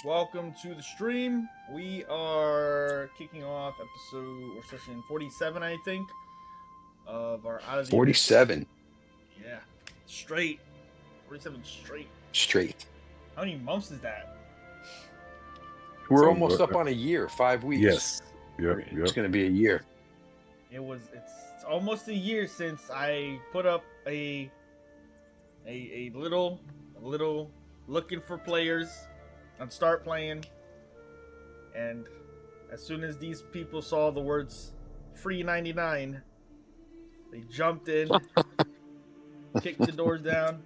Welcome to the stream. We are kicking off episode or session 47, I think, of our Out of the Abyss. 47 Yeah, straight. 47 straight. straight. How many months is that? We're So, almost up on a year, 5 weeks. yes. Yep. It's Yep. going to be a year. It's almost a year since I put up a little looking for players and start playing. And as soon as these people saw the words free 99, they jumped in, kicked the doors down,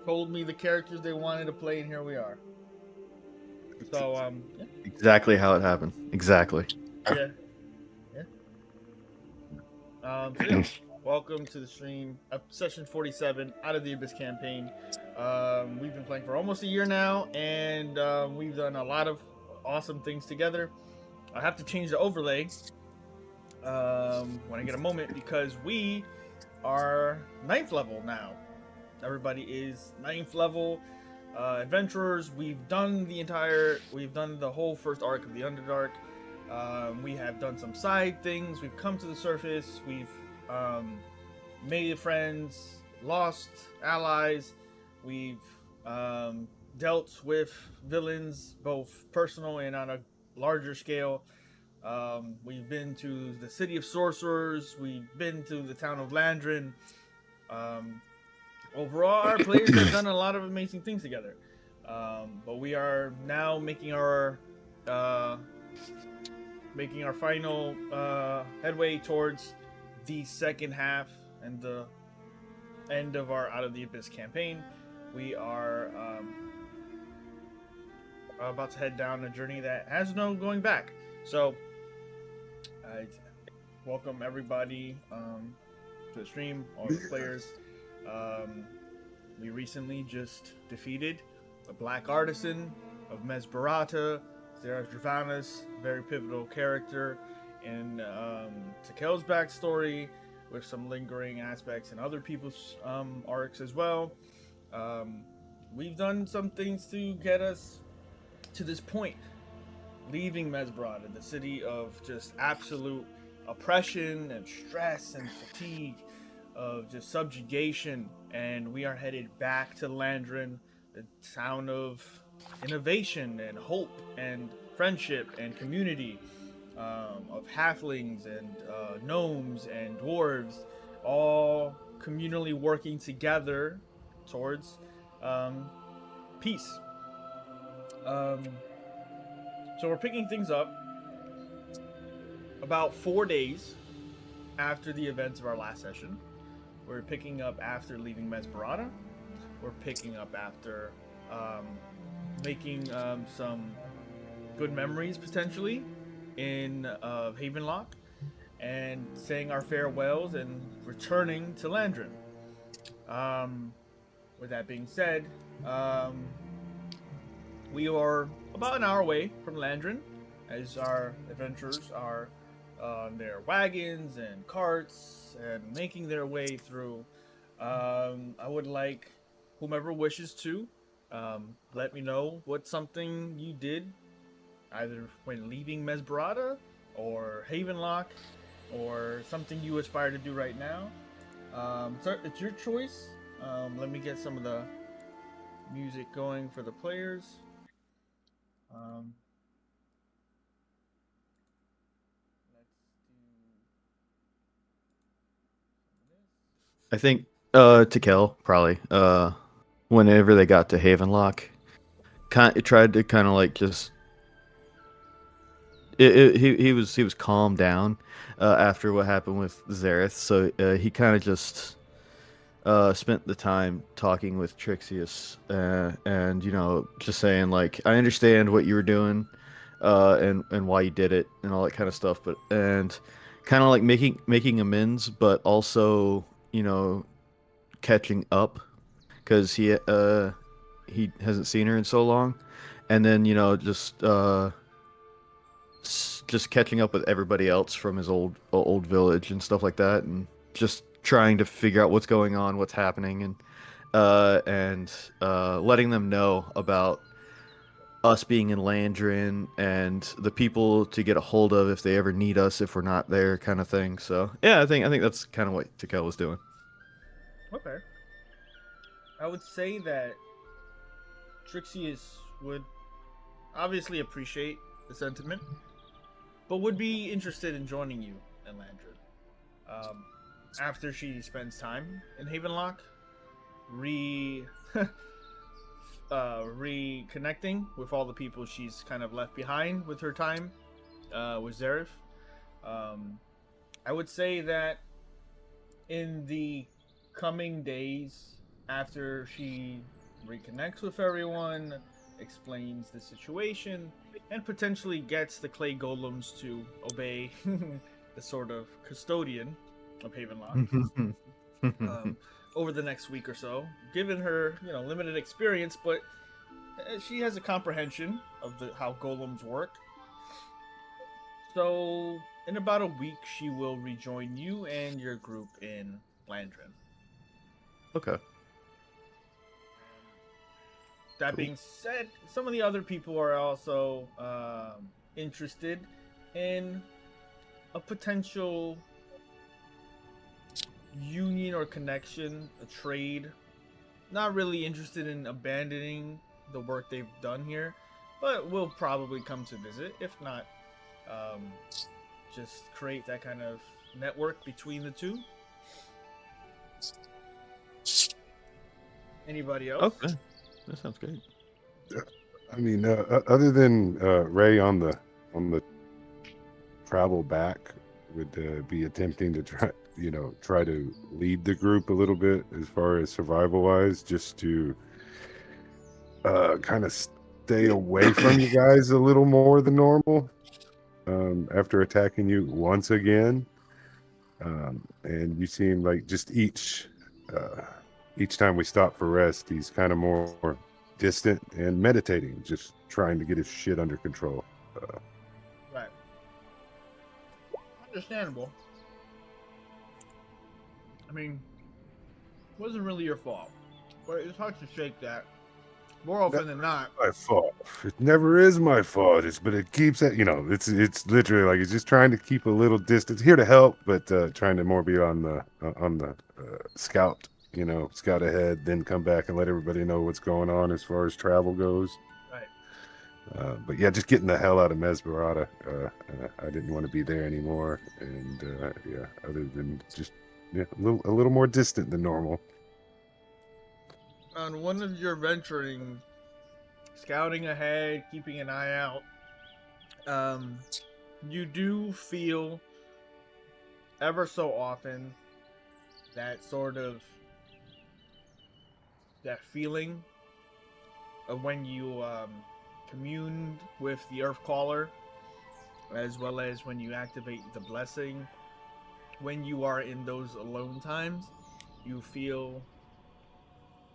told me the characters they wanted to play, and here we are. So, yeah. Exactly how it happened. Exactly. Yeah. So yeah, welcome to the stream, session 47, Out of the Abyss campaign. We've been playing for almost a year now, and we've done a lot of awesome things together. I have to change the overlay when I get a moment because we are 9th level now. Everybody is 9th level adventurers. We've done the whole first arc of the Underdark. We have done some side things. We've come to the surface. We've made friends, lost allies. We've dealt with villains, both personal and on a larger scale. We've been to the City of Sorcerers. We've been to the town of Landron. Overall, our players have done a lot of amazing things together. But we are now making our final headway towards the second half and the end of our Out of the Abyss campaign. We are about to head down a journey that has no going back. So, I welcome everybody to the stream, all the players. We recently just defeated the Black Artisan of Mesberata, Zara Dravanas, very pivotal character in Tekel's backstory, with some lingering aspects in other people's arcs as well. We've done some things to get us to this point, leaving Mesberata, the city of just absolute oppression and stress and fatigue, of just subjugation, and we are headed back to Landron, the town of innovation and hope and friendship and community, of halflings and gnomes and dwarves, all communally working together towards peace. So we're picking things up about 4 days after the events of our last session. We're picking up after leaving Mesberata. We're picking up after making some good memories potentially in Havenlock, and saying our farewells and returning to Landron. With that being said, we are about an hour away from Landron, as our adventurers are on their wagons and carts and making their way through. I would like whomever wishes to let me know what something you did, either when leaving Mesberata or Havenlock, or something you aspire to do right now. So it's your choice. Let me get some of the music going for the players. I think Tekel probably. Whenever they got to Havenlock, it tried to kind of like just. He was calmed down after what happened with Zareth, so he kind of just spent the time talking with Trixius, and just saying like, I understand what you were doing, and why you did it and all that kind of stuff, but and kind of like making amends, but also catching up, because he hasn't seen her in so long, and then just catching up with everybody else from his old village and stuff like that, and just trying to figure out what's going on, what's happening, and letting them know about us being in Landron and the people to get a hold of if they ever need us if we're not there, kind of thing. So yeah, I think that's kind of what Takel was doing. Okay. I would say that Trixius would obviously appreciate the sentiment, but would be interested in joining you and Landron. After she spends time in Havenlock, re reconnecting with all the people she's kind of left behind with her time with Zareth. I would say that in the coming days, after she reconnects with everyone, explains the situation, and potentially gets the clay golems to obey the sort of custodian of Havenlock over the next week or so, given her limited experience, but she has a comprehension of how golems work. So in about a week, she will rejoin you and your group in Landron. Okay. That being said, some of the other people are also interested in a potential union or connection, a trade. Not really interested in abandoning the work they've done here, but will probably come to visit. If not, just create that kind of network between the two. Anybody else? Okay, that sounds great. I mean, other than Ray on the travel back, would be attempting to try to lead the group a little bit as far as survival wise, just to kind of stay away from you guys a little more than normal after attacking you once again. And you seem like just each time we stop for rest, he's kind of more distant and meditating, just trying to get his shit under control. Right. Understandable. I mean, it wasn't really your fault, but it's hard to shake that. More often than not, My fault. It never is my fault. But it keeps it. It's literally like it's just trying to keep a little distance. Here to help, but trying to more be on the scout. Scout ahead, then come back and let everybody know what's going on as far as travel goes. right. But yeah, just getting the hell out of Mesberata. I didn't want to be there anymore, and yeah, other than just a little more distant than normal. On one of your venturing, scouting ahead, keeping an eye out, you do feel ever so often that feeling of when you communed with the Earth Caller, as well as when you activate the blessing. When you are in those alone times, you feel,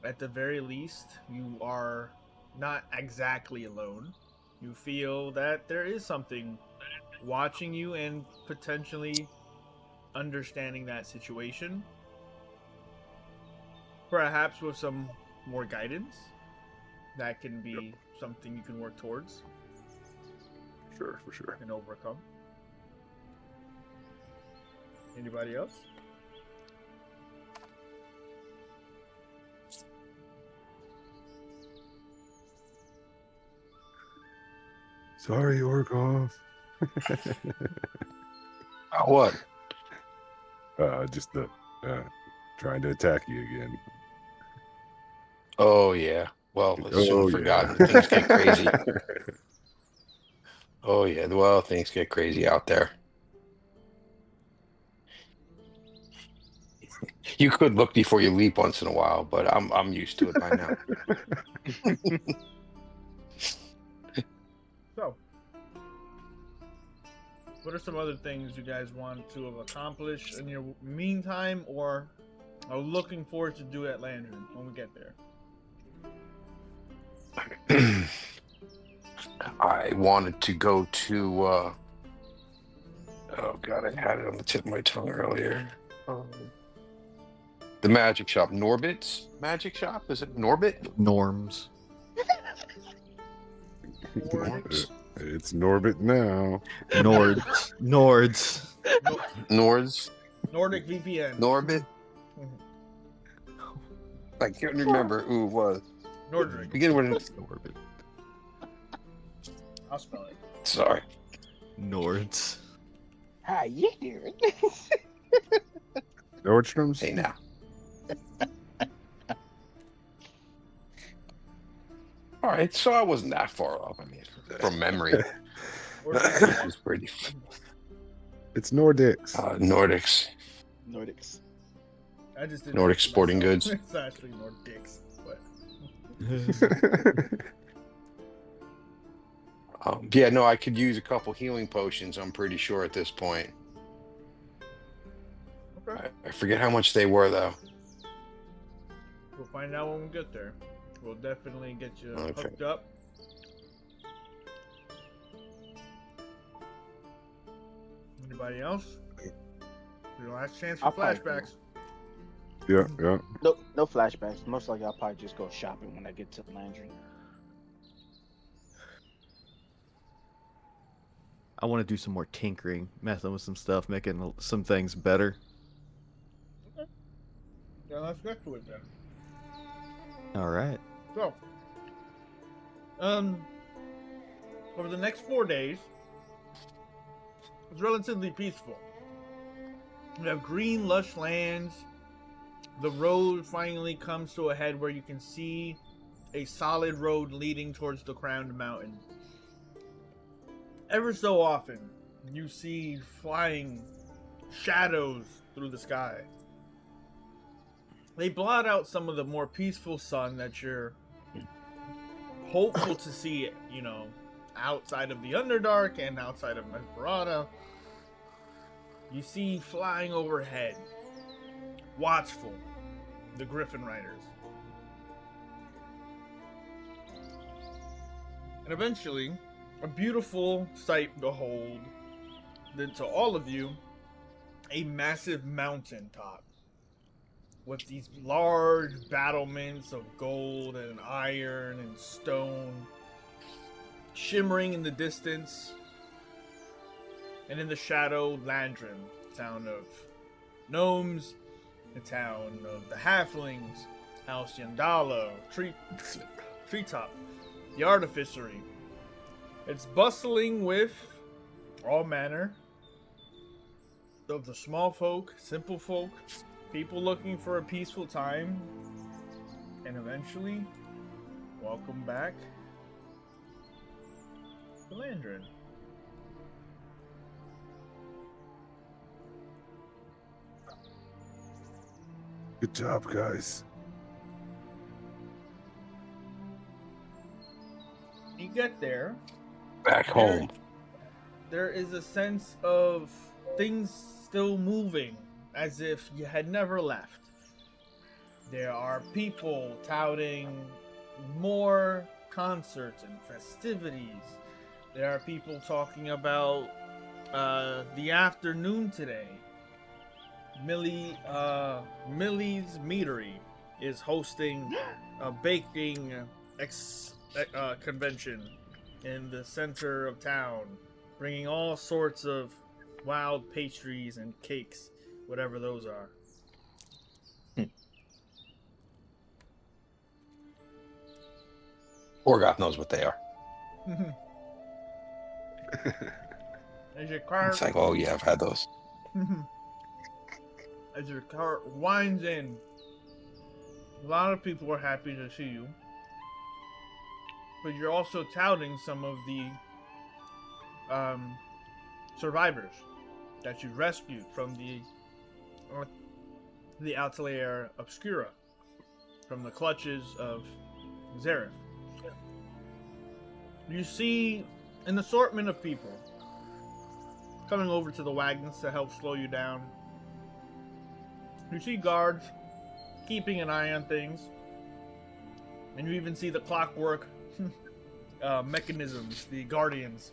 at the very least, you are not exactly alone. You feel that there is something watching you and potentially understanding that situation. Perhaps with some more guidance, that can be something you can work towards. Sure, for sure. And overcome. Anybody else? Sorry, Orkov. What? Just the trying to attack you again. Oh yeah. Well, let's soon Oh forgotten. yeah. Things get crazy. Oh yeah. Well, things get crazy out there. You could look before you leap once in a while, but I'm used to it by now. So, what are some other things you guys want to have accomplished in your meantime, or are looking forward to do at Landron when we get there? I wanted to go to oh god, I had it on the tip of my tongue earlier. The magic shop, Norbit's magic shop. Is it Norbit? Norms. Nordic. It's Norbit now. Nords. Nords. Nords, Nordic VPN. Norbit. Mhm. I can't remember who it was. Nordric. Begin with Norbit. I'll spell it. sorry. Nords. How you doing? Nordstrom's? Hey now. All right, so I wasn't that far off. I mean, from memory, Nordic. it's pretty. It's Nordics. Nordics, Nordics. I just didn't Nordic think to Sporting myself. Goods. It's actually Nordics, but Yeah, no, I could use a couple healing potions. I'm pretty sure at this point. okay. I forget how much they were though. We'll find out when we get there. We'll definitely get you Okay. hooked up. Anybody else? Your last chance for I'll probably flashbacks. Yeah, yeah. No flashbacks. Most likely I'll probably just go shopping when I get to Landron. I want to do some more tinkering, messing with some stuff, making some things better. Yeah, let's get to it then. All right. So, over the next 4 days, it's relatively peaceful. You have green, lush lands. The road finally comes to a head where you can see a solid road leading towards the crowned mountain. Ever so often, you see flying shadows through the sky. They blot out some of the more peaceful sun that you're hopeful to see, you know, outside of the Underdark and outside of Mada. You see flying overhead, watchful, the Griffin Riders. And eventually, a beautiful sight behold, then to all of you, a massive mountain top with these large battlements of gold and iron and stone shimmering in the distance. And in the shadow, Landron, town of gnomes, the town of the halflings, House Yandala, Treetop, the artificery. It's bustling with all manner of the small folk, simple folk, people looking for a peaceful time, and eventually, welcome back to Landron. Good job, guys. You get there, Back home. there is a sense of things still moving as if you had never left. There are people touting more concerts and festivities. There are people talking about the afternoon today. Millie's Meadery is hosting a baking convention in the center of town, bringing all sorts of wild pastries and cakes, whatever those are. Orgoth knows what they are. As your car, It's like, oh yeah, I've had those. as your car winds in, a lot of people are happy to see you, but you're also touting some of the survivors that you rescued from the Atelier Obscura, from the clutches of Zareth. You see an assortment of people coming over to the wagons to help slow you down. You see guards keeping an eye on things, and you even see the clockwork mechanisms, the guardians,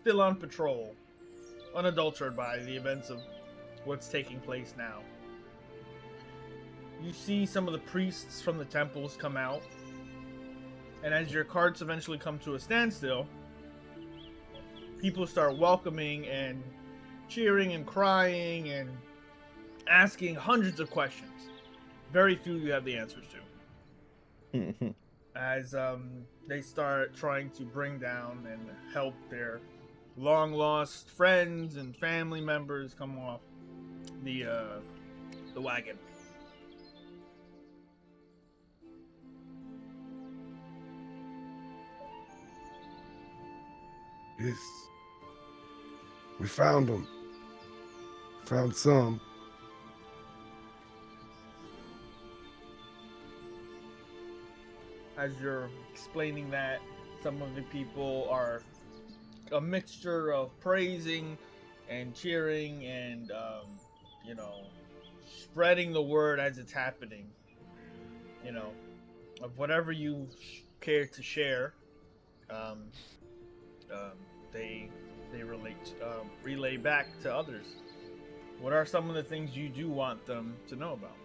still on patrol, unadulterated by the events of what's taking place now. You see some of the priests from the temples come out, And as your carts eventually come to a standstill, people start welcoming and cheering and crying and asking hundreds of questions. Very few you have the answers to. As they start trying to bring down and help their long lost friends and family members come off the wagon. Yes. We found them. Found some. As you're explaining that, some of the people are a mixture of praising and cheering and, spreading the word as it's happening. Of whatever you care to share. They relay back to others. What are some of the things you do want them to know about?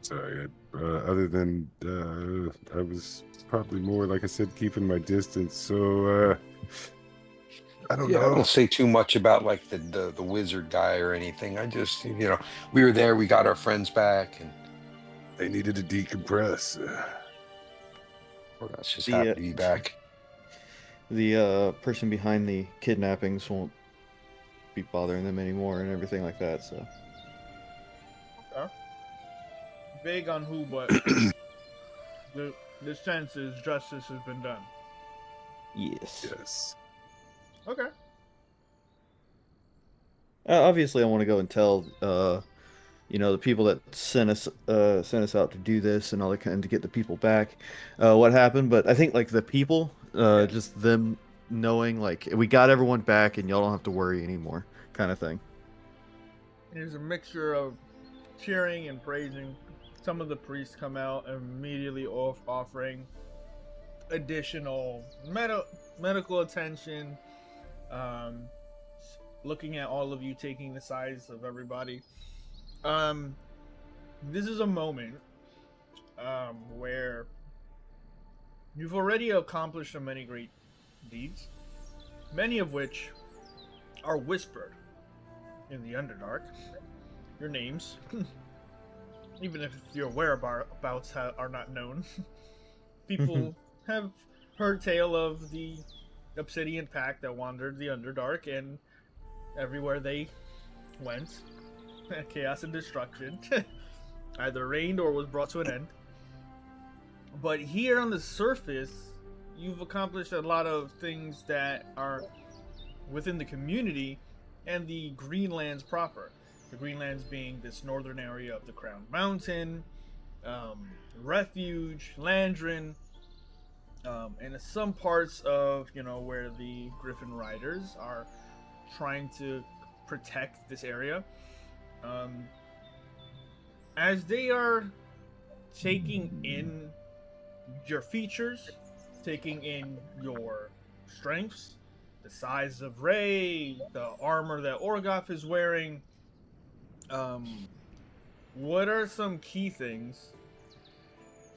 Sorry, other than I was probably more, like I said, keeping my distance. So I don't Yeah, I know. don't say too much about like the wizard guy or anything. I just, we were there, we got our friends back, and They needed to decompress. we're just The happy to be back. the person behind the kidnappings won't be bothering them anymore and everything like that. So Vague on who, but the sense is justice has been done. yes. Yes. Okay. Obviously, I want to go and tell the people that sent us out to do this and all that kind to get the people back what happened. But I think like the people, just them knowing like we got everyone back and y'all don't have to worry anymore, kind of thing. There's a mixture of cheering and praising. Some of the priests come out immediately offering additional medical attention, looking at all of you, taking the sides of everybody. This is a moment where you've already accomplished so many great deeds, many of which are whispered in the Underdark. Your names, even if your whereabouts are not known, people have heard tale of the Obsidian Pact that wandered the Underdark, and everywhere they went, chaos and destruction either reigned or was brought to an end. But here on the surface, you've accomplished a lot of things that are within the community and the Greenlands proper. The Greenlands being this northern area of the Crown Mountain, Refuge, Landron, and some parts of, where the Griffin Riders are trying to protect this area. As they are taking in your features, taking in your strengths, the size of Ray, the armor that Orgoth is wearing, what are some key things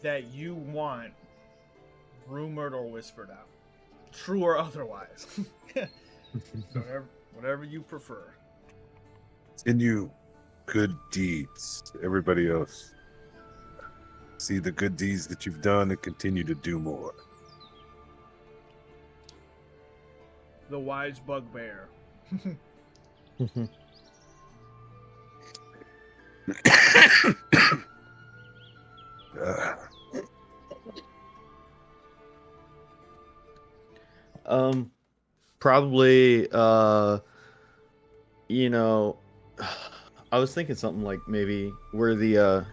that you want rumored or whispered out? True or otherwise. Whatever you prefer. Continue good deeds. Everybody else, see the good deeds that you've done and continue to do more. The wise bugbear. Probably I was thinking something like maybe we're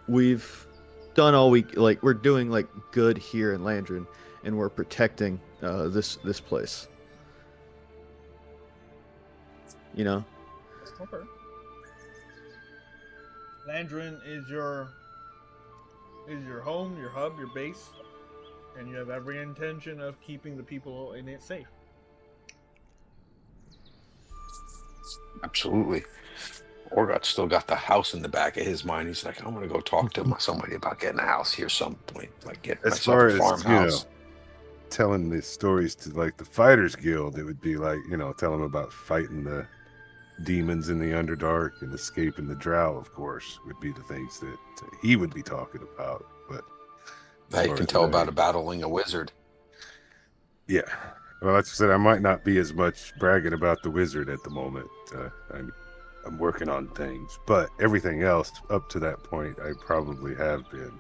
we've done all we like we're doing like good here in Landron and we're protecting this place. Okay. Landron is your home, your hub, your base, and you have every intention of keeping the people in it safe. Absolutely. Orgot still got the house in the back of his mind. He's like, I'm gonna go talk to somebody about getting a house here some point. Like get As myself a far as, farmhouse. telling the stories to like the Fighters Guild, it would be like, tell them about fighting the demons in the Underdark and escaping the drow, of course, would be the things that he would be talking about. But as Now you far can as tell about battling a wizard. yeah. Well, like I said, I might not be as much bragging about the wizard at the moment. I'm working on things, but everything else up to that point, I probably have been.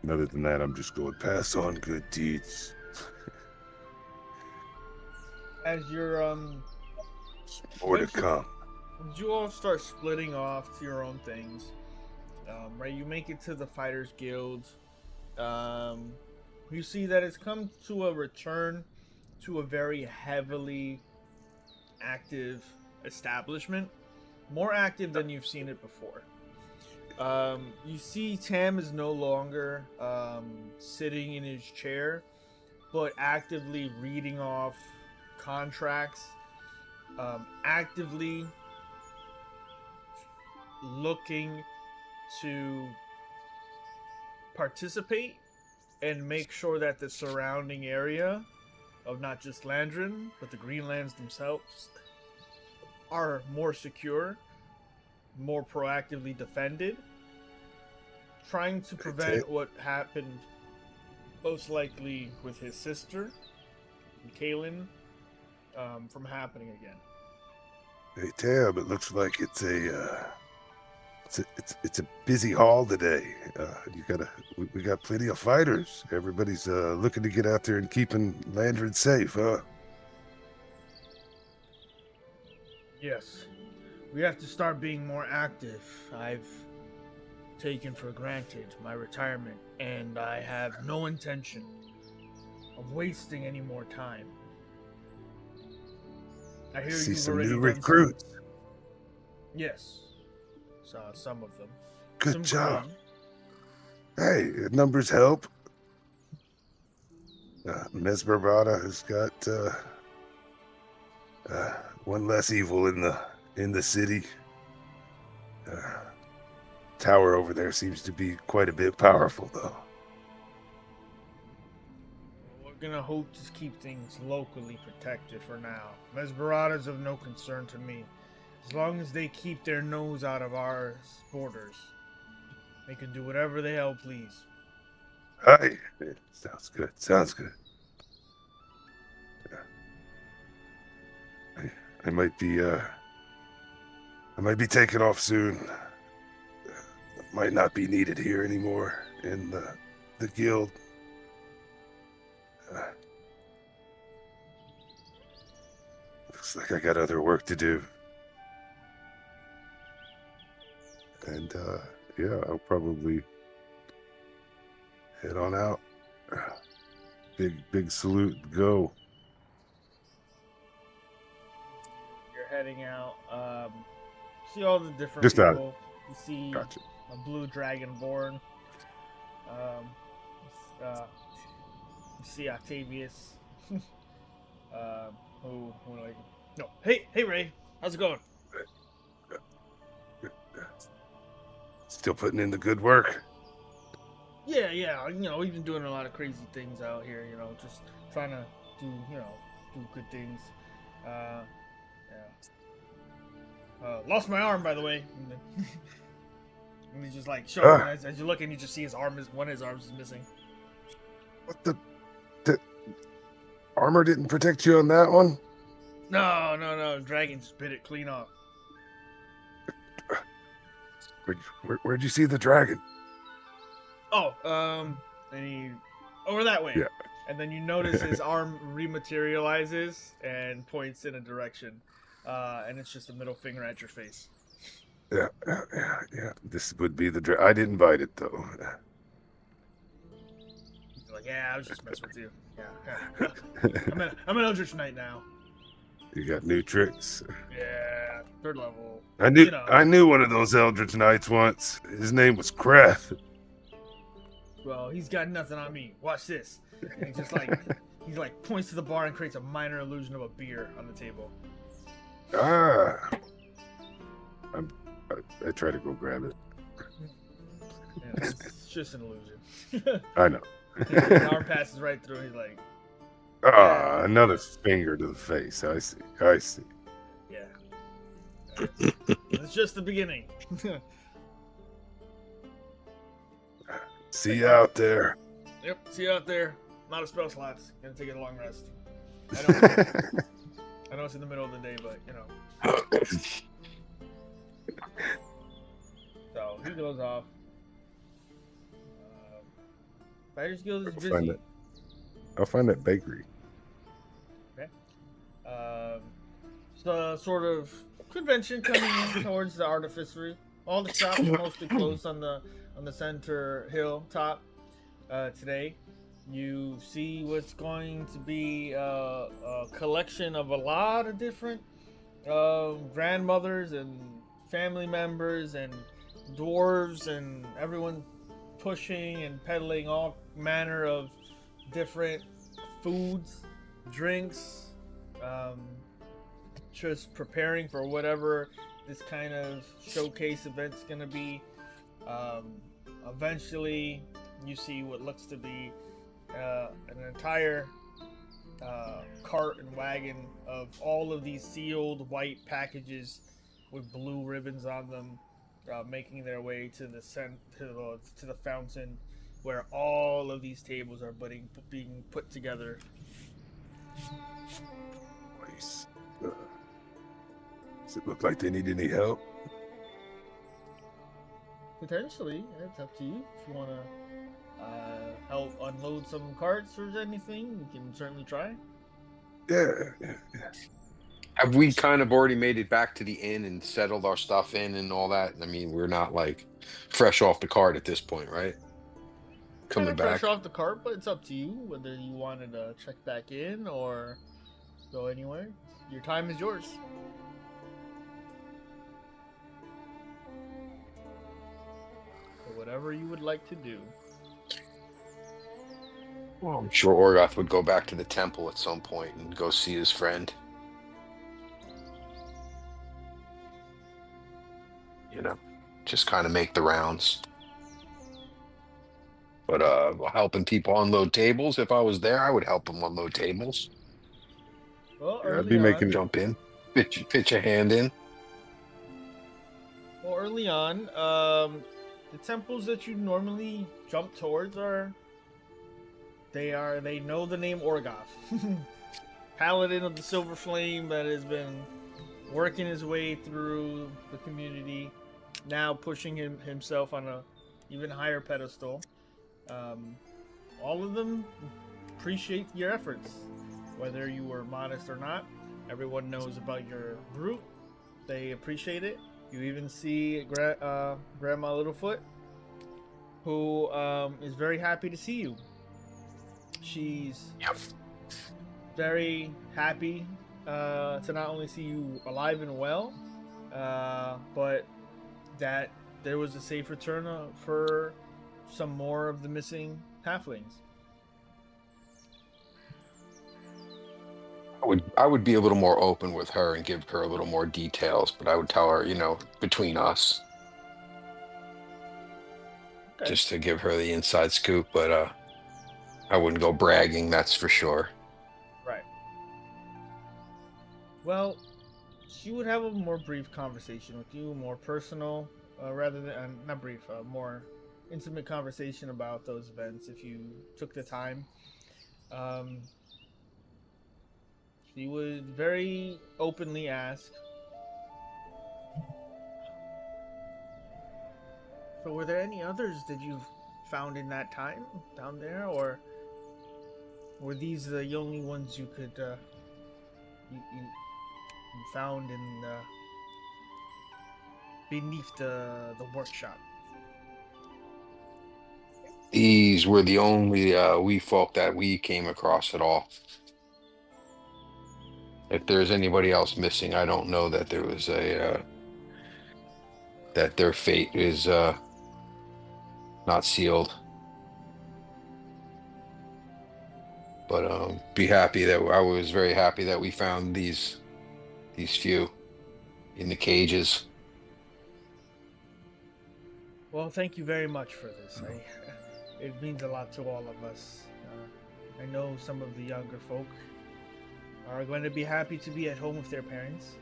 And other than that, I'm just going pass on good deeds. As you're More to eventually- come. as you all start splitting off to your own things, right? You make it to the Fighters Guild. You see that it's come to a return to a very heavily active establishment, more active than you've seen it before. You see Tam is no longer sitting in his chair, but actively reading off contracts, actively looking to participate and make sure that the surrounding area of not just Landron, but the Greenlands themselves are more secure, more proactively defended, trying to prevent what happened most likely with his sister, Kaylin, from happening again. Hey Tab, it looks like it's a busy haul today. We got plenty of fighters. Everybody's looking to get out there and keeping Landron safe, huh? Yes, we have to start being more active. I've taken for granted my retirement, and I have no intention of wasting any more time. I hear See you've some already new done recruits. Yes, saw some of them. Good Some job. great. Hey, numbers help. Mada has got one less evil in the city. Tower over there seems to be quite a bit powerful, though. We're gonna hope to keep things locally protected for now. Mesmerata's of no concern to me. As long as they keep their nose out of our borders, they can do whatever the hell please. Hi. Sounds good. Sounds good. I might be taking off soon. Might not be needed here anymore in the guild. Looks like I got other work to do. And yeah, I'll probably head on out. Big salute, go. You're heading out. See all the different Just out. people. You see Gotcha. a blue dragonborn. You see Octavius. Who like, no, hey Ray, how's it going? Still putting in the good work. Yeah, we've been doing a lot of crazy things out here, just trying to do good things. Yeah. Lost my arm, by the way. And he just like showing as you look and you just see one of his arms is missing. What the armor didn't protect you on that one? No, dragon just bit it clean off. Where'd you see the dragon? Oh, and he over that way. Yeah. And then you notice his arm rematerializes and points in a direction. And it's just a middle finger at your face. Yeah. This would be the dragon. I didn't bite it, though. He's like, yeah, I was just messing with you. Yeah. I'm an Eldritch Knight now. You got new tricks. Yeah, 3rd level. I knew one of those Eldritch Knights once. His name was Krath. Well, he's got nothing on me. Watch this. And he just like He like points to the bar and creates a minor illusion of a beer on the table. Ah. I try to go grab it. Yeah, it's just an illusion. I know. His arm passes right through. He's like, Ah, another finger to the face. I see. I see. yeah. It's just the beginning. See you out there. Yep, see you out there. Not a spell slots. Gonna take a long rest. I know it's in the middle of the day, but you know. So he goes off. Fighters Guild is busy. I'll find that bakery. Okay. It's a sort of convention coming in towards the artificery. All the shops are mostly closed on the center hill top today. You see what's going to be a collection of a lot of different grandmothers and family members and dwarves and everyone pushing and peddling all manner of different foods, drinks, just preparing for whatever this kind of showcase event's gonna be. Eventually, you see what looks to be an entire cart and wagon of all of these sealed white packages with blue ribbons on them, making their way to the fountain, where all of these tables are being put together. Nice. Does it look like they need any help? Potentially, it's up to you. If you want to help unload some carts or anything, you can certainly try. Yeah. Have we kind of already made it back to the inn and settled our stuff in and all that? I mean, we're not like fresh off the cart at this point, right? Coming Kind of back. fresh off the cart, but it's up to you whether you wanted to check back in or go anywhere. Your time is yours. So whatever you would like to do. Well, I'm sure Orgoth would go back to the temple at some point and go see his friend. You know, just kind of make the rounds. But helping people unload tables, if I was there, I would help them unload tables. Well, I'd be making Jump in, pitch a hand in. Well, early on, the temples that you normally jump towards they know the name Orgoth. Paladin of the Silver Flame that has been working his way through the community, now pushing himself on a even higher pedestal. All of them appreciate your efforts, whether you were modest or not. Everyone knows about your brute. They appreciate it. You even see Grandma Littlefoot, who is very happy to see you. She's very happy to not only see you alive and well, but that there was a safe return for some more of the missing halflings. I would be a little more open with her and give her a little more details, but I would tell her, between us, Okay. just to give her the inside scoop. But I wouldn't go bragging, that's for sure. Right. Well, she would have a more brief conversation with you, more personal, rather than not brief, more intimate conversation about those events if you took the time. She would very openly ask, so were there any others that you've found in that time down there, or were these the only ones you could you found in beneath the workshop? These were the only wee folk that we came across at all. If there's anybody else missing, I don't know that there was that their fate is not sealed. But be happy that I was very happy that we found these few in the cages. Well, thank you very much for this. It means a lot to all of us. I know some of the younger folk are going to be happy to be at home with their parents,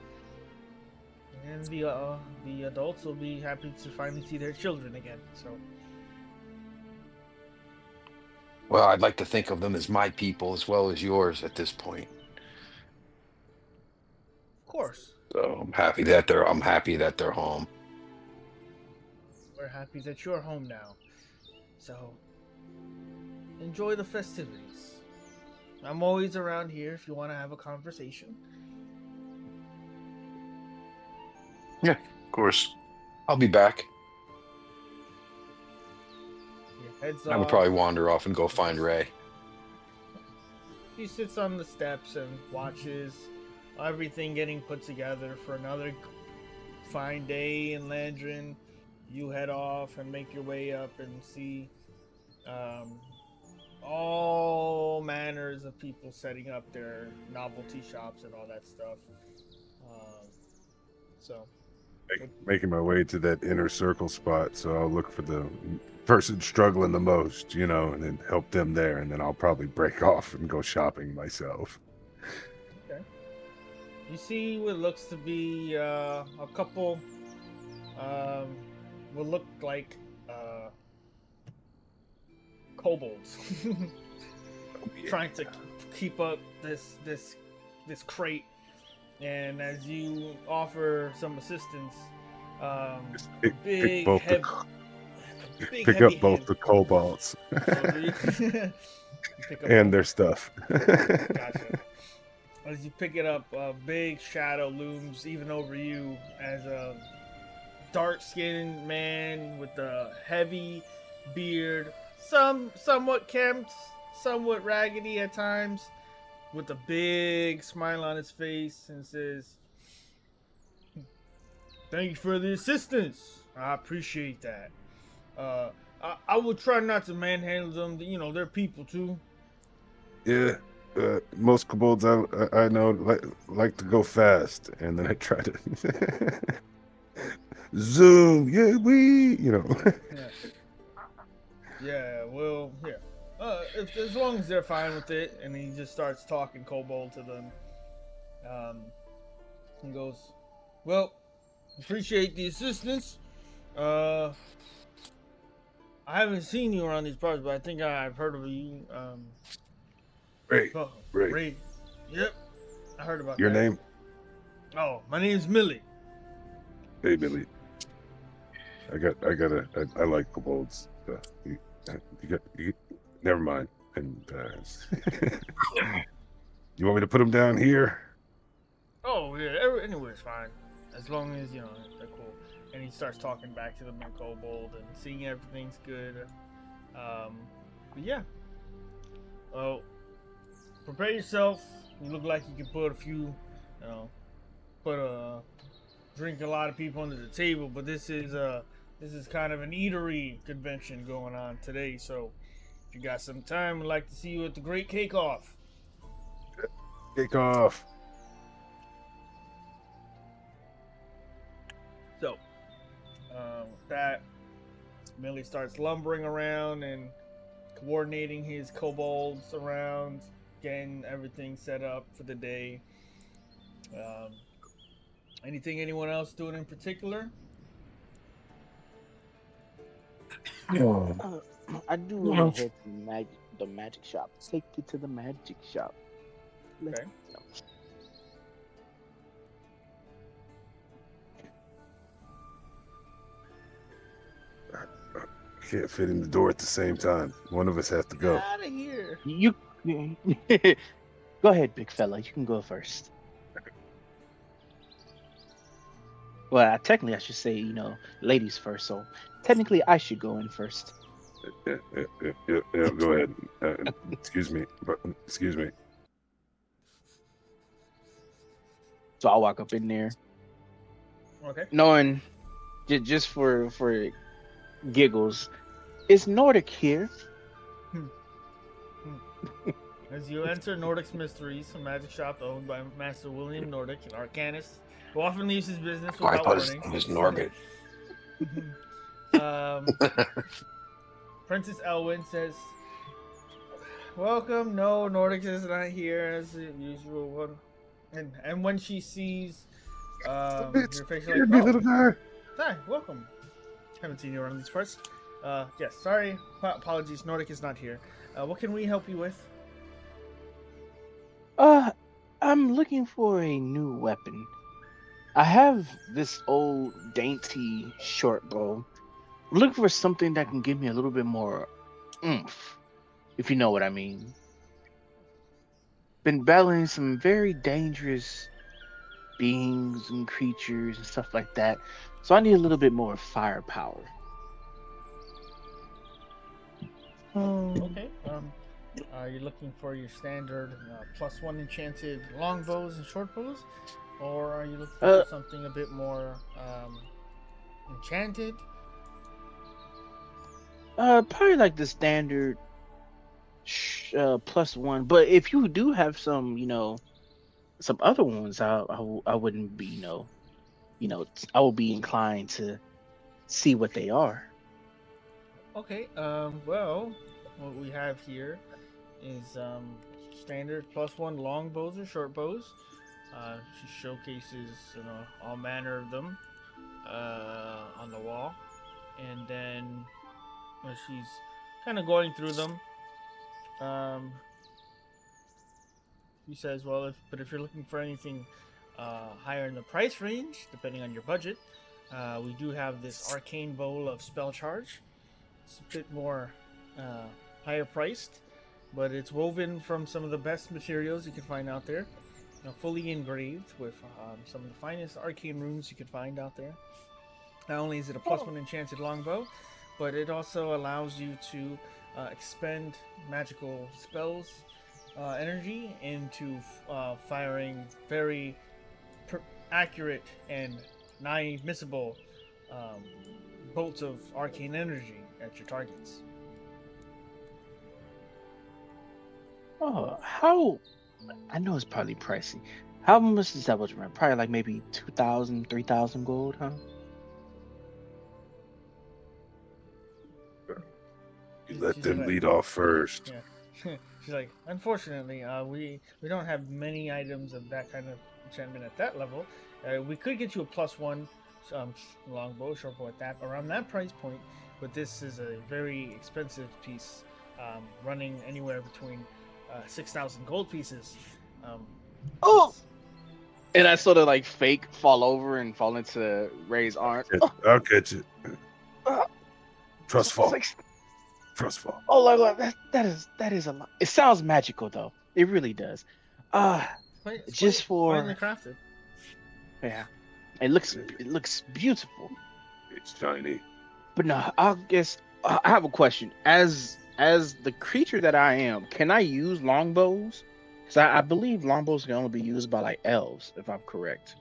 and the adults will be happy to finally see their children again. So, Well, I'd like to think of them as my people as well as yours at this point. of course, So I'm happy that they're home. we're happy that you're home now. So, enjoy the festivities. I'm always around here if you want to have a conversation. Yeah, of course. I'll be back. He heads I would off. probably wander off and go find Ray. He sits on the steps and watches everything getting put together for another fine day in Landron. You head off and make your way up and see all manners of people setting up their novelty shops and all that stuff. So, Making my way to that inner circle spot, so I'll look for the person struggling the most, and then help them there, and then I'll probably break off and go shopping myself. okay. You see what looks to be a couple, what look like kobolds trying to keep up this crate, and as you offer some assistance, Just big pick both heavy, pick up heavy both hand. the kobolds So you pick up and both. their stuff. Gotcha. As you pick it up, a big shadow looms even over you as a dark-skinned man with a heavy beard, somewhat kempt, somewhat raggedy at times, with a big smile on his face, and says, "Thank you for the assistance. I appreciate that. I will try not to manhandle them. They're people too." Yeah, most kobolds I know like to go fast, and then I try to zoom. Yeah, Yeah. Yeah. Well. Yeah. As long as they're fine with it, and he just starts talking kobold to them. He goes, "Well, appreciate the assistance. I haven't seen you around these parts, but I think I've heard of you. Ray, Ray. Ray. Yep, I heard about Your that. name? Oh, my name's Millie. Hey, Billy. I like kobolds. Never mind. And you want me to put them down here? Oh yeah, anywhere's fine, as long as they're cool." And he starts talking back to them in kobold and seeing everything's good. But yeah. Oh, prepare yourself. You look like you can drink a lot of people under the table, but this is kind of an eatery convention going on today. So if you got some time, we'd like to see you at the Great Cake Off. Kick off. So with that, Millie starts lumbering around and coordinating his kobolds around, getting everything set up for the day. Anything anyone else doing in particular? I do want to head to the magic shop. Take it to the magic shop. Let's Okay. go. Can't fit in the door at the same time. One of us has to go. Get out of here. You go ahead, big fella. You can go first. Well, technically, I should say, ladies first. So technically, I should go in first. Yeah, go ahead. Excuse me. So I'll walk up in there, Okay. knowing just for giggles, is Nordic here? As you enter Nordic's Mysteries, a magic shop owned by Master William Nordic, an arcanist, who often leaves his business Oh, I without thought warning. it was Norbit. um, Princess Elwyn says, "Welcome. No, Nordic is not here as the usual one." And when she sees your face, you're Scared like, me, "Oh, little guy. hi, welcome. Haven't seen you around these parts." Yes, sorry. Apologies. Nordic is not here. What can we help you with? Uh, I'm looking for a new weapon. I have this old dainty short bow. I'm looking for something that can give me a little bit more oomph, if you know what I mean. Been battling some very dangerous beings and creatures and stuff like that. So I need a little bit more firepower. Okay. Are you looking for your standard +1 enchanted longbows and short bows, or are you looking Uh, for something a bit more enchanted? Probably like the standard +1. But if you do have some, some other ones, I wouldn't be, I would be inclined to see what they are. Okay. Well, what we have here is standard +1 long bows or short bows. She showcases all manner of them on the wall, and then she's kind of going through them. Um, he says, "Well, if you're looking for anything higher in the price range, depending on your budget, we do have this arcane bowl of spell charge. It's a bit more uh, higher priced, but it's woven from some of the best materials you can find out there. Fully engraved with some of the finest arcane runes you can find out there. Not only is it a +1 enchanted longbow, but it also allows you to expend magical spells energy into firing very accurate and nigh missable um, bolts of arcane energy at your targets." Oh, how? I know it's probably pricey. How much is that was around? Probably like maybe 2,000, 3,000 gold, huh? You let She's them like, lead off first. yeah. She's like, "Unfortunately, we don't have many items of that kind of enchantment at that level. We could get you a +1 longbow, shortbow at that around that price point, but this is a very expensive piece, running anywhere between 6,000 gold pieces. Um, Oh, it's and I sort of like fake fall over and fall into Ray's arms. I'll catch it. Oh, Trust fall. like, Trust fall. oh my god, that is a lot. It sounds magical though. It really does. Uh it's just finely for crafted. yeah. It looks beautiful. It's shiny. But no, I guess I have a question. As the creature that I am, can I use longbows? Because I believe longbows can only be used by like elves, if I'm correct.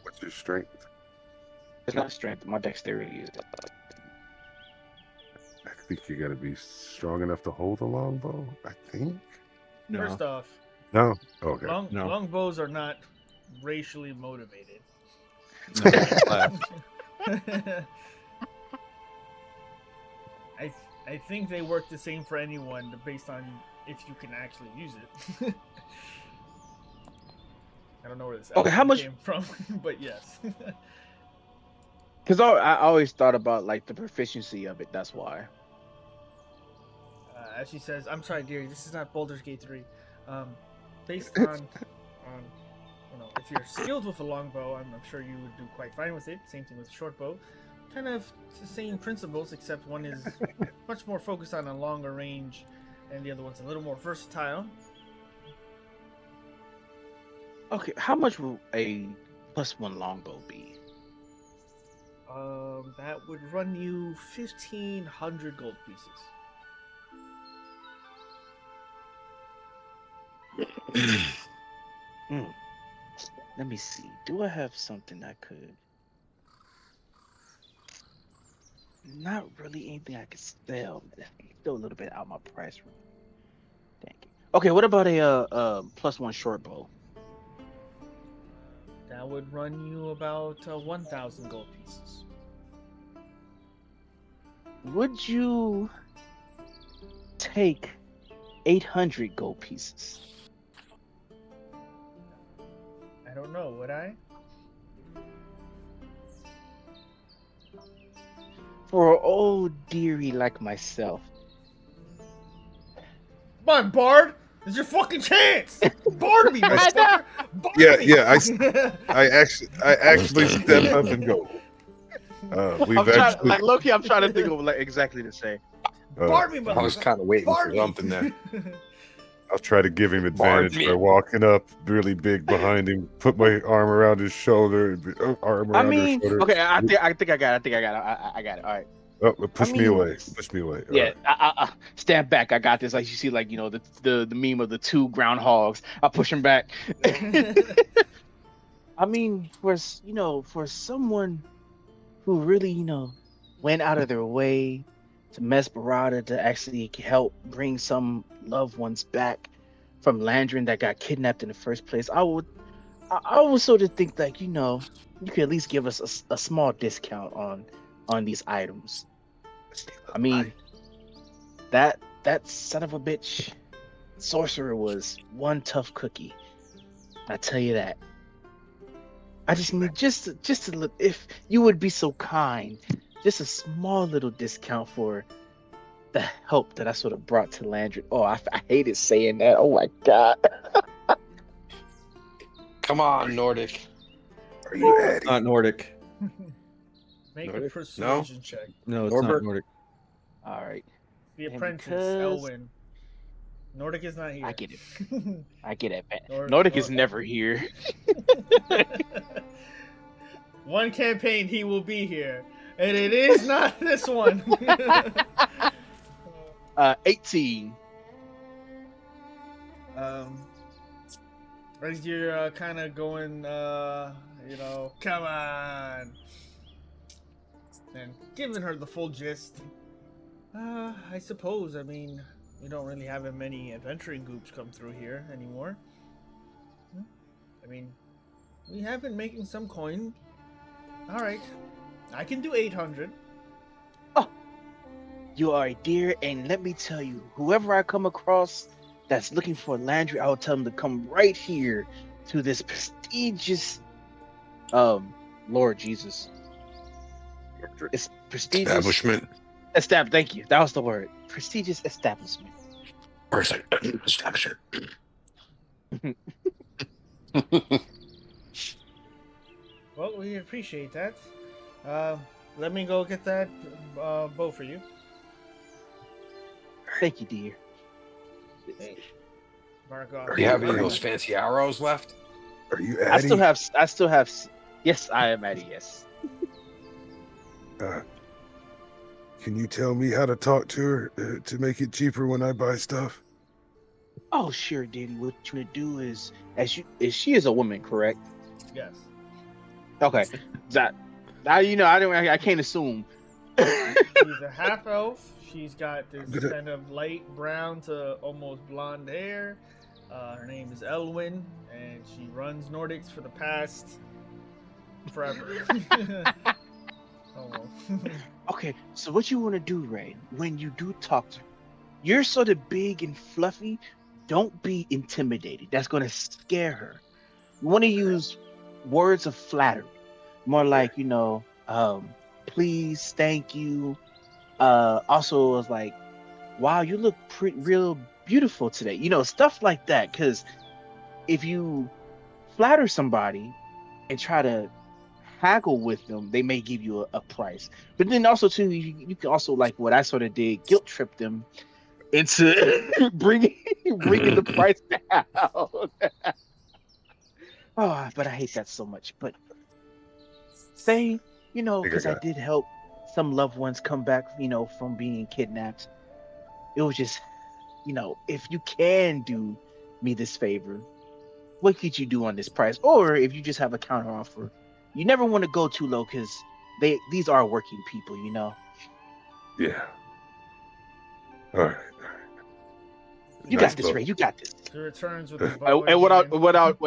What's your strength? It's not strength. My dexterity is. I think you gotta be strong enough to hold a longbow. I think. No, First off, No. Okay. no, longbows are not racially motivated. no. Laugh. I think they work the same for anyone based on if you can actually use it. I don't know where this Okay, how much? came from, but yes. Because I always thought about like the proficiency of it. That's why. As she says, "I'm sorry, dearie, this is not Baldur's Gate 3. Based on if you're skilled with a longbow, I'm sure you would do quite fine with it. Same thing with a short bow. Kind of the same principles, except one is much more focused on a longer range, and the other one's a little more versatile." Okay, how much will a +1 longbow be? That would run you 1,500 gold pieces. Hmm. Let me see. Do I have something I could? Not really anything I could sell. Still a little bit out my price range. Thank you. Okay, what about a +1 short bow? That would run you about 1,000 gold pieces. Would you take 800 gold pieces I don't know, would I? for an old dearie like myself? Come on, Bard! It's your fucking chance! Bard me, I know. motherfucker! Bard Yeah, me! yeah, I actually step up and go. We've I'm trying, actually like Loki. I'm trying to think of like exactly the same. Bard me, I was motherfucker! kind of waiting for Bard me! something there. I'll try to give him Bard advantage me. by walking up really big behind him, put my arm around his shoulder, arm I around her mean, shoulder. okay, I think I got it. I got it. All right. Oh, I push me mean, away. Push me away. All yeah. right. I stand back. I got this. Like you see, like the meme of the two groundhogs. I push him back. I mean, for someone who really went out of their way to Mesperada to actually help bring some loved ones back from Landron that got kidnapped in the first place, I would sort of think like you could at least give us a small discount on these items. I mean, that son of a bitch sorcerer was one tough cookie. I tell you that. I just need just a little, if you would be so kind, just a small little discount for the help that I sort of brought to Landry. Oh, I hated saying that. Oh my god. Come on, Nordic. Are you It's Addy? not Nordic. Make a Nordic? persuasion check. No, it's Norbert? not Nordic. All right, The And apprentice, because- Elwin. Nordic is not here. I get it. I get it, man. Nor- Nordic nor- is never here. One campaign he will be here, and it is not this one. 18. As you're kind of going, come on, and giving her the full gist. I suppose. I mean, we don't really have many adventuring groups come through here anymore. I mean, we have been making some coin. All right, I can do 800. You are a dear, and let me tell you, whoever I come across that's looking for Landry, I will tell them to come right here to this prestigious, Lord Jesus. It's prestigious Establishment. Thank you. That was the word. Prestigious establishment. Or is it establishment? Well, we appreciate that. Let me go get that bow for you. Thank you, dear. Hey, Margot. Do you have any of those fancy arrows left? Are you I Addy? still have. Yes, I am Addy. Yes. Can you tell me how to talk to her to make it cheaper when I buy stuff? Oh, sure, Daddy. What you want to do is, she is a woman, correct? Yes. Okay. That I can't assume. She's a half elf. She's got this gonna- kind of light brown to almost blonde hair. Her name is Elwin, and she runs Nordics for the past forever. Almost. Okay, so what you want to do, Ray, when you do talk to her, you're sort of big and fluffy. Don't be intimidated. That's going to scare her. You want to use words of flattery, more like, please, thank you. Also, it's like, wow, you look real beautiful today. Stuff like that. Because if you flatter somebody and try to haggle with them, they may give you a price. But then also too, you can also, like what I sort of did, guilt trip them into bringing the price down. Oh, but I hate that so much. But say, because I did help some loved ones come back, from being kidnapped. It was just, if you can do me this favor, what could you do on this price? Or if you just have a counter offer, you never want to go too low because these are working people, Yeah. All right. You Nice got this, bow. Ray. You got this. She returns with the bow. And what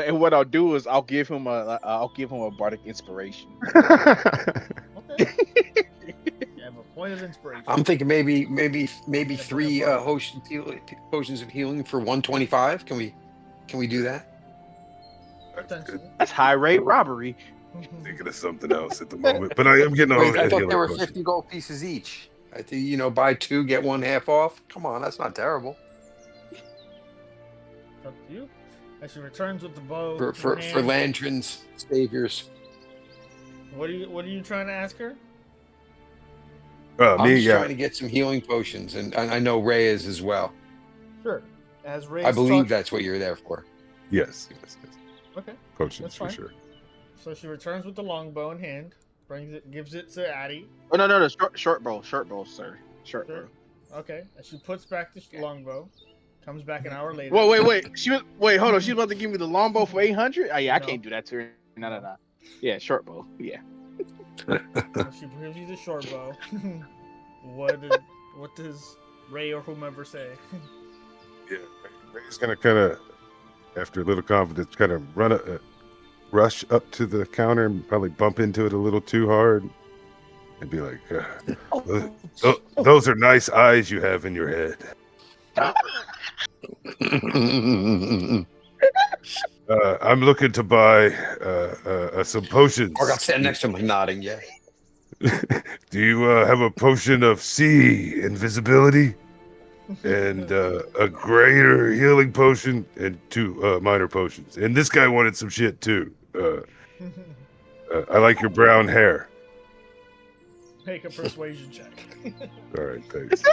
in what I'll do is I'll give him a bardic inspiration. hand. Okay. You have a point of inspiration. I'm thinking maybe Yeah, three but- potions of healing for 125. Can we do that? Potentially. That's high rate robbery. Thinking of something else at the moment, but I am getting Wait, I a thought healing there were potion. 50 gold pieces each. I think buy 2 get 1 half off. Come on, that's not terrible. Up to you. As she returns with the bow For in hand, Landron's saviors. what are you trying to ask her? I'm Me, just yeah. trying to get some healing potions, and I know Ray is as well. Sure. As Ray. I believe that's what you're there for. Yes. Okay. Potions That's for fine. sure. So she returns with the longbow in hand, gives it to Addie. Oh no, short bow, sir. Short Sure. bow. Okay. And she puts back the longbow. Comes back an hour later. Whoa, wait. Hold on. She's about to give me the longbow for 800. Oh, yeah, I No. can't do that to her. No. Yeah, short bow. Yeah. So she gives you the short bow. What does Ray or whomever say? Yeah, Ray's gonna kind of, after a little confidence, kind of rush up to the counter and probably bump into it a little too hard, and be like, "Those are nice eyes you have in your head. I'm looking to buy some potions. Or got stand next to him, nodding. Yeah. Do you have a potion of sea invisibility and a greater healing potion and 2 minor potions? And this guy wanted some shit too. I like your brown hair. Make a persuasion check. All right, thanks.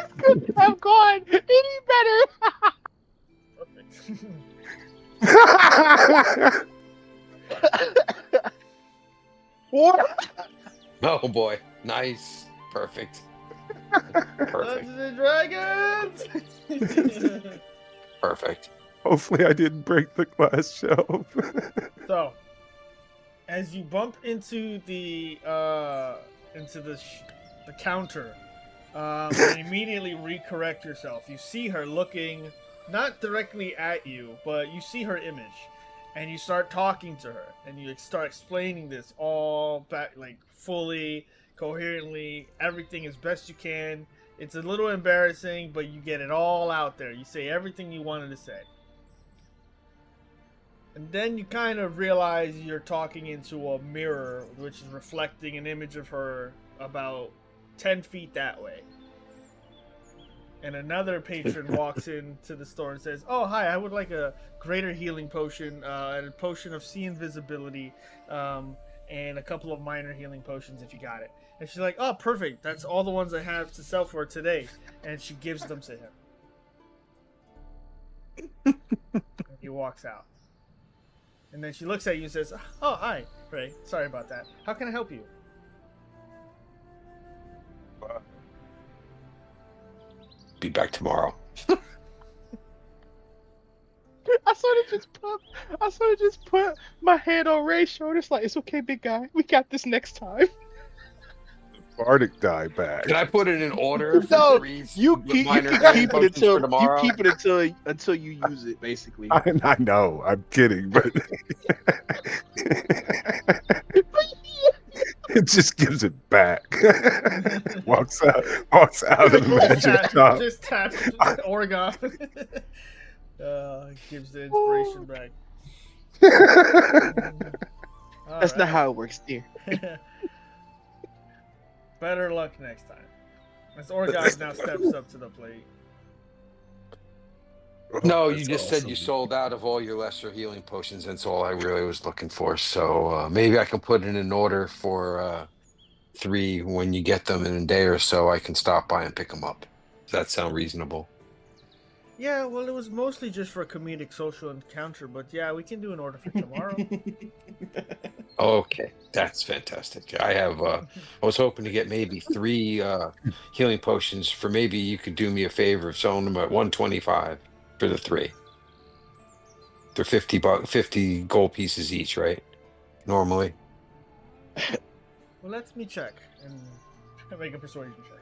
I'm gone. Any better? Perfect. What? Oh boy, nice, perfect. Dungeons and Dragons. Perfect. Hopefully, I didn't break the glass shelf. So, as you bump into the counter, and immediately recorrect yourself, you see her looking not directly at you, but you see her image, and you start talking to her, and you start explaining this all back, like fully, coherently, everything as best you can. It's a little embarrassing, but you get it all out there. You say everything you wanted to say. And then you kind of realize you're talking into a mirror, which is reflecting an image of her about 10 feet that way. And another patron walks into the store and says, "Oh, hi, I would like a greater healing potion, and a potion of sea invisibility, and a couple of minor healing potions if you got it." And she's like, "Oh, perfect. That's all the ones I have to sell for today." And she gives them to him. And he walks out. And then she looks at you and says, "Oh, hi, Ray. Sorry about that. How can I help you?" Be back tomorrow. I sort of just put my head on Ray's shoulder. It's like, it's okay, big guy. We got this next time. Bardic die back. Can I put it in order for No, 3 You minor can healing keep it potions until for tomorrow? until you use it, basically. I know. I'm kidding, but it just gives it back. walks out of the magic shop. Just taps Oregon. Gives the inspiration back. That's not how it works, dear. Better luck next time. As Oregon now steps up to the plate. No, That's you just said you awesome. sold out of all your lesser healing potions. That's all I really was looking for. So maybe I can put it in order for 3 when you get them in a day or so. I can stop by and pick them up. Does that sound reasonable? Yeah, well, it was mostly just for a comedic social encounter, but yeah, we can do an order for tomorrow. Okay, that's fantastic. I have. I was hoping to get maybe 3 healing potions for. Maybe you could do me a favor of selling them at 125 for the 3. They're 50 gold pieces each, right? Normally. Well, let me check and make a persuasion check.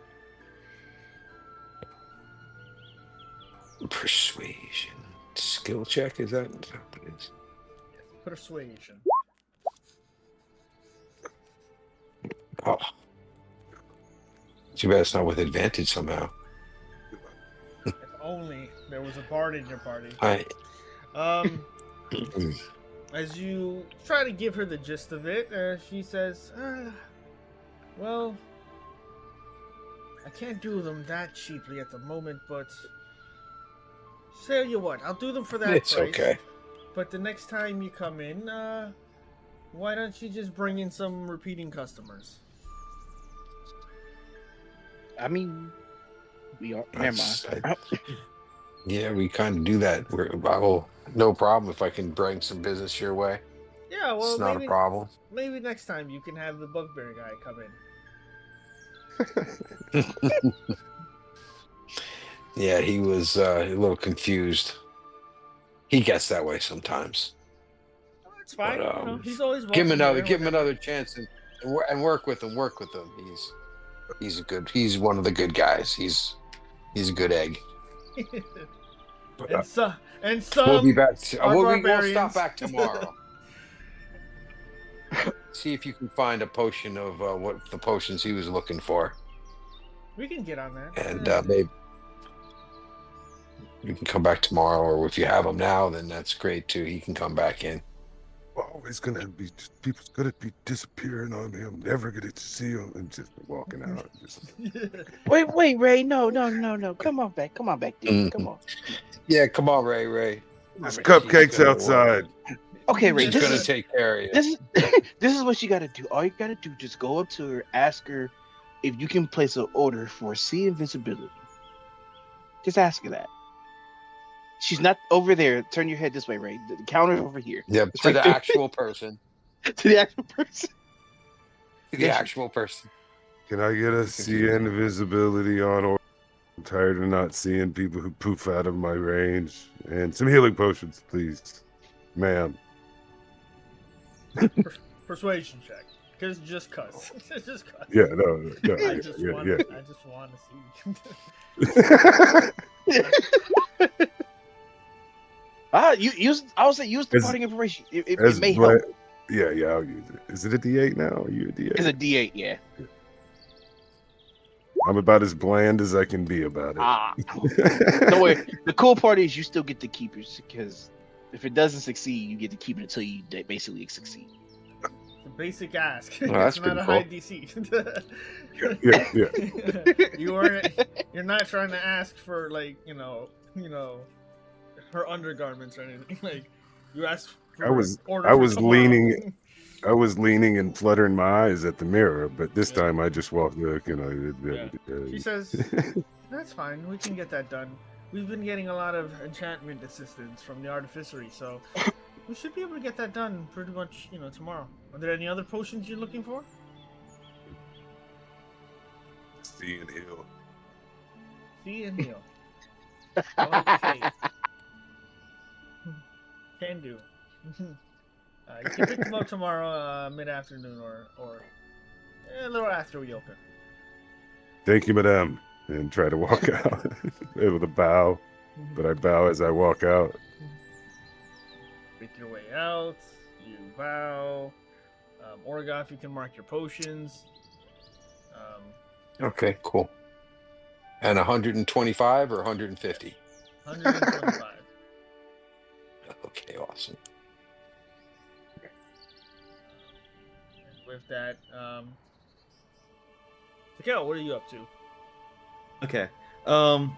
Persuasion. Skill check, is that what it is? Persuasion. Oh. Too bad it's not with advantage somehow. If only there was a bard in your party. I As you try to give her the gist of it, she says, well, I can't do them that cheaply at the moment, but tell you what, I'll do them for that It's price. okay. But the next time you come in, why don't you just bring in some repeating customers? I mean, we are. Never mind. Yeah, we kind of do that. I will, no problem if I can bring some business your way. Yeah, well, It's not a problem. Maybe next time you can have the bugbear guy come in. Yeah, he was a little confused. He gets that way sometimes. Oh, it's fine. But, he's always give him welcome another chance and work with him. Work with him. He's one of the good guys. He's a good egg. and some We'll be back. are We'll barbarians. stop back tomorrow. See if you can find a potion of what the potions he was looking for, We can get on that. and maybe you can come back tomorrow. Or if you have him now, then that's great too. He can come back in. Always gonna be people's gonna be disappearing on me. I'm never gonna see them and just walking out. Wait, Ray. No. Come on back, dude. Come on. Yeah, come on, Ray. There's cupcakes outside. Okay, Ray. She's This gonna is take care of you. this is what you gotta do. All you gotta do, just go up to her, ask her if you can place an order for see invisibility. Just ask her that. She's not over there. Turn your head this way, Ray. The counter's over here. Yeah, It's to right the there. actual person. To the actual person. To the actual person. Can I get a see invisibility on order? I'm tired of not seeing people who poof out of my range. And some healing potions, please. Ma'am. Persuasion check. Just cuss. Just cuss. Yeah, no. I just want to see. You use. I would say use the As- parting information. It As may bla- help. Yeah, I'll use it. Is it a D8 now? Are you a D8? It's a D8, yeah. I'm about as bland as I can be about it. Don't worry. The cool part is you still get to keep it, because if it doesn't succeed, you get to keep it until you basically succeed. It's a basic ask. Oh, that's it's not pretty a cool. high DC. Yeah. You're not trying to ask for her undergarments or anything. Like you ask for I was tomorrow. leaning and fluttering my eyes at the mirror, but this time I just walked She says, "That's fine. We can get that done. We've been getting a lot of enchantment assistance from the artificery, so we should be able to get that done pretty much, tomorrow. Are there any other potions you're looking for?" See and heal. See and heal. Okay. Can do. You can pick them up tomorrow, mid-afternoon or a little after we open. Thank you, madame. And try to walk out with a bow, but I bow as I walk out. Make your way out. You bow. Orgoth, you can mark your potions. Okay, cool. And 125 or 150? 125. Okay, awesome. With that, Takel, what are you up to? Okay.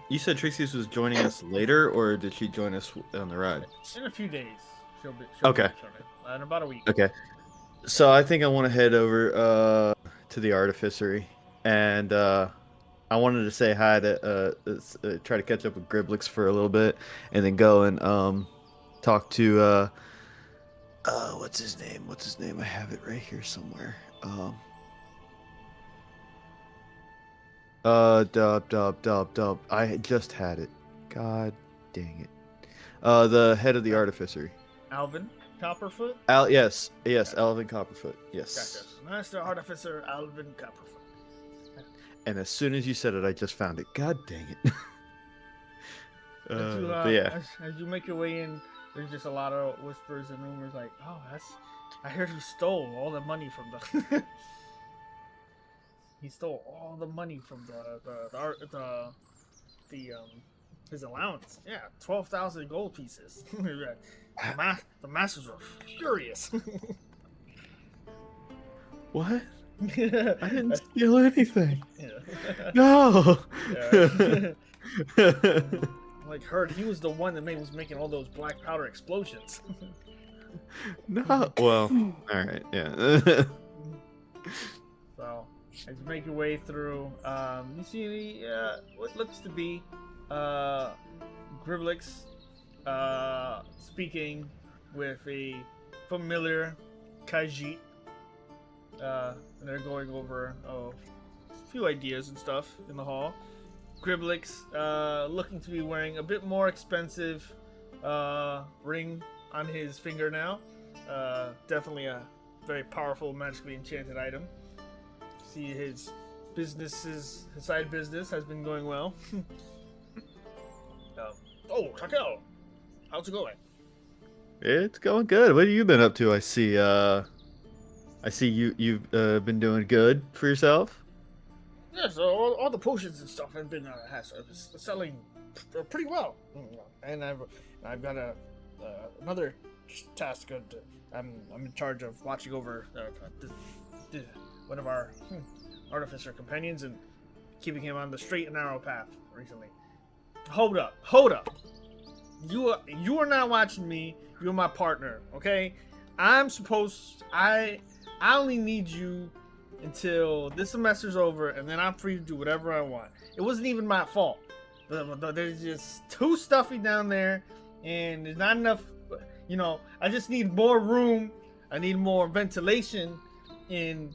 You said Trixie's was joining us later, or did she join us on the ride? In a few days, she'll be Okay. on it. In about a week. Okay. So I think I want to head over to the artificery, and I wanted to say hi to try to catch up with Griblix for a little bit, and then go and talk to what's his name? I have it right here somewhere. Dub. I just had it. God dang it. The head of the artificery. Alvin Copperfoot? Yes, Alvin Copperfoot. Yes. Gotcha. Master Artificer Alvin Copperfoot. And as soon as you said it, I just found it. God dang it. But yeah, as you make your way in, there's just a lot of whispers and rumors like, oh, I heard he stole all the money from the. He stole all the money from his allowance. Yeah, 12,000 gold pieces. The masters were furious. what? I didn't steal anything. Yeah. No. Yeah. Like heard he was the one that was making all those black powder explosions. No. Well, all right. Yeah. So as you make your way through, you see what looks to be Griblix speaking with a familiar Khajiit. And they're going over a few ideas and stuff in the hall. Griblix looking to be wearing a bit more expensive ring on his finger now. Definitely a very powerful, magically enchanted item. See his side business has been going well. Oh, Takel, how's it going? It's going good. What have you been up to? I see you've been doing good for yourself. Yeah, so all the potions and stuff have been selling pretty well. And I've got another task. I'm in charge of watching over one of our artificer companions and keeping him on the straight and narrow path recently. Hold up. You are not watching me. You're my partner, okay? I only need you until this semester's over, and then I'm free to do whatever I want. It wasn't even my fault. There's just too stuffy down there, and there's not enough. I just need more room. I need more ventilation in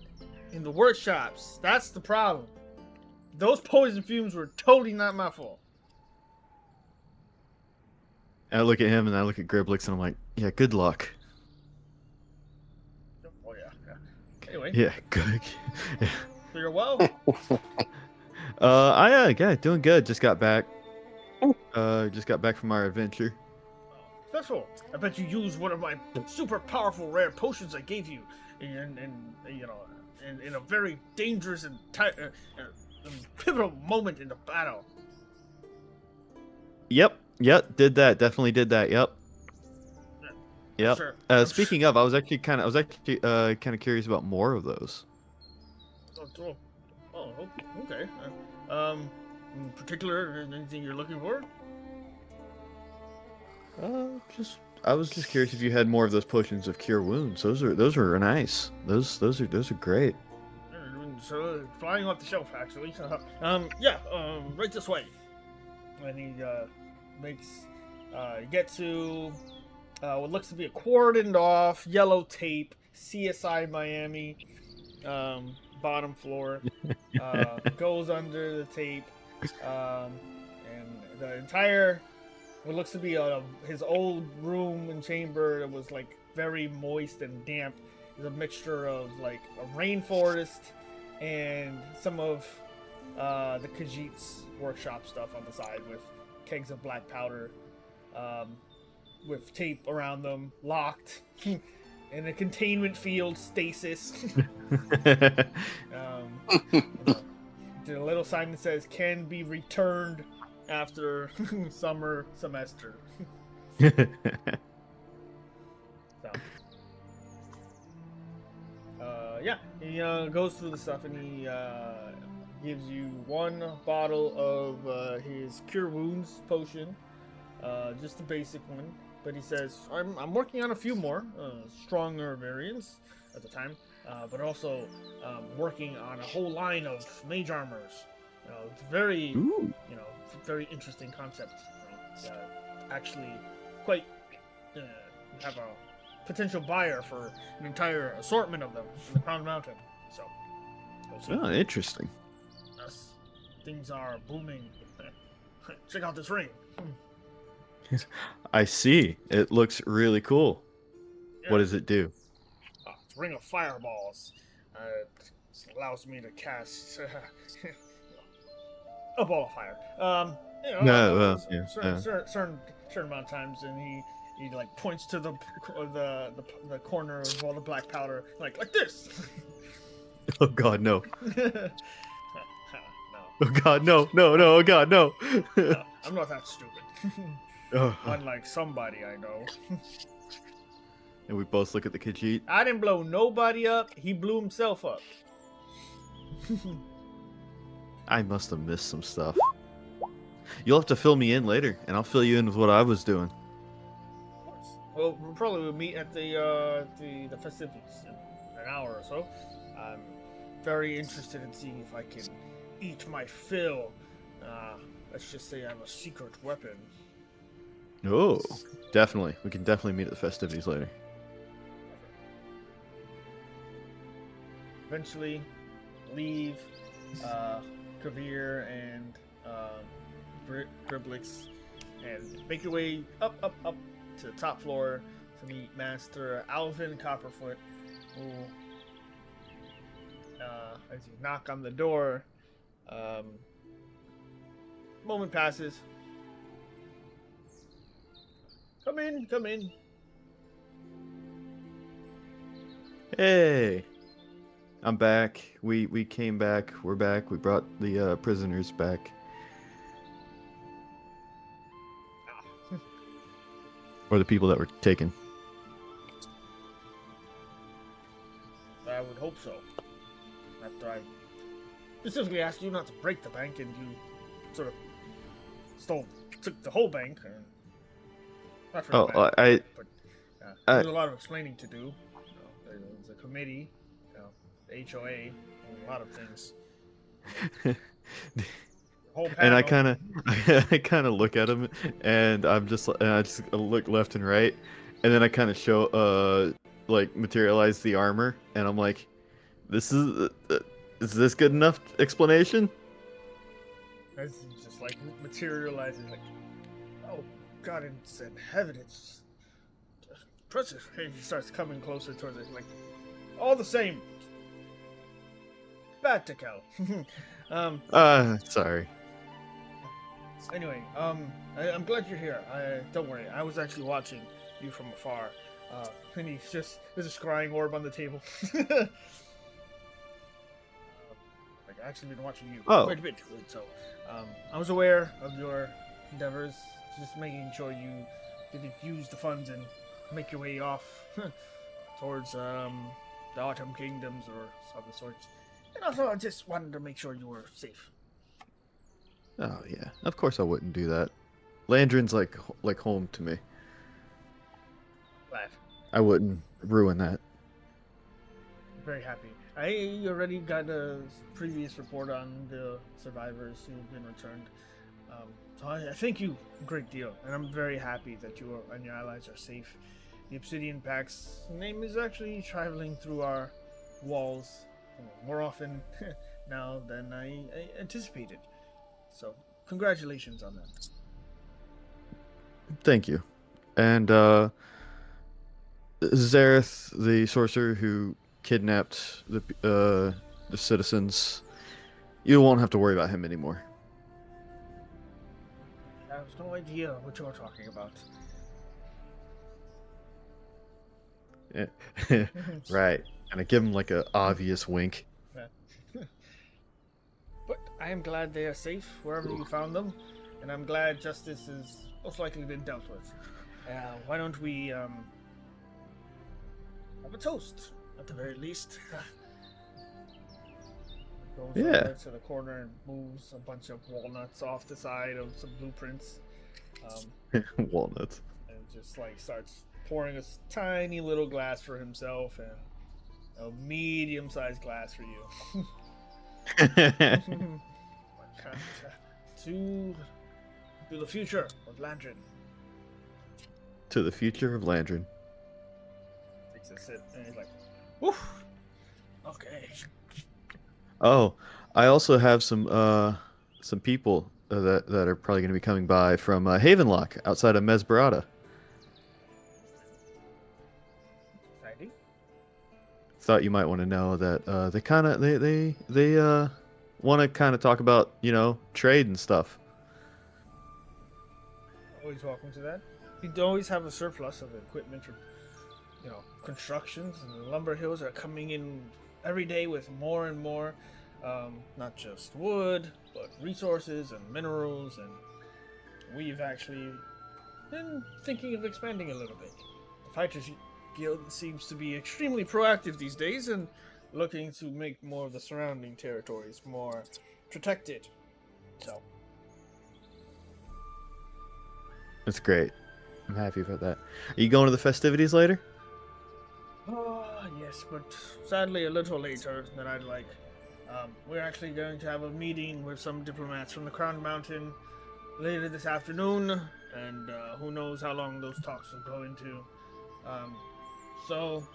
the workshops. That's the problem. Those poison fumes were totally not my fault. And I look at him and I look at Griblix and I'm like, yeah, good luck. Oh yeah. Anyway. Yeah, good. Yeah. So you're well. Yeah, doing good. Just got back. Just got back from our adventure. Special. I bet you used one of my super powerful rare potions I gave you, in a very dangerous and pivotal moment in the battle. Yep, did that. Definitely did that. Yep. Sure. Speaking of, I was actually kind of curious about more of those. Oh, okay. In particular, anything you're looking for? I was just curious if you had more of those potions of cure wounds. Those are nice. Those are great. So flying off the shelf, actually. Right this way. And he get to what looks to be a cordoned off yellow tape CSI Miami bottom floor. Goes under the tape, and the entire what looks to be his old room and chamber that was like very moist and damp is a mixture of like a rainforest and some of the Khajiit's workshop stuff on the side with kegs of black powder, with tape around them, locked in a containment field stasis. Did a little sign that says "can be returned after summer semester." He goes through the stuff and he gives you one bottle of his cure wounds potion, just the basic one. But he says, I'm working on a few more stronger variants at the time, but also working on a whole line of mage armors. It's very, very interesting concept. Actually, quite have a potential buyer for an entire assortment of them in the Crown Mountain. So, interesting. Yes, things are booming. Check out this ring. I see. It looks really cool. Yeah. What does it do? It's a ring of fireballs. It allows me to cast a ball of fire. You know, No, well, yeah, certain amount of times, and he like points to the corner of all the black powder, like this. Oh God, no! No, Oh God, no! No! No! Oh God, no! no, I'm not that stupid. Oh. Unlike somebody I know. And we both look at the Khajiit. I didn't blow nobody up. He blew himself up. I must have missed some stuff. You'll have to fill me in later, and I'll fill you in with what I was doing. Of course. Well, we'll probably meet at the festivities in an hour or so. I'm very interested in seeing if I can eat my fill. Let's just say I have a secret weapon. Oh, definitely. We can definitely meet at the festivities later. Eventually, leave Kavir and Griblix and make your way up to the top floor to meet Master Alvin Copperfoot, who, as you knock on the door, moment passes. Come in, come in. Hey, I'm back. We came back. We're back. We brought the prisoners back. Or the people that were taken. I would hope so. After I specifically asked you not to break the bank, and you sort of took the whole bank. Not for the bank, but there's a lot of explaining to do. You know, there's a committee, the HOA, and a lot of things. And I kind of look at him, and I just look left and right, and then I kind of show like materialize the armor, and I'm like, is this good enough explanation? As he just like materializes, like, oh God in heaven, it's impressive. And he starts coming closer towards it, like, all the same. Bad to Cal. Sorry. Anyway, I'm glad you're here. Don't worry, I was actually watching you from afar. And there's a scrying orb on the table. Like, I actually been watching you quite a bit. So, I was aware of your endeavors, just making sure you didn't use the funds and make your way off towards the Autumn Kingdoms or some of the sorts. And also, I just wanted to make sure you were safe. Oh yeah, of course I wouldn't do that. Landron's like home to me. Glad. I wouldn't ruin that. Very happy. I already got a previous report on the survivors who've been returned. So I thank you a great deal, and I'm very happy that you and your allies are safe. The Obsidian Pack's name is actually traveling through our walls more often now than I anticipated. So, congratulations on that. Thank you. And Zareth, the sorcerer who kidnapped the citizens, you won't have to worry about him anymore. I have no idea what you're talking about. Yeah. Right. And I give him like a obvious wink. But I am glad they are safe wherever you found them, and I'm glad justice has most likely been dealt with. Why don't we have a toast, at the very least? Goes over to the corner and moves a bunch of walnuts off the side of some blueprints. Walnuts. And just like starts pouring a tiny little glass for himself and a medium-sized glass for you. To the future of Landron. To the future of Landron. Takes a sip and he's like, "Woof, okay." Oh, I also have some people that are probably going to be coming by from Havenlock outside of Mesberata. Exciting. Thought you might want to know that they want to kind of talk about, trade and stuff. always welcome to that. You'd always have a surplus of equipment or, constructions, and the lumber hills are coming in every day with more and more, not just wood, but resources and minerals, and we've actually been thinking of expanding a little bit. The Fighters Guild seems to be extremely proactive these days and looking to make more of the surrounding territories more protected. So, That's great. I'm happy about that. Are you going to the festivities later? yes, but sadly a little later than I'd like. We're actually going to have a meeting with some diplomats from the Crown Mountain later this afternoon, and who knows how long those talks will go into. So,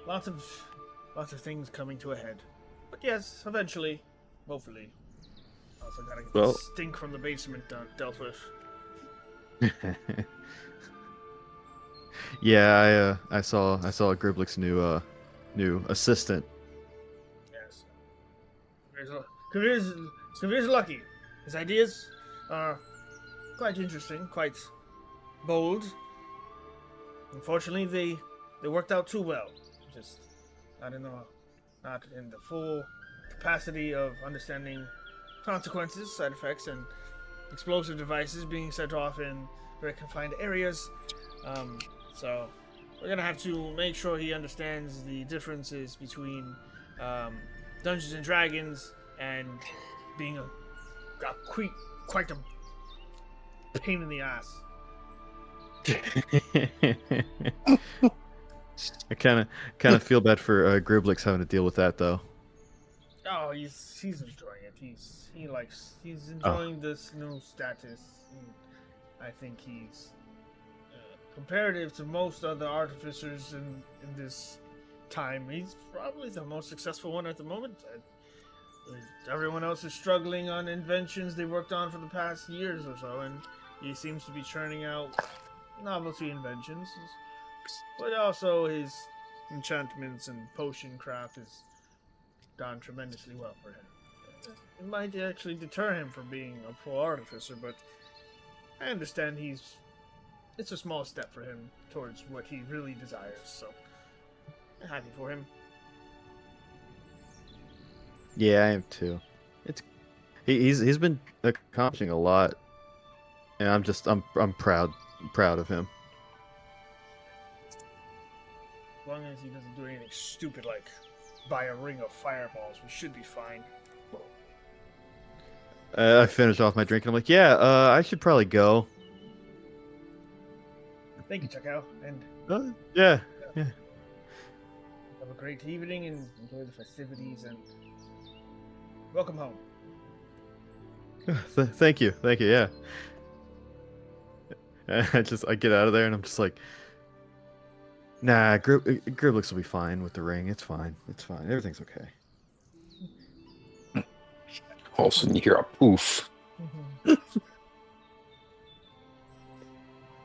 lots of things coming to a head. But yes, eventually, hopefully. Also gotta get the stink from the basement dealt with. Yeah, I saw Griblik's new assistant. Yes. Kavir's lucky. His ideas are quite interesting, quite bold. Unfortunately, they worked out too well. Just not in the full capacity of understanding consequences, side effects, and explosive devices being set off in very confined areas. So we're gonna have to make sure he understands the differences between Dungeons and Dragons and being quite a pain in the ass. I kind of feel bad for Griblix having to deal with that though. Oh, he's enjoying it. He's enjoying this new status. I think he's comparative to most other artificers in this time. He's probably the most successful one at the moment. Everyone else is struggling on inventions they worked on for the past years or so, and he seems to be churning out novelty inventions. But also his enchantments and potion craft has gone tremendously well for him. It might actually deter him from being a full artificer, but I understand it's a small step for him towards what he really desires, so I'm happy for him. Yeah, I am too. He's been accomplishing a lot, and I'm proud of him. As long as he doesn't do anything stupid like buy a ring of fireballs, we should be fine. I finished off my drink and I'm like, yeah, I should probably go. Thank you, Chakao, and Yeah. have a great evening and enjoy the festivities and welcome home. Thank you, yeah. I get out of there and I'm just like, nah, Griblix will be fine with the ring. It's fine. Everything's okay. All of a sudden you hear a poof.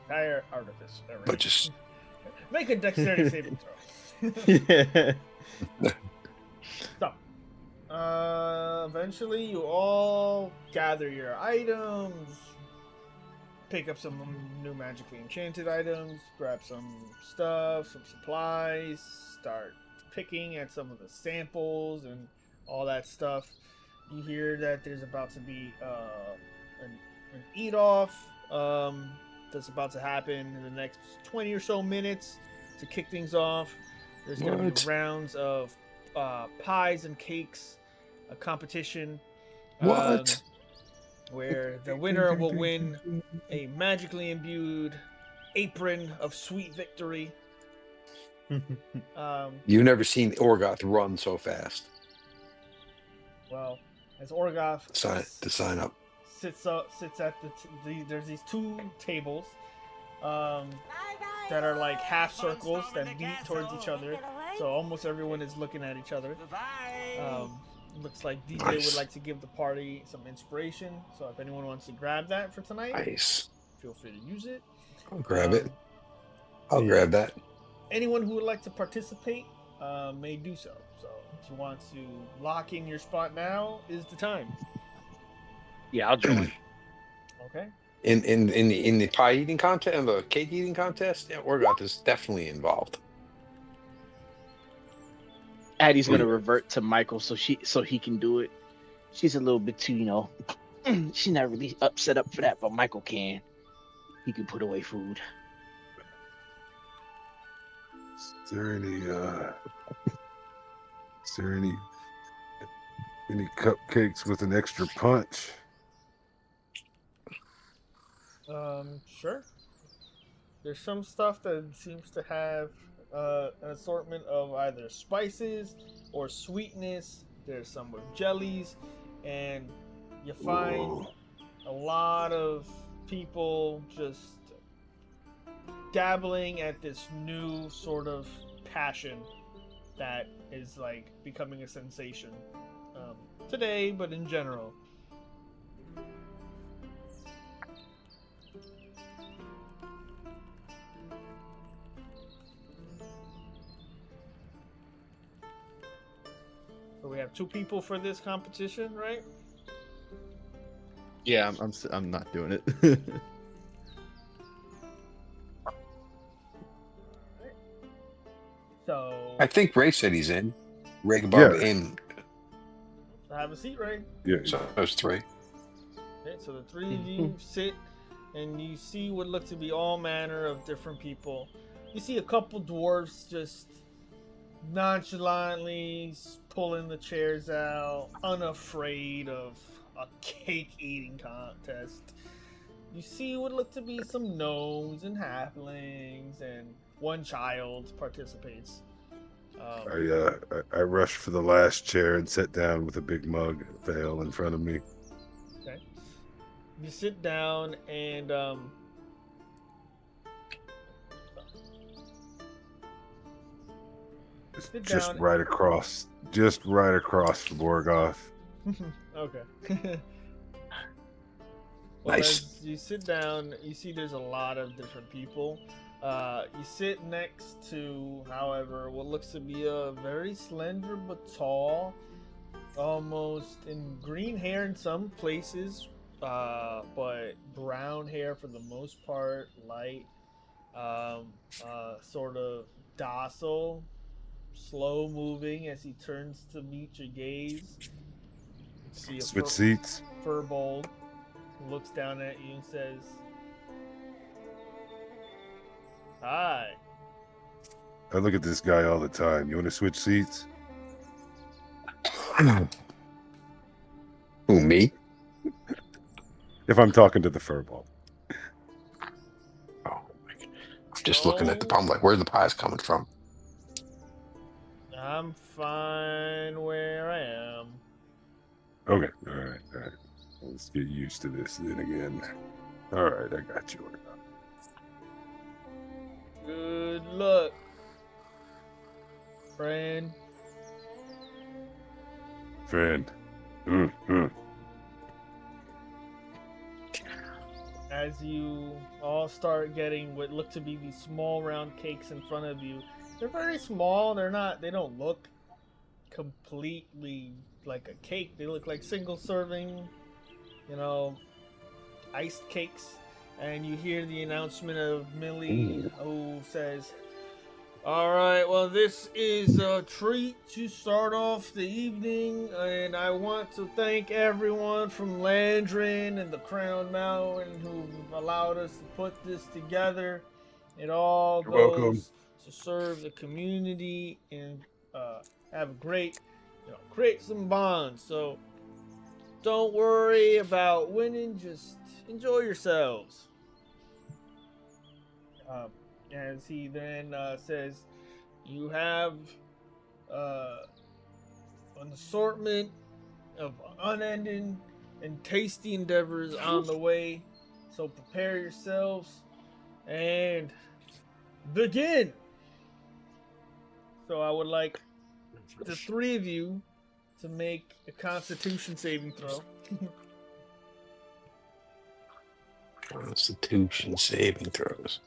Entire artifice. But just make a dexterity saving throw. Yeah. So, eventually you all gather your items, pick up some new magically enchanted items, grab some stuff, some supplies, start picking at some of the samples and all that stuff. You hear that there's about to be an eat-off that's about to happen in the next 20 or so minutes to kick things off. There's going to be rounds of pies and cakes, a competition. Where the winner will win a magically imbued apron of sweet victory. You've never seen Orgoth run so fast. Well, as Orgoth To sign up. sits at there's these two tables that are like half circles that meet towards each other, so almost everyone is looking at each other. Looks like DJ would like to give the party some inspiration, so if anyone wants to grab that for tonight, Nice. feel free to use it. I'll grab it. I'll grab that. Anyone who would like to participate may do so. So if you want to lock in your spot now is the time. Yeah, I'll join. Okay. In the pie eating contest and the cake eating contest, yeah, Orgoth is definitely involved. Addie's Oh, gonna yeah. revert to Michael so he can do it. She's a little bit too, she's not really upset up for that, but Michael can. He can put away food. Is there any cupcakes with an extra punch? Sure. There's some stuff that seems to have an assortment of either spices or sweetness. There's some with jellies, and you find Whoa. a lot of people just dabbling at this new sort of passion that is like becoming a sensation today, but in general. So we have 2 people for this competition, right? Yeah, I'm not doing it. So I think Ray said he's in. Ray Yeah. in. have a seat, right? Yeah. So those 3. Okay, so the 3 of you sit and you see what look to be all manner of different people. You see a couple dwarves just nonchalantly pulling the chairs out, unafraid of a cake eating contest. You see what look to be some gnomes and halflings, and one child participates. I rushed for the last chair and sat down with a big mug of ale in front of me. Okay. You sit down and sit Just down. right across from Orgoth. Okay. Well, Nice. as you sit down, you see there's a lot of different people. You sit next to, however, what looks to be a very slender but tall, almost in green hair in some places, but brown hair for the most part, light, sort of docile, slow moving as he turns to meet your gaze. See a Switch seats. furbolg looks down at you and says, "Hi." I look at this guy all the time. You want to switch seats? Who, me? If I'm talking to the furball. Oh, my God. I'm just looking at the. I'm like, where the pie's coming from? I'm fine where I am. Okay. All right. Let's get used to this then again. All right, I got you. Good luck, friend. Friend. As you all start getting what look to be these small round cakes in front of you, they're very small. They don't look completely like a cake. They look like single serving, iced cakes. And you hear the announcement of Millie, who says, "All right, well, this is a treat to start off the evening, and I want to thank everyone from Landron and the Crown Mountain who allowed us to put this together. It all You're welcome. goes to serve the community and have a great, create some bonds. So don't worry about winning, just enjoy yourselves." As he then says, "You have an assortment of unending and tasty endeavors on the way, so prepare yourselves and begin." So I would like the 3 of you to make a Constitution saving throw. Constitution saving throws.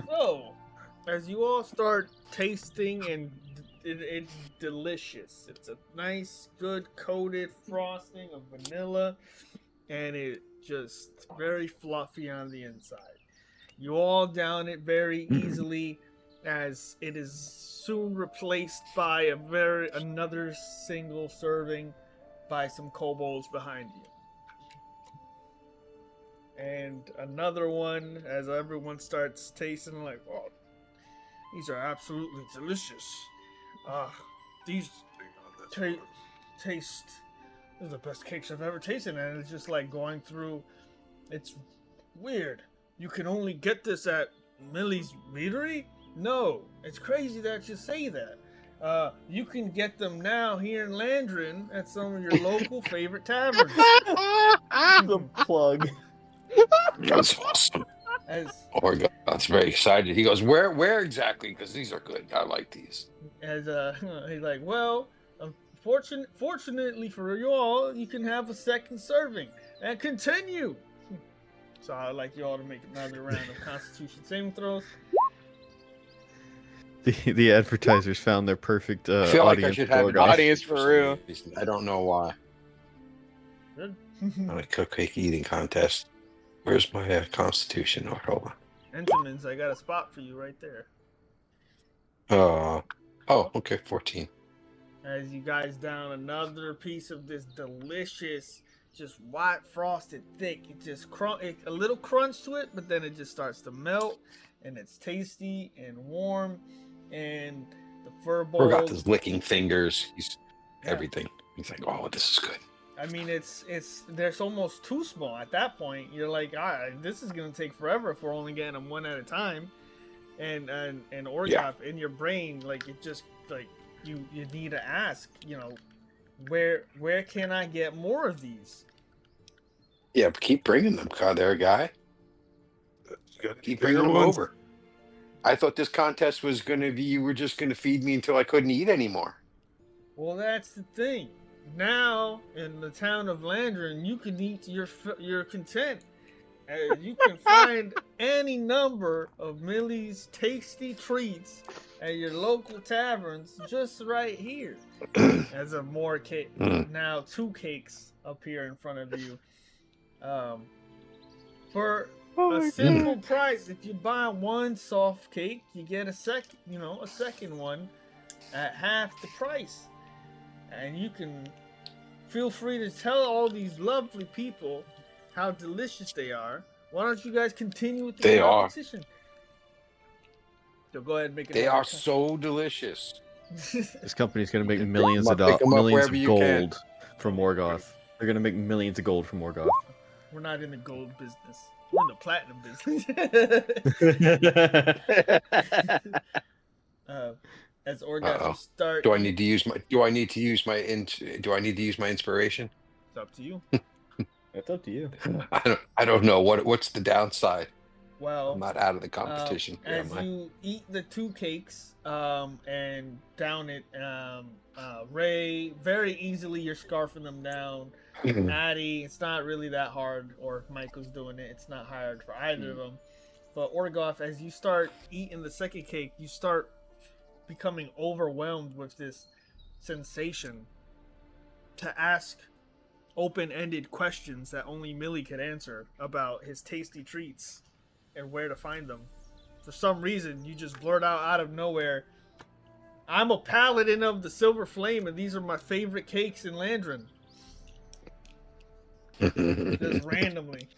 So, as you all start tasting, and it's delicious. It's a nice, good coated frosting of vanilla, and it just very fluffy on the inside. You all down it very easily, as it is soon replaced by another single serving by some kobolds behind you. And another one, as everyone starts tasting, like, oh, these are absolutely delicious. These taste. They're the best cakes I've ever tasted, and it's just like going through. It's weird. You can only get this at Millie's Meadery? No, it's crazy that you say that. You can get them now here in Landron at some of your local favorite taverns. The plug. That's awesome. Orgoth's very excited. He goes, where exactly? Because these are good. I like these. He's like, well, fortunately for you all, you can have a second serving and continue. So I'd like you all to make another round of Constitution saving throws. The advertisers found their perfect I feel like I audience. should have an Audience for some real. reason. I don't know why. Good. On a cupcake eating contest. Where's my Constitution? Oh, hold on. Entenmann's, I got a spot for you right there. Oh, okay, 14. As you guys down another piece of this delicious, just white frosted thick. It just a little crunch to it, but then it just starts to melt, and it's tasty and warm, and the furbolg. Orgoth is licking fingers. He's everything. He's like, oh, this is good. I mean, there's almost too small at that point. You're like, all right, this is gonna take forever if we're only getting them one at a time, and Orgoth in your brain, like it just like you need to ask, where can I get more of these? Yeah, but keep bringing them, there, guy. Keep bringing them over. I thought this contest was gonna be you were just gonna feed me until I couldn't eat anymore. Well, that's the thing. Now, in the town of Landron, you can eat your content. You can find any number of Millie's tasty treats at your local taverns just right here. As a more cake, now 2 cakes appear in front of you. For a simple price, if you buy 1 soft cake, you get a second one at half the price. And you can feel free to tell all these lovely people how delicious they are. Why don't you guys continue with the competition? So go ahead and make it. They are so delicious. This company's gonna make millions of gold from Morgoth. They're gonna make millions of gold from Morgoth. We're not in the gold business. We're in the platinum business. As Orgoth start. Do I need to use my inspiration? It's up to you. It's up to you. I don't know what's the downside. Well, I'm not out of the competition. As you eat the 2 cakes and down it, Ray, very easily you're scarfing them down. Maddie, it's not really that hard, or if Michael's doing it, it's not hard for either of them. But Orgoth, as you start eating the second cake, you start becoming overwhelmed with this sensation to ask open-ended questions that only Millie could answer about his tasty treats and where to find them. For some reason, you just blurt out of nowhere, I'm a paladin of the Silver Flame, and these are my favorite cakes in Landron. Just randomly.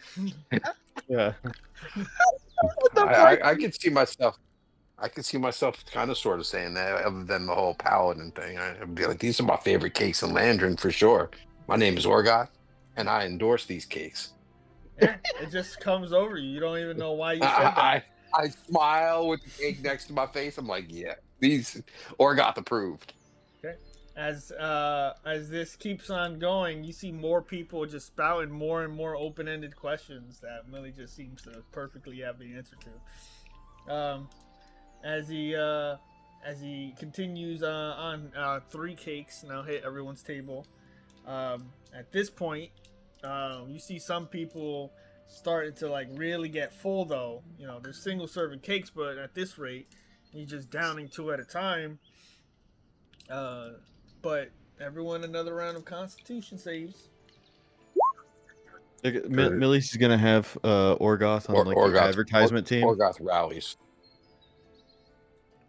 Yeah. I could see myself. I could see myself kind of sort of saying that, other than the whole paladin thing. I'd be like, these are my favorite cakes in Landron for sure. My name is Orgoth, and I endorse these cakes. Yeah, it just comes over you. You don't even know why you said that. I smile with the cake next to my face. I'm like, yeah, these Orgoth approved. Okay. As this keeps on going, you see more people just spouting more and more open-ended questions that Millie just seems to perfectly have the answer to. As he continues on 3 cakes now hit everyone's table. At this point, you see some people starting to like really get full though. They're single serving cakes, but at this rate, You're just downing 2 at a time. But everyone another round of Constitution saves. Millie's is gonna have Orgoth on like the Orgoth, advertisement team. Orgoth rallies.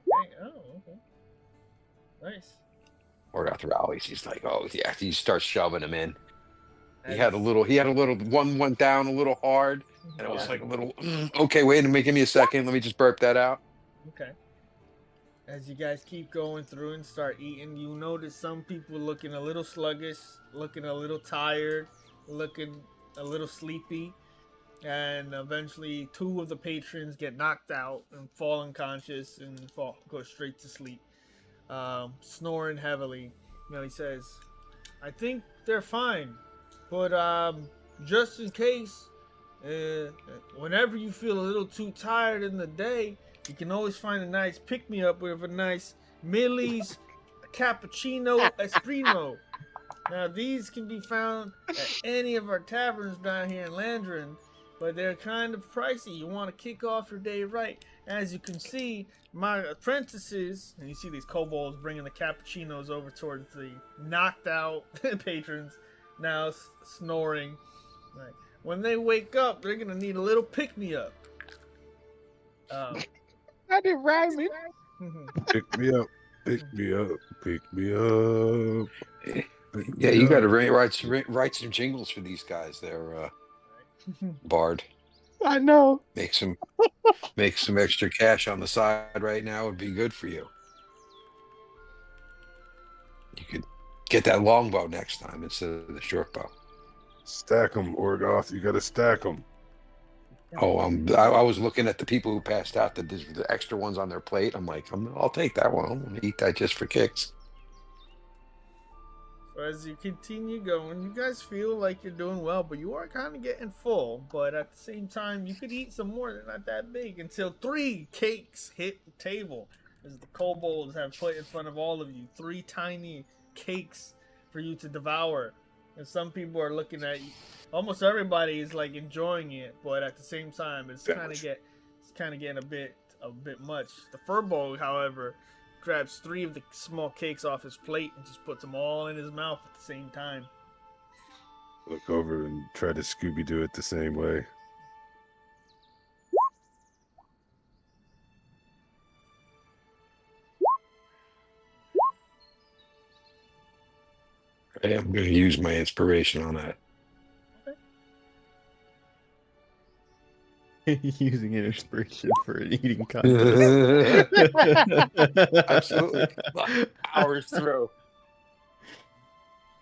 Okay. Oh, okay. Nice. Orgoth rallies. He's like, oh yeah. He starts shoving him in. He As- had a little. One went down a little hard, and it was Yeah. like a little. Okay, wait a minute. Give me a second. Let me just burp that out. Okay. As you guys keep going through and start eating, you notice some people looking a little sluggish, looking a little tired, looking a little sleepy, and eventually 2 of the patrons get knocked out and fall unconscious and go straight to sleep, snoring heavily. He says, "I think they're fine, but just in case, whenever you feel a little too tired in the day, you can always find a nice pick-me-up with a nice Millie's Cappuccino Esprimo. Now, these can be found at any of our taverns down here in Landron, but they're kind of pricey. You want to kick off your day right. As you can see, my apprentices," and you see these kobolds bringing the cappuccinos over towards the knocked-out patrons, now snoring. Right. When they wake up, they're going to need a little pick-me-up. I did rhyming. Pick me up, pick me up, pick me up. Yeah, you got to write some jingles for these guys. They're Bard. I know. Make some extra cash on the side right now would be good for you. You could get that longbow next time instead of the short bow. Stack them, Orgoth. You got to stack them. Oh, I was looking at the people who passed out the extra ones on their plate. I'm like, I'll take that one. I'm gonna eat that just for kicks. So as you continue going, you guys feel like you're doing well, but you are kind of getting full. But at the same time, you could eat some more. They're not that big until 3 cakes hit the table. As the kobolds have put in front of all of you, 3 tiny cakes for you to devour. And some people are looking at you. Almost everybody is like enjoying it, but at the same time, it's kind of getting a bit much. The furbolg, however, grabs 3 of the small cakes off his plate and just puts them all in his mouth at the same time. Look over and try to Scooby-Doo it the same way. I'm going to use my inspiration on that. Using an inspiration for an eating contest. Absolutely. Hours through.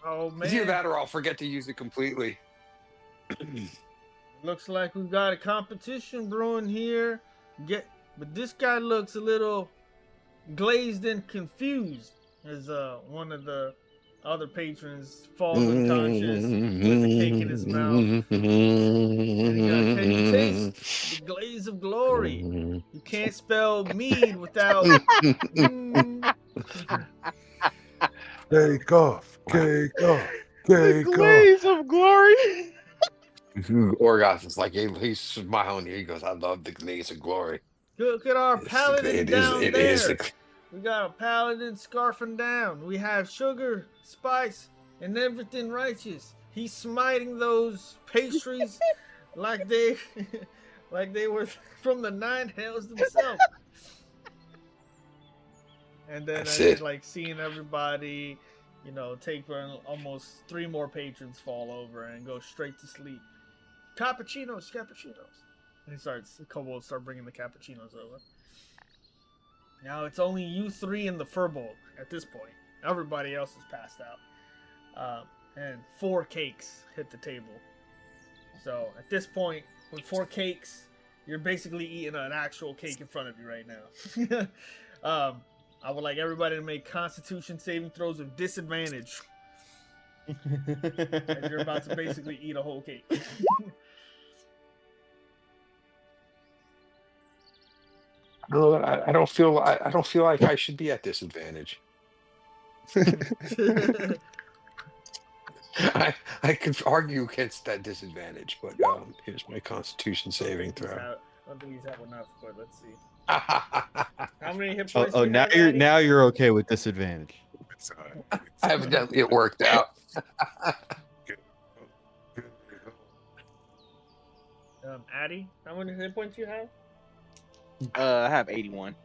Oh man! Either that or I'll forget to use it completely. Looks like we've got a competition brewing here. But this guy looks a little glazed and confused as one of the other patrons falls unconscious with the cake in his mouth. And can you taste the glaze of glory? You can't spell mead without. Cake off, cake off, The cake off. glaze of glory. Orgoth is like, he's smiling here. He goes, I love the glaze of glory. Look at our paladin down it there. is We got a paladin scarfing down. We have sugar, spice, and everything righteous. He's smiting those pastries like they were from the 9 hells themselves. And then That's I it. like seeing everybody, take almost 3 more patrons fall over and go straight to sleep. Cappuccinos. And the kobolds start bringing the cappuccinos over. Now it's only you 3 and the furbolg at this point. Everybody else is passed out. And 4 cakes hit the table. So at this point, with 4 cakes, you're basically eating an actual cake in front of you right now. I would like everybody to make Constitution saving throws with disadvantage. As you're about to basically eat a whole cake. No, I don't feel like I should be at disadvantage. I could argue against that disadvantage, but here's my Constitution saving throw. I don't think he's had enough, but let's see. How many hit Oh, points do you now have, you're Addy? now you're okay with disadvantage. It's all right. It's Evidently, it worked out. good. Good. Addy, how many hit points do you have? I have 81.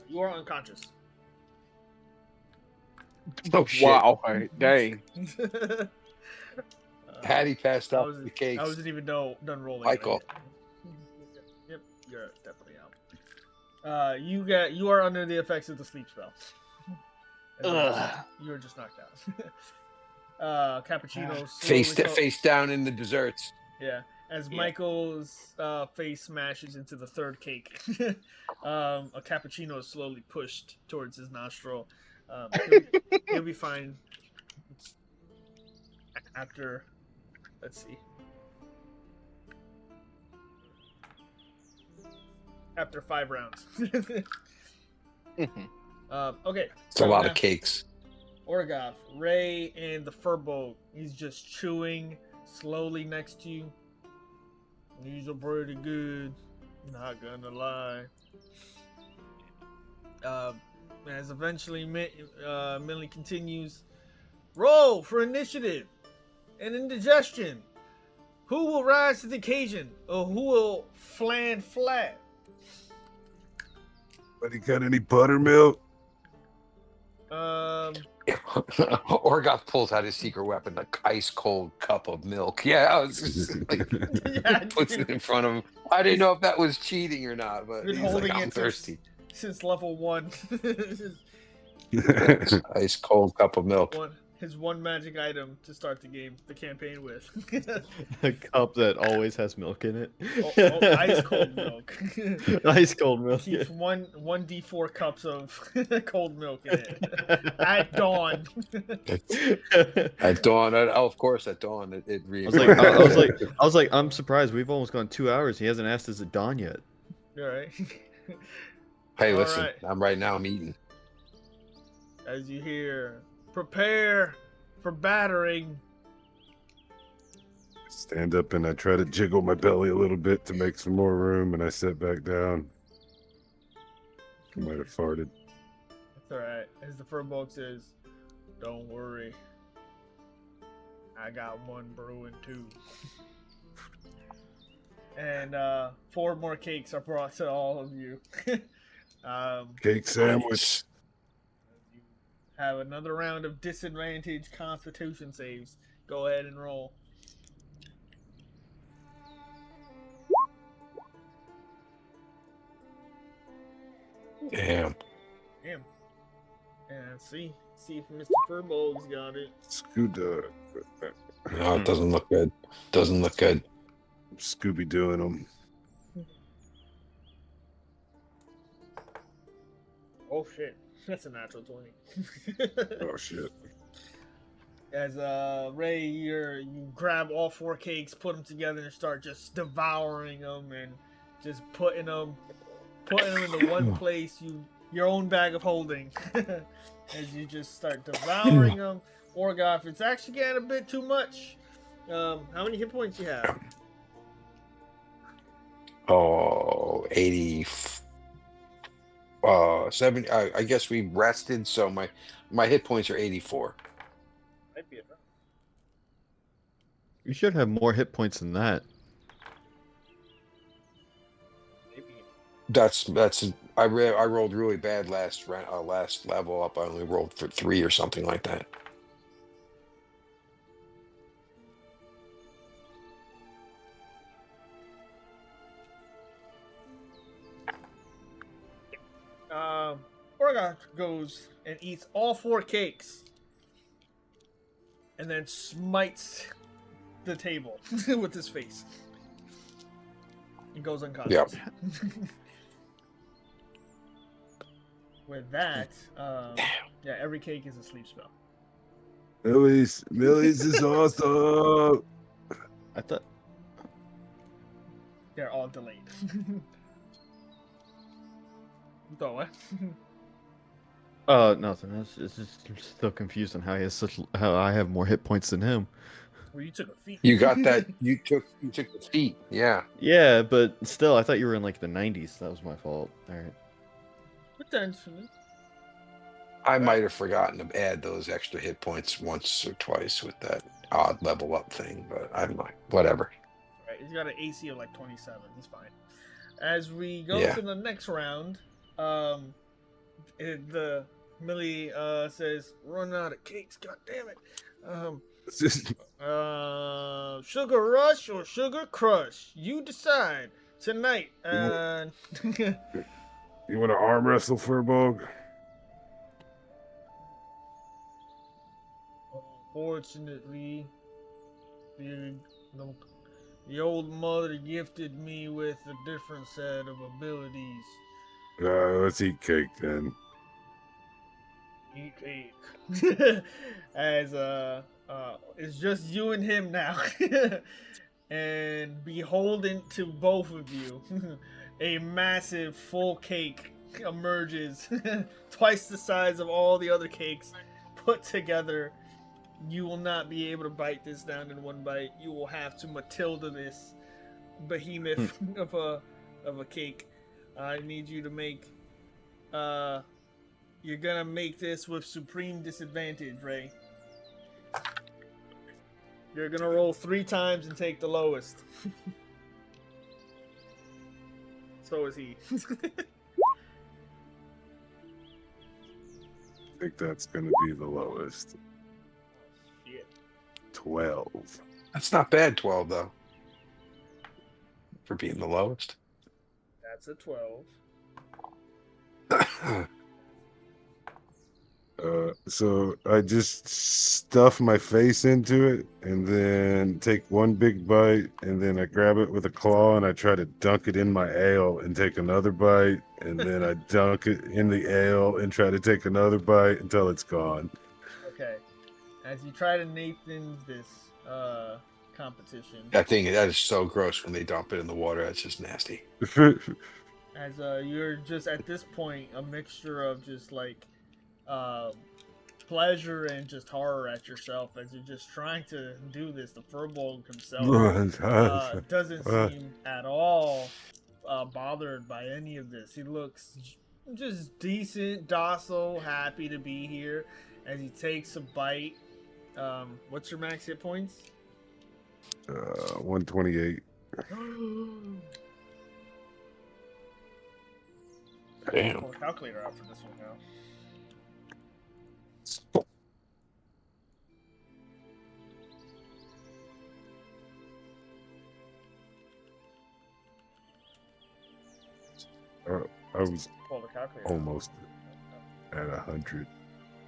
You are unconscious. Oh shit! Wow. Dang. Hattie passed out the I cakes. wasn't even done rolling. Michael. Yep, you're definitely out. You are under the effects of the sleep spell. Ugh. You are just knocked out. Cappuccino Face down in the desserts. Yeah, as Yeah. Michael's face smashes into the third cake, a cappuccino is slowly pushed towards his nostril. He'll be fine after. Let's see. After 5 rounds. Mhm. Okay. It's a lot of cakes. Orgoth, Ray, and the Furbolg. He's just chewing slowly next to you. These are pretty good. Not gonna lie. As eventually Millie continues, roll for initiative and indigestion. Who will rise to the occasion, or who will flan flat? But he got any buttermilk? Orgoth pulls out his secret weapon, an ice cold cup of milk. Yeah, I was just like, Yeah, puts it in front of him. I didn't know if that was cheating or not, but Been he's like, holding I'm it thirsty. since level 1. Ice cold cup of milk. His one magic item to start the campaign with. A cup that always has milk in it. Ice cold milk. Ice cold milk. Keeps one d4 cups of cold milk in it at dawn. At dawn, of course, at dawn, it I was like, I'm surprised. We've almost gone 2 hours. He hasn't asked us at dawn yet. All right. Hey, All listen, right. I'm eating. As you hear, prepare for battering. Stand up and I try to jiggle my belly a little bit to make some more room, and I sit back down. I might have farted. It's all right. As the Furbolg says, "Don't worry, I got one brewing too." And 4 more cakes are brought to all of you. Cake sandwich. You have another round of disadvantage Constitution saves. Go ahead and roll. Damn. And see if Mr. Furbolg's got it. Scooter. No, it doesn't look good. Doesn't look good. Scooby doing them. Oh shit, that's a natural 20. Oh shit. As Ray, you grab all 4 cakes, put them together, and start just devouring them and just putting them into one place, your own bag of holding. As you just start devouring them. Orgoth, it's actually getting a bit too much. How many hit points you have? Oh, 80. 70. I guess we rested, so my hit points are 84. Might be enough. You should have more hit points than that. Maybe. That's I rolled really bad last level up. I only rolled for 3 or something like that. Orgoth goes and eats all 4 cakes, and then smites the table with his face. He goes unconscious. Yep. With that, yeah, every cake is a sleep spell. Millie's is awesome. I thought. They're all delayed. You thought what? Nothing. It's just still confused on how I have more hit points than him. Well, you took a feat. You got that? You took the feet. Yeah. Yeah, but still, I thought you were in like the 90s. That was my fault. All right. Potentially. I might have forgotten to add those extra hit points once or twice with that odd level up thing, but I'm like, whatever. Right, he's got an AC of like 27. He's fine. As we go Yeah. to the next round, the Millie says, "Run out of cakes, god damn it." Sugar rush or sugar crush? You decide tonight. You want to arm wrestle, Furbog? Unfortunately, the old mother gifted me with a different set of abilities. Let's eat cake then. Eat cake. As it's just you and him now. And beholden to both of you, a massive full cake emerges, twice the size of all the other cakes put together. You will not be able to bite this down in one bite. You will have to Matilda this behemoth of a cake. I need you to make. You're gonna make this with supreme disadvantage, Ray. You're gonna roll 3 times and take the lowest. So is he. I think that's going to be the lowest. Shit. 12. That's not bad, 12 though, for being the lowest. That's a 12. So I just stuff my face into it and then take one big bite and then I grab it with a claw and I try to dunk it in my ale and take another bite and then I dunk it in the ale and try to take another bite until it's gone. Okay. As you try to Nathan this competition, That is so gross when they dump it in the water. That's just nasty. as you're just at this point a mixture of just like pleasure and just horror at yourself as you're just trying to do this. The Furbolg himself doesn't seem at all bothered by any of this. He looks just decent, docile, happy to be here. As he takes a bite, what's your max hit points? 128. Damn. Pull a calculator out for this one now. I was Pull the calculator out. almost at 100.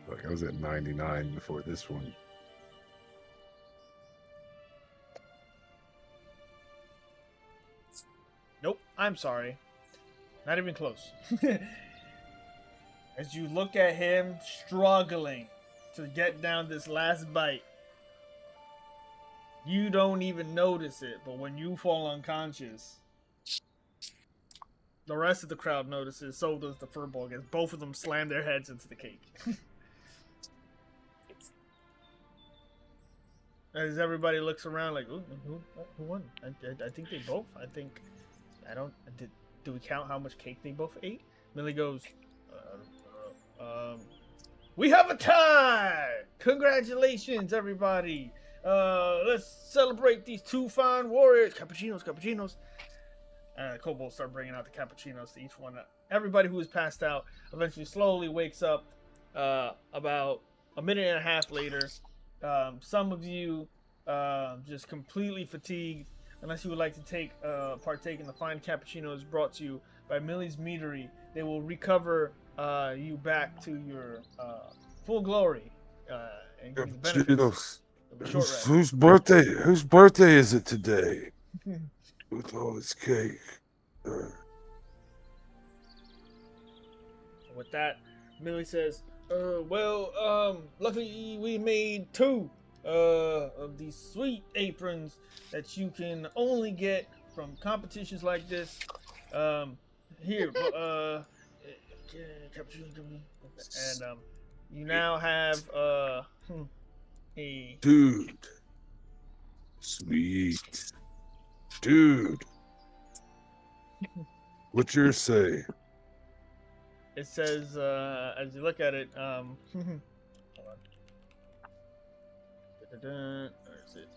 Like I was at 99 before this one. Nope, I'm sorry. Not even close. As you look at him struggling to get down this last bite, you don't even notice it, but when you fall unconscious, the rest of the crowd notices, so does the Furbolg, as both of them slam their heads into the cake. As everybody looks around like, who won? I think they both. Do we count how much cake they both ate? Millie goes, we have a tie! Congratulations, everybody! Let's celebrate these 2 fine warriors. Cappuccinos. Kobolds start bringing out the cappuccinos to each one. Everybody who is passed out eventually slowly wakes up about a minute and a half later. Some of you just completely fatigued, unless you would like to partake in the fine cappuccinos brought to you by Millie's Meadery. They will recover you back to your full glory and give you the benefits of a short rest. Whose birthday is it today? With all this cake. With that, Millie says, luckily we made 2 of these sweet aprons that you can only get from competitions like this. Here, and you now have a Dude, Sweet. Dude. What's yours say? It says, as you look at it, hold on. Where is it?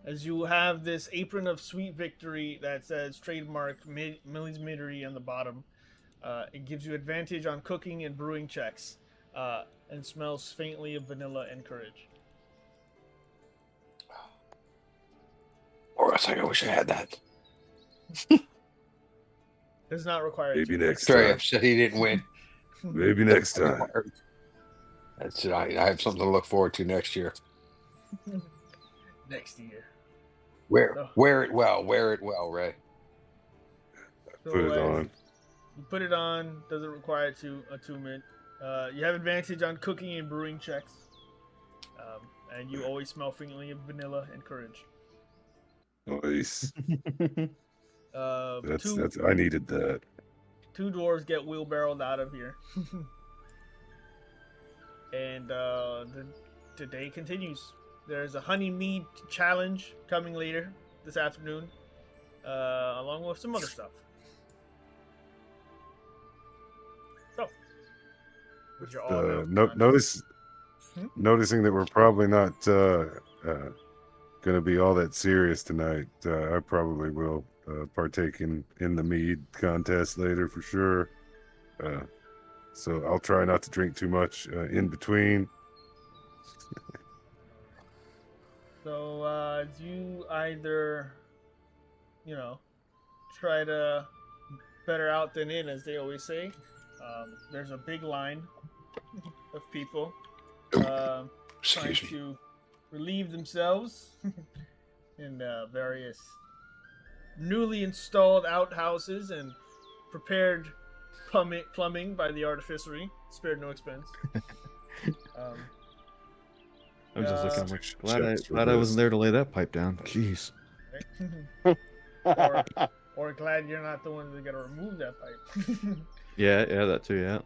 As you have this apron of sweet victory that says trademark Millie's Middery on the bottom, it gives you advantage on cooking and brewing checks, and smells faintly of vanilla and courage. Or else I wish I had that. Does not require Maybe you. next Very time. upset he didn't win. Maybe next time. That's it. I have something to look forward to next year. Next year. Wear it well, Ray. So Put it on. You put it on. Doesn't require attunement. You have advantage on cooking and brewing checks, and you always smell faintly of vanilla and courage. Nice. Two That's I needed that. two dwarves get wheelbarrowed out of here, and the day continues. There's a honey mead challenge coming later this afternoon, along with some other stuff. So, with your noticing that we're probably not going to be all that serious tonight, I probably will partake in the mead contest later for sure. So I'll try not to drink too much in between. So you either, try to better out than in, as they always say. There's a big line of people trying Excuse me. to relieve themselves in various newly installed outhouses and prepared plumbing by the artificery, spared no expense. I'm just looking. I'm like, Checks glad I for wasn't there to lay that pipe down. Jeez. or glad you're not the one that got to remove that pipe. Yeah, that too. Yeah.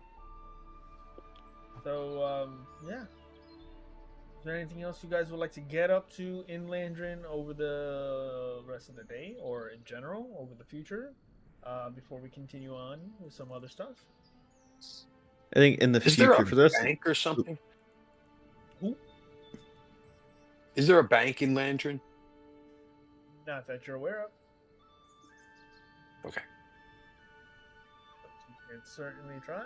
So, yeah. Is there anything else you guys would like to get up to in Landron over the rest of the day, or in general over the future, before we continue on with some other stuff? I think in the Is there future a for the rest. bank or something? Who? Is there a bank in Landron? Not that you're aware of. Okay. You can certainly try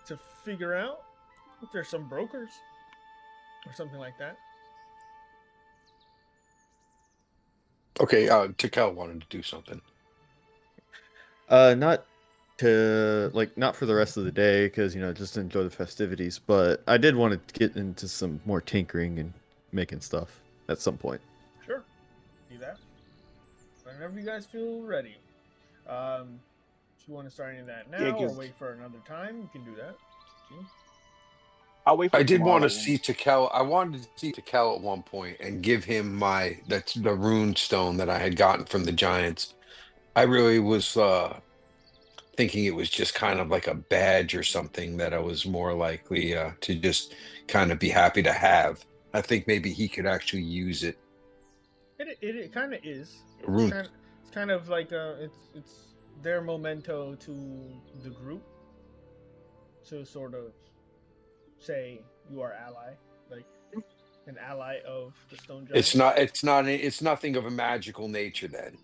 to figure out if there's some brokers or something like that. Okay, Tikel wanted to do something. Not not for the rest of the day because just enjoy the festivities. But I did want to get into some more tinkering and making stuff at some point. Sure, do that whenever you guys feel ready. If you want to start any of that now or wait for another time, you can do that. I'll wait for I did want to tomorrow. see Tikel. I wanted to see Tikel at one point and give him that's the rune stone that I had gotten from the giants. I really was thinking it was just kind of like a badge or something that I was more likely to just kind of be happy to have. I think maybe he could actually use it. It kind of is. Rune. It's kind of like it's their memento to the group. To sort of say you are ally, like an ally of the stone giant. It's nothing of a magical nature then.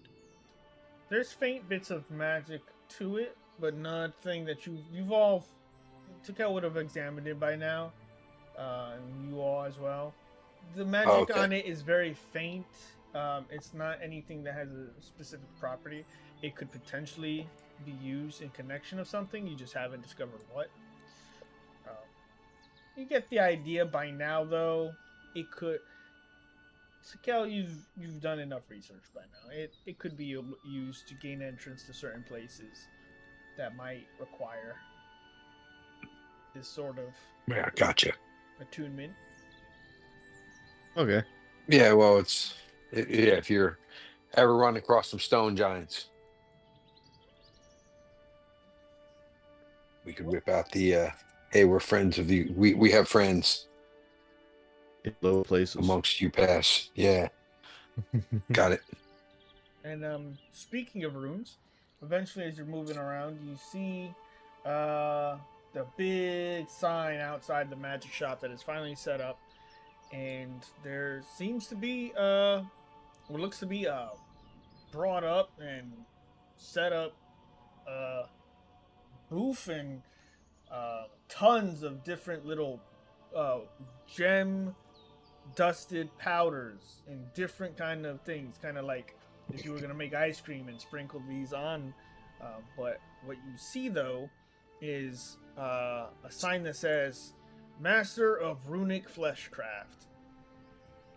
There's faint bits of magic to it, but nothing that you've all. Tikel would have examined it by now, and you all as well. The magic on it is very faint. It's not anything that has a specific property. It could potentially be used in connection of something. You just haven't discovered what. You get the idea by now, though. It could. Tikel, you've done enough research by now. It could be used to gain entrance to certain places that might require this sort of Gotcha. attunement. Okay. Yeah, well, if you're ever run across some stone giants, we could whip out the hey, we're friends of the we have friends. low places. amongst you pass. Yeah, got it. And speaking of runes, eventually as you're moving around, you see the big sign outside the magic shop that is finally set up, and there seems to be what looks to be a brought up and set up booth and tons of different little gem dusted powders and different kind of things, kind of like if you were going to make ice cream and sprinkle these on. But what you see though is a sign that says Master of Runic Fleshcraft,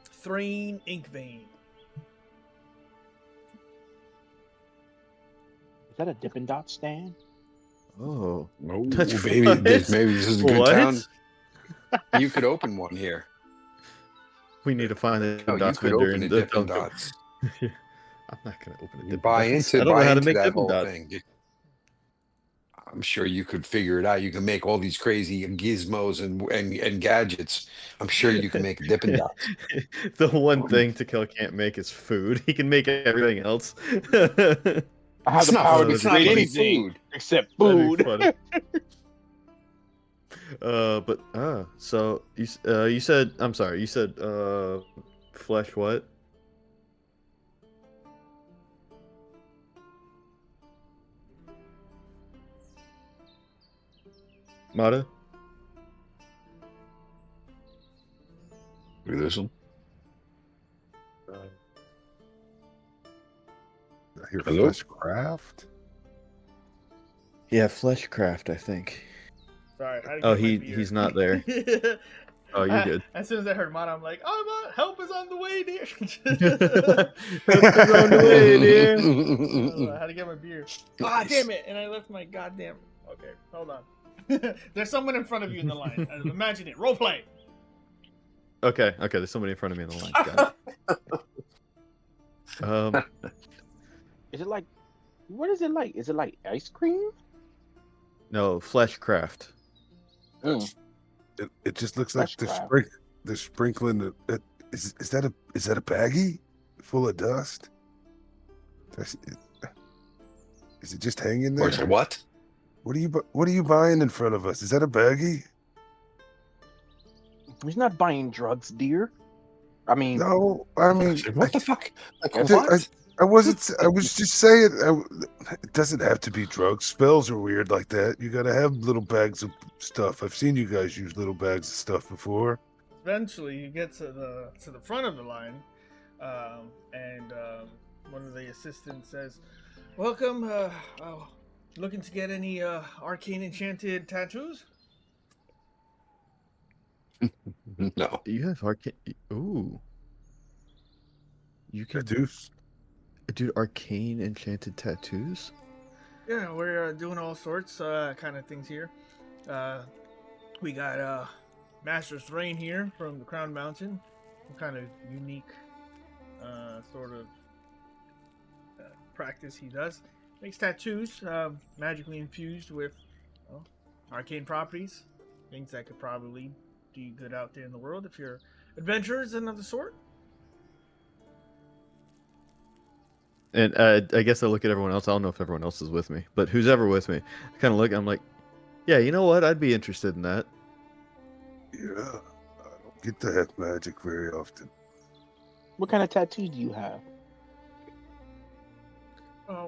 Thrain Inkvein. Is that a Dippin' Dot stand? Oh, Oh, Touch baby, what? maybe this is a good What? town. You could open one here. we need to find a No, you dots could vendor open in a the Dippin' Dungeon. Dots. I'm not gonna open a You Dippin' buy Dots. into I don't know how to make that Dippin' whole Dots. thing. I'm sure you could figure it out. You can make all these crazy gizmos and gadgets. I'm sure you can make a Dippin' Dots. The one thing Tekel can't make is food. He can make everything else. I have the power to It's not create really anything food. except That'd be food. funny. So you said, I'm sorry, you said flesh what? Mada? Look at this one. I hear Hello? Fleshcraft. Yeah, fleshcraft, I think. Sorry, I had to Oh, get my beer. he's not there. Oh, you're good. As soon as I heard Mada, I'm like, oh, help is on the way, dear. Help is on the way, dear. I had to get my beer. Ah, Nice. damn it! And I left my goddamn. Okay, hold on. There's someone in front of you in the line. Imagine it. Role play. Okay, there's somebody in front of me in the line. Got it. Is it like, what is it like? Is it like ice cream? No, fleshcraft. It just looks like Fleshcraft. they're sprinkling. Is that a baggie full of dust? Is it just hanging there? Or is it what? What are you buying in front of us? Is that a baggie? He's not buying drugs, dear. I mean, No, I mean, What the fuck? Like, That's what? I wasn't. I was just saying. It doesn't have to be drugs. Spells are weird like that. You gotta have little bags of stuff. I've seen you guys use little bags of stuff before. Eventually, you get to the front of the line, and one of the assistants says, "Welcome. Looking to get any arcane enchanted tattoos?" No. You have arcane. Ooh. You can Tattoos. do arcane enchanted tattoos? Yeah, we're doing all sorts kind of things here. We got Master Thrain here from the Crown Mountain. What kind of unique sort of practice he does. Makes tattoos magically infused with arcane properties. Things that could probably do you good out there in the world if you're adventurers and of the sort. And I guess I look at everyone else. I don't know if everyone else is with me, but who's ever with me, I kind of look. I'm like, yeah, you know what? I'd be interested in that. Yeah, I don't get to have magic very often. what kind of tattoos do you have?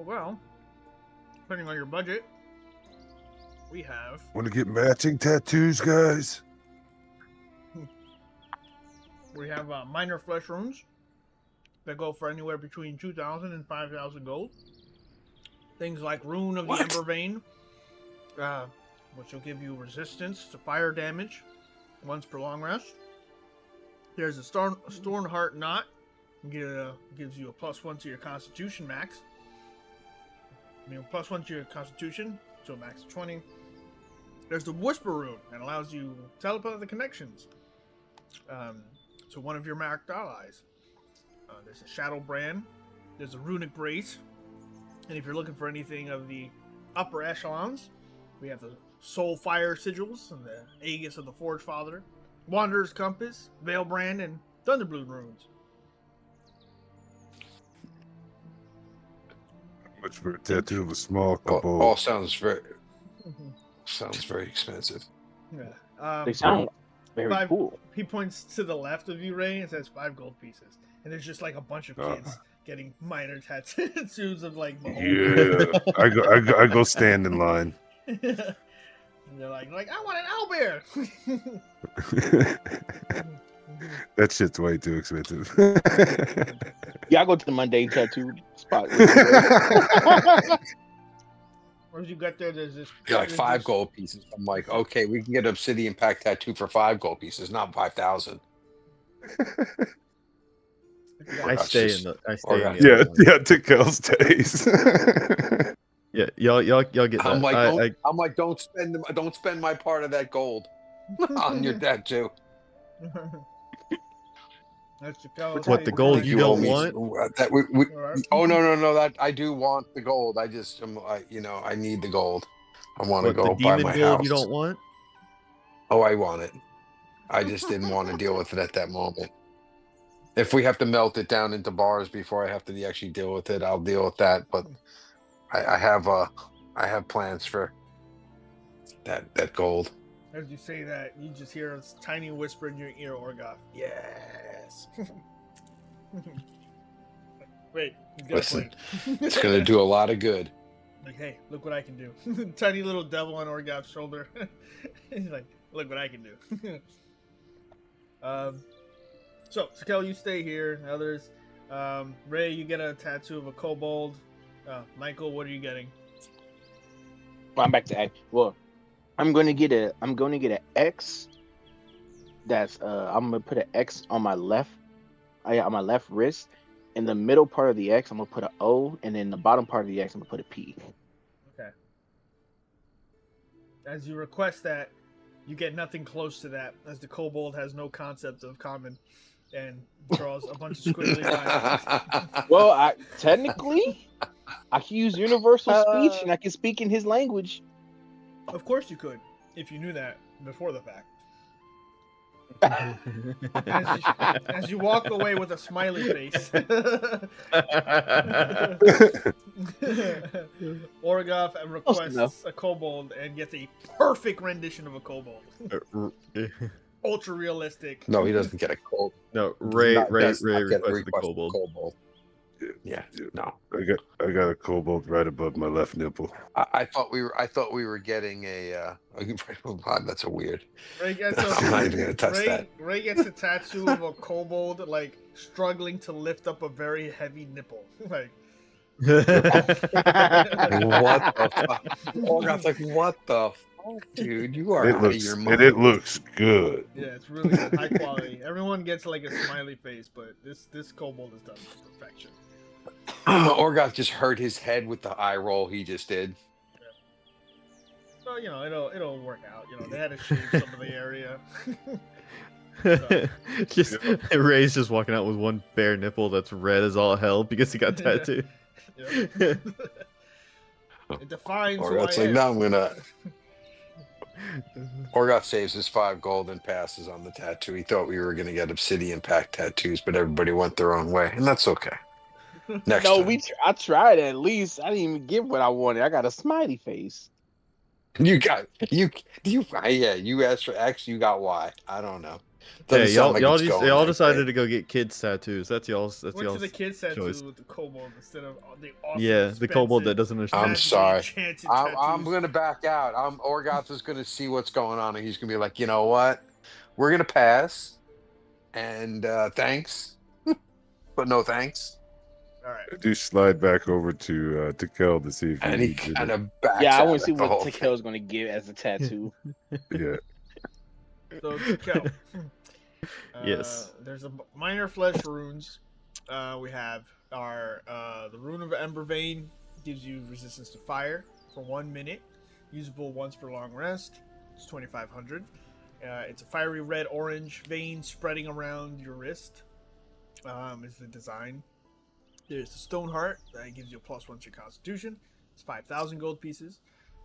Well, depending on your budget, we have. Want to get matching tattoos, guys? We have minor flesh runes that go for anywhere between 2,000 and 5,000 gold. Things like Rune of the Ember Vein, which will give you resistance to fire damage once per long rest. There's a Stormheart Knot, gives you a +1 to your Constitution max. +1 to your Constitution, so a max of 20. There's the Whisper Rune, that allows you telepathic connections to one of your marked allies. There's a Shadow Brand. There's a Runic Brace. And if you're looking for anything of the upper echelons, we have the Soul Fire Sigils and the Aegis of the Forge Father. Wanderer's Compass, Veilbrand, and Thunderblood runes. Much for a tattoo of a small All couple. sounds very expensive. Yeah. They sound very five- cool. He points to the left of you, Ray, and says 5 gold pieces. And there's just like a bunch of kids getting minor tattoos of like Yeah, I go stand in line. and they're like, I want an owlbear. That shit's way too expensive. Yeah, I go to the mundane tattoo spot. Once you get there, there's this. You're like there's 5 this- gold pieces. I'm like, okay, we can get obsidian pack tattoo for 5 gold pieces, not 5,000. I That's stay just- in the. I or stay in got- the. yeah, other one. yeah, Tikel stays. Yeah. Y'all get that. I'm like, I, I'm like, don't spend my part of that gold on your tattoo. That's the color. What, the gold you owe don't me want? that Alright. oh no, that I do want the gold. I just I need the gold. I want to What, the go buy demon my gold house. you don't want? Oh, I want it. I just didn't want to deal with it at that moment. If we have to melt it down into bars before I have to actually deal with it, I'll deal with that. But I have plans for that gold. As you say that, you just hear a tiny whisper in your ear, Orgoth. Yes. Wait, he's got Listen, a plan. It's gonna do a lot of good. Like, hey, look what I can do. Tiny little devil on Orgoth's shoulder. He's like, look what I can do. So, Sakel, you stay here. Others, Ray, you get a tattoo of a kobold. Michael, what are you getting? I'm back to X. Well, I'm gonna get an X. That's I'm gonna put an X on my left, on my left wrist. In the middle part of the X, I'm gonna put an O, and then the bottom part of the X, I'm gonna put a P. Okay. As you request that, you get nothing close to that, as the kobold has no concept of common, and draws a bunch of squiggly lines. Well, I technically I can use universal speech, and I can speak in his language. Of course you could, if you knew that before the fact. As you walk away with a smiley face, Orgoth requests a kobold and gets a perfect rendition of a kobold. Ultra realistic. No, he doesn't get a gold. No, Ray Does not get a requested the kobold. Yeah, no. I got a kobold right above my left nipple. I thought we were getting a. That's a weird. Ray gets I'm not even gonna touch that. Ray gets a tattoo of a kobold like struggling to lift up a very heavy nipple. Like What the fuck? Orgoth's like, what the fuck, dude? You are out of your mind. It looks good. yeah, it's really good, high quality. Everyone gets like a smiley face, but this kobold is done to perfection. Orgoth just hurt his head with the eye roll he just did. So it'll work out. They had to shave some of the area. Just Ray's just walking out with one bare nipple that's red as all hell because he got tattooed. It defines who Orgoth's I like, am. no, I'm gonna. Orgoth saves his 5 gold and passes on the tattoo. He thought we were gonna get obsidian pack tattoos, but everybody went their own way, and that's okay. Next No, time. I tried at least. I didn't even get what I wanted. I got a smiley face. You asked for X, you got Y. I don't know. Hey, Doesn't sound like y'all it's just going y'all like decided that. to go get kids tattoos. That's y'all's. That's Went to y'all's. the kids tattoo choice. with the kobold instead of the awesome. Yeah, the kobold that expensive, doesn't understand. I'm magically sorry. enchanted I'm tattoos. gonna back out. Orgoth is gonna see what's going on, and he's gonna be like, you know what? We're gonna pass, and thanks, but no thanks. All right. I do slide back over to Tikel to see if And he did kind it. of backs. Yeah, I out want to see of the what whole thing. Tikel's gonna give as a tattoo. Yeah. So Kel. Yes. There's a minor flesh runes. We have our the rune of Ember Vein gives you resistance to fire for 1 minute, usable once per long rest. It's 2,500. It's a fiery red orange vein spreading around your wrist. Is the design. There's the Stone Heart that gives you a +1 to your Constitution. It's 5,000 gold pieces.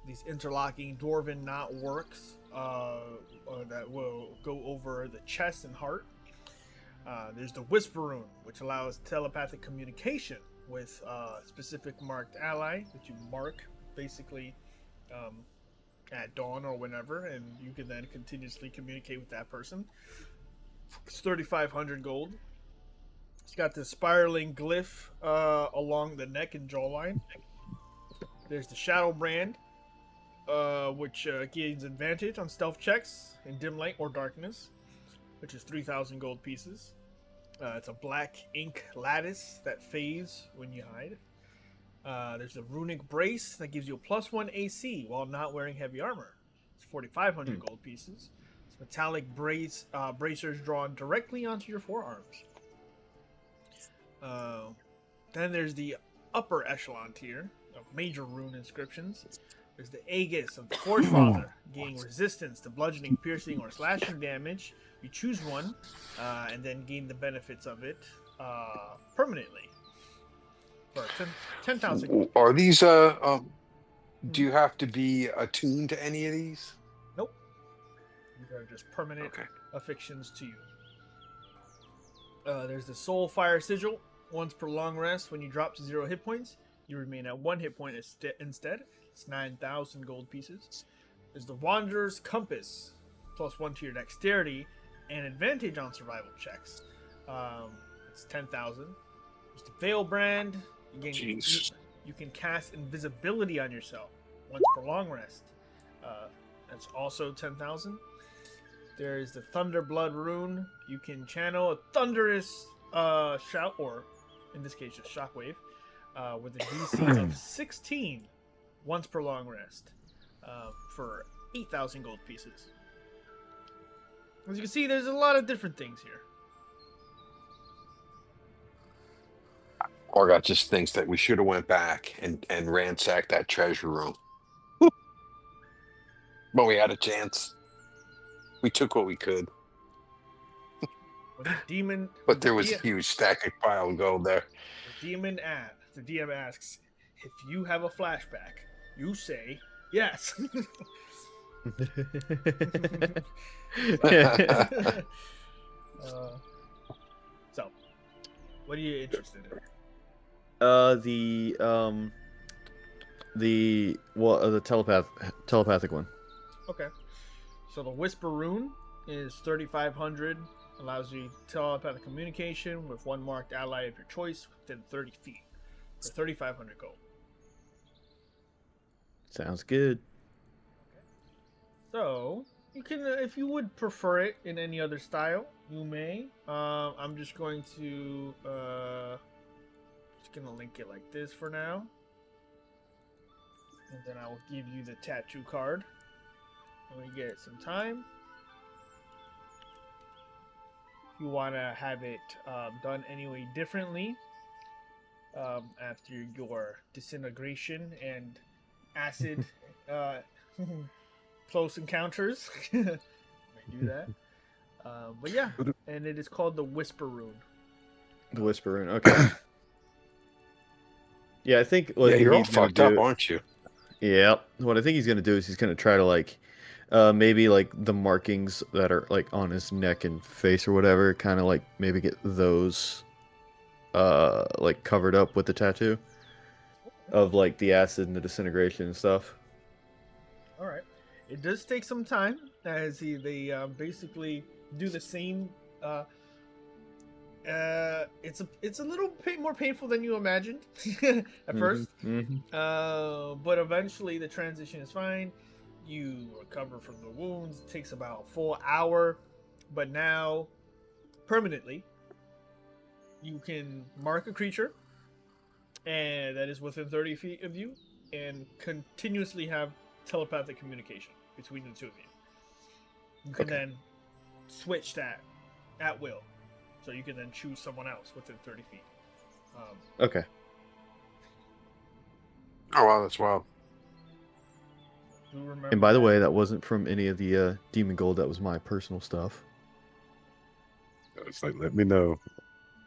these interlocking dwarven knot works that will go over the chest and heart. There's the Whisper Rune, which allows telepathic communication with a specific marked ally that you mark basically at dawn or whenever, and you can then continuously communicate with that person. It's 3,500 gold. It's got the spiraling glyph along the neck and jawline. There's the Shadow Brand, which gains advantage on stealth checks in dim light or darkness, which is 3,000 gold pieces. It's a black ink lattice that fades when you hide. There's a Runic Brace that gives you a +1 AC while not wearing heavy armor. It's 4,500 gold pieces. It's metallic bracers drawn directly onto your forearms. Then there's the upper echelon tier of major rune inscriptions. There's the Aegis of the Forge Father, gaining resistance to bludgeoning, piercing, or slashing damage. You choose one, and then gain the benefits of it permanently. For 10,000. Are these do you have to be attuned to any of these? Nope. These are just permanent Okay. affixtions to you. There's the Soul Fire Sigil. Once per long rest, when you drop to 0 hit points, you remain at 1 hit point instead. It's 9,000 gold pieces. There's the Wanderer's Compass, +1 to your dexterity, and advantage on survival checks. It's 10,000. There's the Veil Brand. You can cast invisibility on yourself once per long rest. That's also 10,000. There's the Thunderblood Rune. You can channel a thunderous shout, or in this case, just shockwave, with a DC of 16 once per long rest for 8,000 gold pieces. As you can see, there's a lot of different things here. Or got just things that we should have went back and ransacked that treasure room. But we had a chance. We took what we could. When the demon, But there was a huge stack of pile of gold there. the DM asks, if you have a flashback, you say yes. So, what are you interested in? The telepathic one. Okay. So the Whisper Rune is 3,500. Allows you telepathic communication with one marked ally of your choice within 30 feet. For 3,500 gold. Sounds good. So, you can, if you would prefer it in any other style, you may. I'm just going to, link it like this for now. And then I will give you the tattoo card when we get some time. If you want to have it done anyway differently, after your disintegration and acid close encounters, you may do that. But yeah, and it is called the Whisper Rune. The Whisper Rune, okay. Yeah, I think what you're all he's gonna fucked up, do- aren't you? Yeah, what I think he's gonna do is he's gonna try to like, maybe like the markings that are like on his neck and face or whatever, kind of like maybe get those, like covered up with the tattoo of like the acid and the disintegration and stuff. All right, it does take some time as they basically do the same. It's a little more painful than you imagined at first. But eventually the transition is fine. You recover from the wounds. It takes about a full hour, but now permanently you can mark a creature and that is within 30 feet of you and continuously have telepathic communication between the two of you. You can then switch that at will. So you can then choose someone else within 30 feet. Okay. Oh, wow, that's wild. Do remember And by the way, that wasn't from any of the demon gold. That was my personal stuff. It's like, let me know.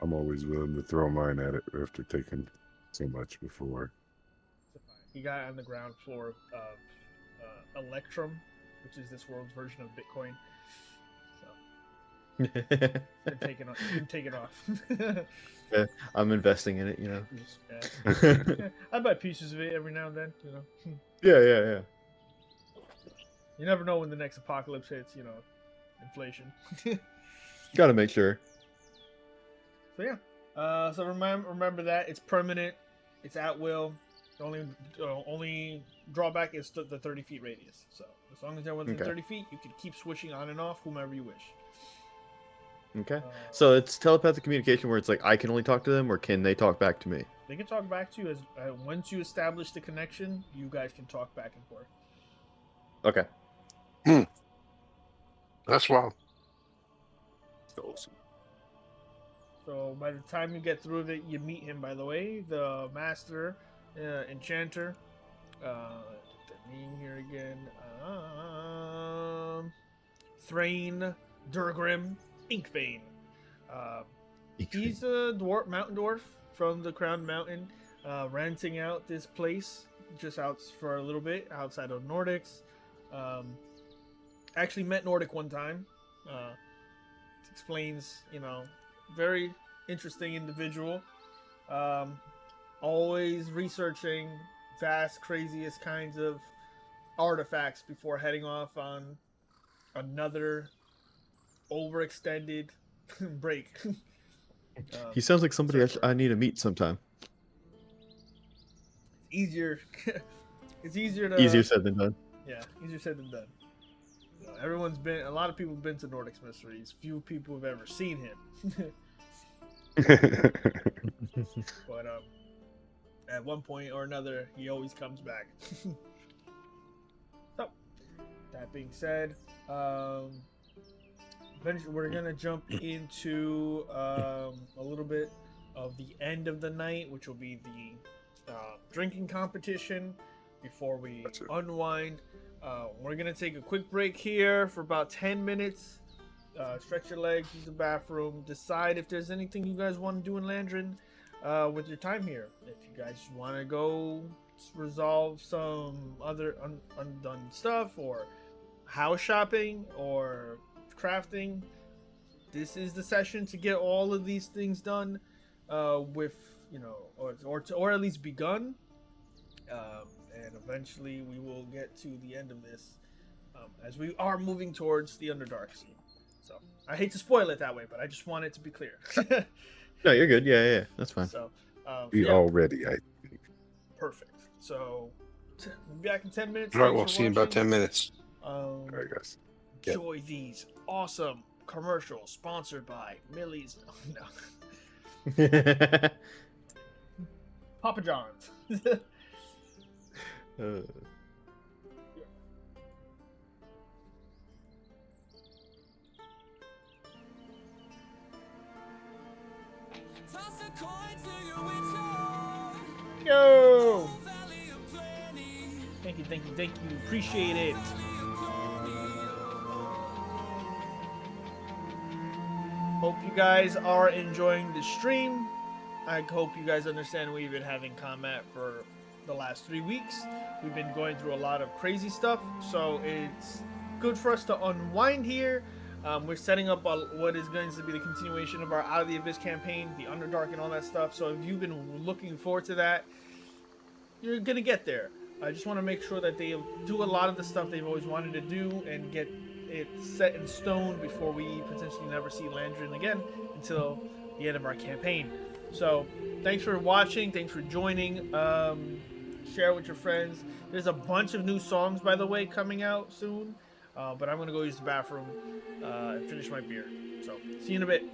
I'm always willing to throw mine at it after taking so much before. he got on the ground floor of Electrum, which is this world's version of Bitcoin. So it's been taken off. Yeah, I'm investing in it, you know. Yeah. I buy pieces of it every now and then, you know. Yeah. You never know when the next apocalypse hits, you know, inflation. Gotta make sure. So yeah. So remember that it's permanent, it's at will. The only drawback is the 30 feet radius. So as long as they're within 30 feet, you can keep switching on and off whomever you wish. Okay. So it's telepathic communication where it's like I can only talk to them, or can they talk back to me? They can talk back to you as once you establish the connection, you guys can talk back and forth. Okay. That's wild. Awesome. So by the time you get through with it, you meet him. By the way, the master, enchanter. The name here again. Thrain Durgrim Inkvein. He's a mountain dwarf from the Crown Mountain, renting out this place just out for a little bit outside of Nordics. Actually met Nordic one time. Explains, you know, very interesting individual. Always researching vast, craziest kinds of artifacts before heading off on another overextended break. He sounds like somebody I need to meet sometime. Easier. It's easier said than done. Yeah, easier said than done. A lot of people have been to Nordic Mysteries. Few people have ever seen him. But at one point or another, he always comes back. So, that being said, eventually we're gonna jump into a little bit of the end of the night, which will be the drinking competition before we unwind. We're gonna take a quick break here for about 10 minutes. Stretch your legs, use the bathroom, decide if there's anything you guys want to do in Landron with your time here. If you guys want to go resolve some other undone stuff, or house shopping, or crafting, this is the session to get all of these things done with, you know, or at least begun. And eventually we will get to the end of this as we are moving towards the Underdark scene. So I hate to spoil it that way, but I just want it to be clear. No, you're good. Yeah, that's fine. So We already, I think. perfect. So we'll be back in 10 minutes. All right, Thanks we'll for see you in about watching. 10 minutes. All right, guys. Enjoy these awesome commercials sponsored by Millie's. No. Papa John's. Yo! Thank you. Appreciate it. Hope you guys are enjoying the stream. I hope you guys understand we've been having combat for the last 3 weeks. We've been going through a lot of crazy stuff, so it's good for us to unwind here. We're setting up what is going to be the continuation of our Out of the Abyss campaign, the Underdark and all that stuff. So if you've been looking forward to that, you're going to get there. I just want to make sure that they do a lot of the stuff they've always wanted to do and get it set in stone before we potentially never see Landron again until the end of our campaign. So thanks for watching. Thanks for joining. Share with your friends. There's a bunch of new songs, by the way, coming out soon. But I'm going to go use the bathroom and finish my beer. So see you in a bit.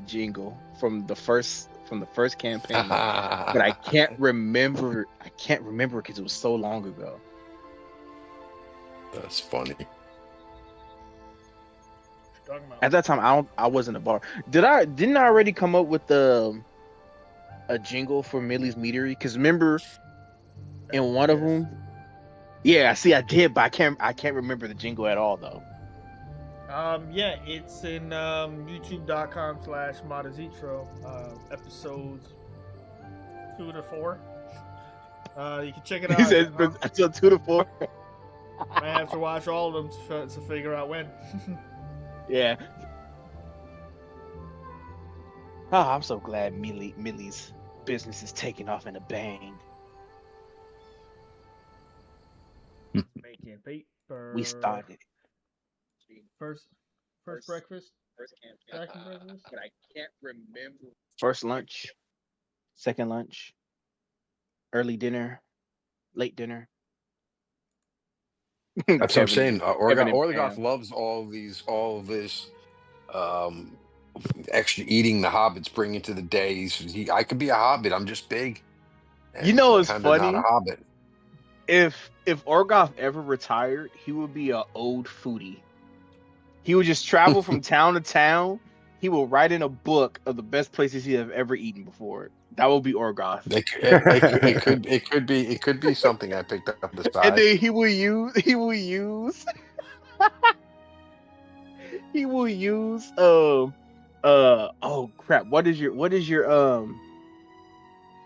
jingle from the first campaign, but I can't remember. I can't remember because it was so long ago. That's funny. Talking about. At that time, I wasn't a bar. Didn't I already come up with a jingle for Millie's Meadery? Because remember in one of Yes. them, yeah. See, I did, but I can't remember the jingle at all though. Yeah, it's in youtube.com/Mada Zitro, episodes 2 to 4. You can check it out. He says until 2 to 4. I have to watch all of them to figure out when. Yeah. Oh, I'm so glad Millie's business is taking off in a bang. Making paper. We started. First breakfast. Second breakfast. But I can't remember. First lunch, second lunch, early dinner, late dinner. That's what I'm saying. Kevin and Orgoth Pam. loves all of this extra eating the hobbits bring into the day. I could be a hobbit. I'm just big. You know, it's kind of not funny. a hobbit. If Orgoth ever retired, he would be an old foodie. He would just travel from town to town. He will write in a book of the best places he have ever eaten before. That will be Orgoth. It could be something I picked up on the And side. then he will use oh crap, what is your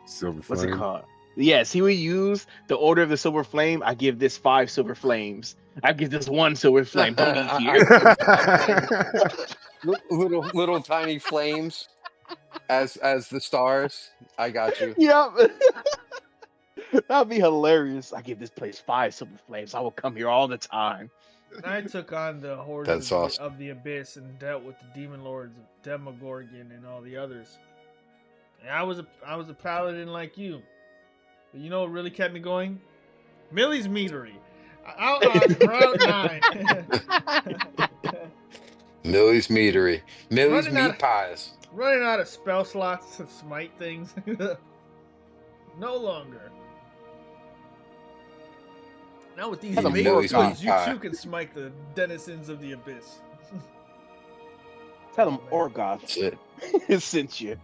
Silver what's it flame. called? Yes, he will use the Order of the Silver Flame. I give this 5 silver flames. I give this 1 silver flame. Don't eat here. little tiny flames as the stars. I got you. Yep. That'd be hilarious. I give this place 5 silver flames. I will come here all the time. I took on the hordes That's awesome. of the abyss and dealt with the demon lords of Demogorgon and all the others. And I was a paladin like you. But you know what really kept me going? Millie's Meadery. Out on Route 9. Millie's Meadery. Millie's Running out Meat of- Pies. Running out of spell slots to smite things. No longer. Now with these Hello, big Millie's tools, meat you pie. too can smite the denizens of the abyss. Tell him Orgoth That's it. sent you.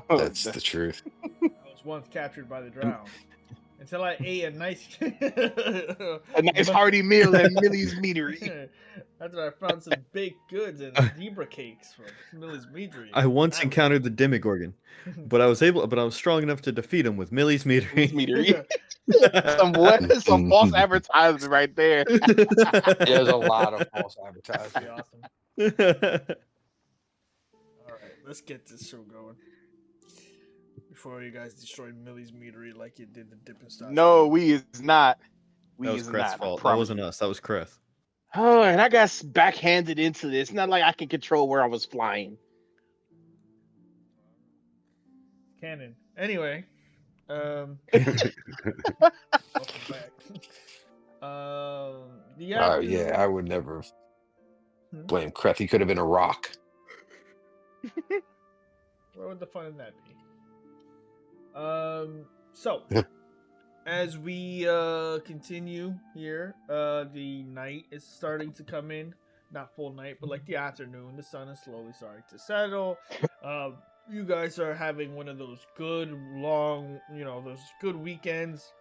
That's the truth. I was once captured by the drow. Until I ate a nice a nice hearty meal at Millie's Meadery. After I found some baked goods and zebra cakes from Millie's Meadery. I once encountered the Demogorgon, but I was strong enough to defeat him with Millie's Meadery. Meadery. Some false advertisement right there. There's a lot of false advertising. Awesome. All right, let's get this show going. Before you guys destroy Millie's Meadery like you did the Dippin' Stars. No, we is not. That was Kreth's fault. That wasn't us. That was Kreth. Oh, and I got backhanded into this. Not like I can control where I was flying. Canon. Anyway, welcome back. Yeah, I would never blame Kreth. He could have been a rock. Where would the fun in that be? So as we continue here, the night is starting to come in. Not full night, but like the afternoon. The sun is slowly starting to settle. You guys are having one of those good long, those good weekends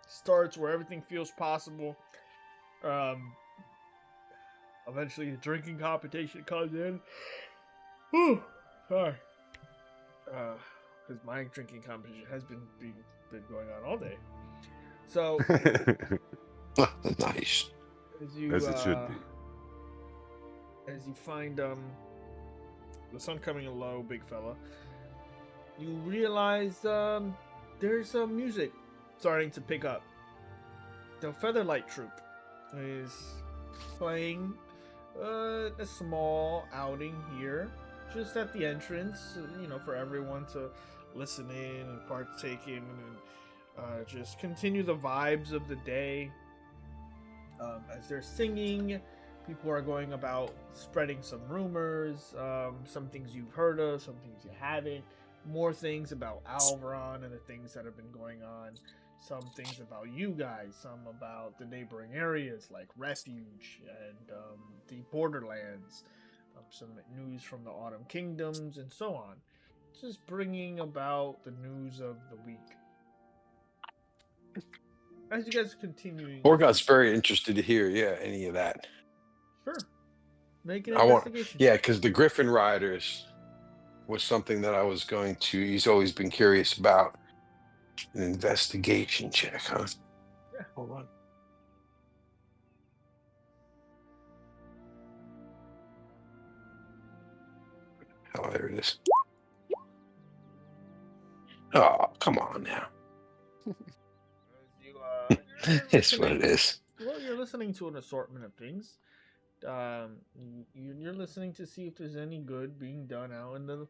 starts where everything feels possible. Eventually the drinking competition comes in. Whew, sorry. Because my drinking competition has been going on all day. So Nice. As it should be. As you find the sun coming in low, big fella, you realize there's some music starting to pick up. The Featherlight Troupe is playing a small outing here, just at the entrance, for everyone to listen in and partake in and just continue the vibes of the day. As they're singing, People are going about spreading some rumors, some things you've heard of, some things you haven't, more things about Alvaron and the things that have been going on, some things about you guys, some about the neighboring areas like Refuge and the Borderlands, some news from the Autumn Kingdoms, and so on. Just bringing about the news of the week. As you guys are continuing, Orgoth's very interested to hear, any of that. sure, make an I want, investigation. because the Griffin Riders was something that I was going to. He's always been curious about. An investigation check, huh? Yeah. Hold on. Oh, there it is. Oh, come on now. It's what it is. Well, you're listening to an assortment of things. You're listening to see if there's any good being done out in the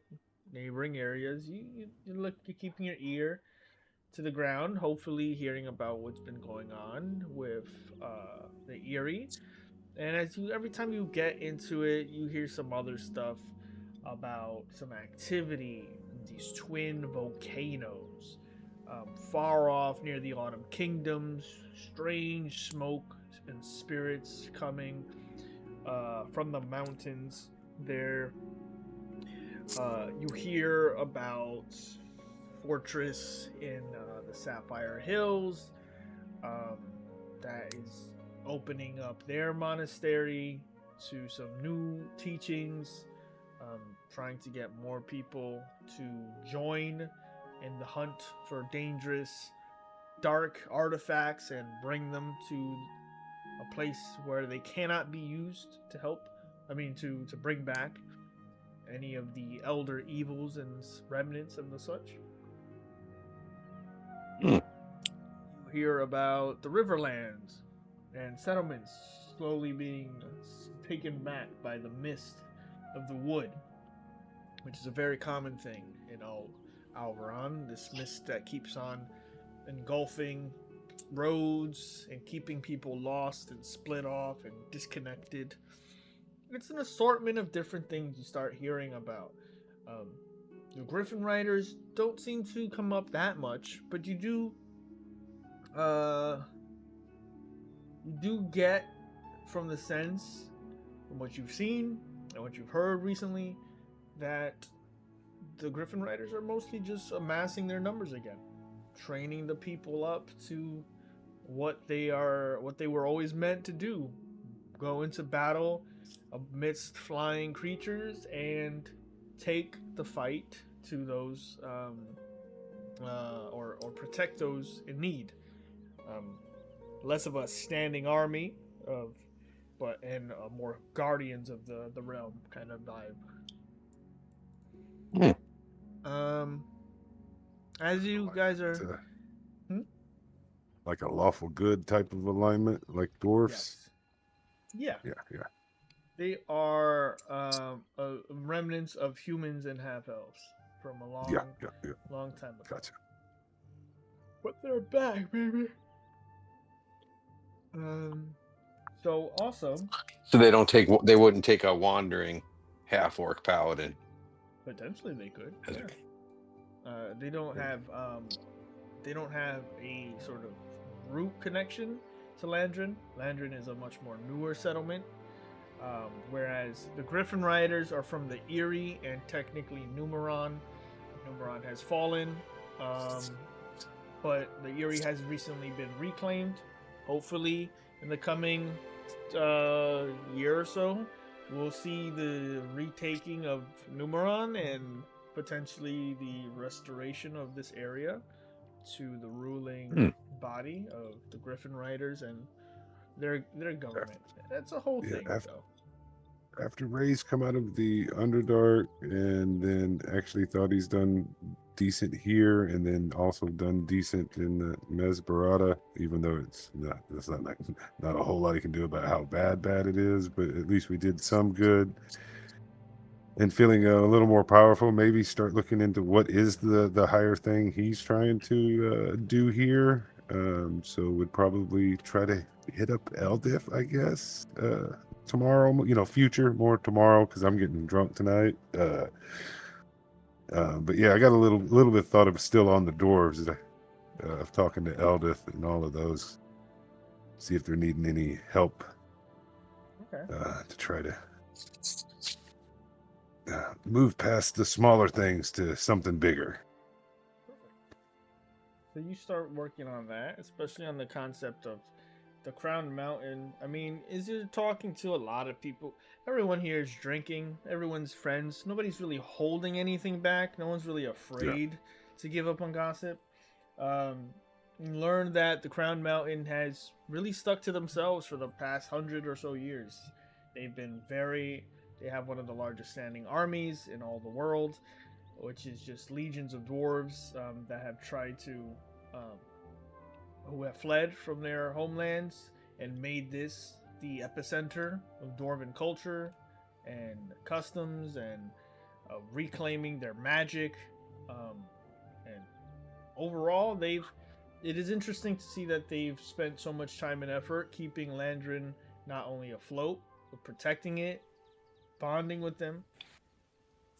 neighboring areas. You're keeping your ear to the ground, hopefully hearing about what's been going on with the Erie. And every time you get into it, you hear some other stuff about some activity in these twin volcanoes far off near the Autumn Kingdoms. Strange smoke and spirits coming from the mountains there. You hear about fortress in the Sapphire Hills that is opening up their monastery to some new teachings, trying to get more people to join in the hunt for dangerous dark artifacts and bring them to a place where they cannot be used to to bring back any of the elder evils and remnants and the such. You hear about the Riverlands and settlements slowly being taken back by the mist of the wood, which is a very common thing in Alvaron. This mist that keeps on engulfing roads and keeping people lost and split off and disconnected. It's an assortment of different things you start hearing about. The Griffin Riders don't seem to come up that much, but you do get from the sense, from what you've seen and what you've heard recently, that the Griffin Riders are mostly just amassing their numbers again, training the people up to what they were always meant to do: go into battle amidst flying creatures and take the fight to those or protect those in need. Less of a standing army and more guardians of the realm kind of vibe. As you guys are like a lawful good type of alignment, like dwarfs. Yes. Yeah. Yeah. They are remnants of humans and half elves from a long time ago. Gotcha. But they're back, baby. So awesome. So they wouldn't take a wandering half orc paladin. Potentially they could. Yeah. They don't have a sort of root connection to Landron. Landron is a much more newer settlement. Whereas the Griffin Riders are from the Erie and technically Numeron. Numeron has fallen, but the Erie has recently been reclaimed. Hopefully, in the coming year or so, we'll see the retaking of Numeron and potentially the restoration of this area to the ruling body of the Griffin Riders and their government. That's a whole thing, though. After Ray's come out of the Underdark and then actually thought he's done decent here and then also done decent in the Mesbarata, even though there's not a whole lot he can do about how bad it is, but at least we did some good. And feeling a little more powerful, maybe start looking into what is the higher thing he's trying to do here. So would probably try to hit up Eldiff, I guess, tomorrow. Future more tomorrow because I'm getting drunk tonight. But yeah, I got a little bit thought of still on the dwarves. Of talking to Eldith and all of those. See if they're needing any help. Okay. To try to move past the smaller things to something bigger. Perfect. So you start working on that, especially on the concept of the Crown Mountain. I mean, is you're talking to a lot of people. Everyone here is drinking. Everyone's friends. Nobody's really holding anything back. No one's really afraid to give up on gossip. You learn that the Crown Mountain has really stuck to themselves for the past 100 or so years. They have one of the largest standing armies in all the world, which is just legions of dwarves that have tried to, who have fled from their homelands and made this the epicenter of dwarven culture and customs and reclaiming their magic. And overall, it is interesting to see that they've spent so much time and effort keeping Landron not only afloat, but protecting it, bonding with them.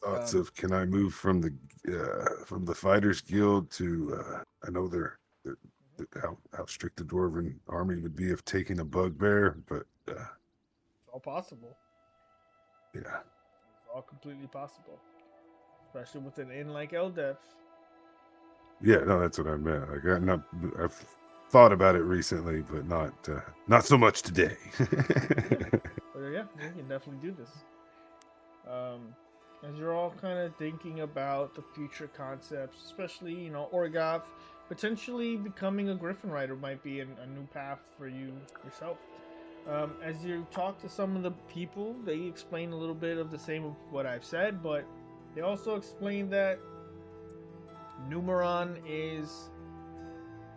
Thoughts of can I move from the Fighters Guild to I know they're how strict the Dwarven army would be of taking a bugbear, but It's all possible. yeah, It's all completely possible, especially with an inn like Eldef. yeah, no, that's what I meant. I've thought about it recently, but not so much today. But yeah, we can definitely do this. As you're all kind of thinking about the future concepts, especially, Orgoth potentially becoming a Griffin Rider might be a new path for you yourself. As you talk to some of the people, they explain a little bit of the same of what I've said, but they also explain that Numeron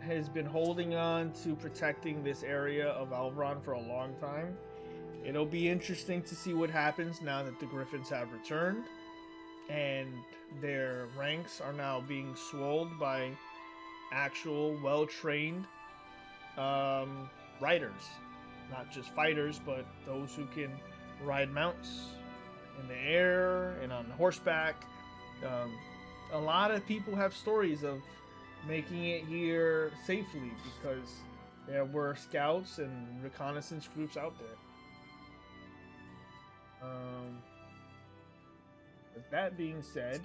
has been holding on to protecting this area of Alvron for a long time. It'll be interesting to see what happens now that the Griffins have returned and their ranks are now being swelled by actual well-trained riders. Not just fighters, but those who can ride mounts in the air and on horseback. A lot of people have stories of making it here safely because there were scouts and reconnaissance groups out there. With that being said,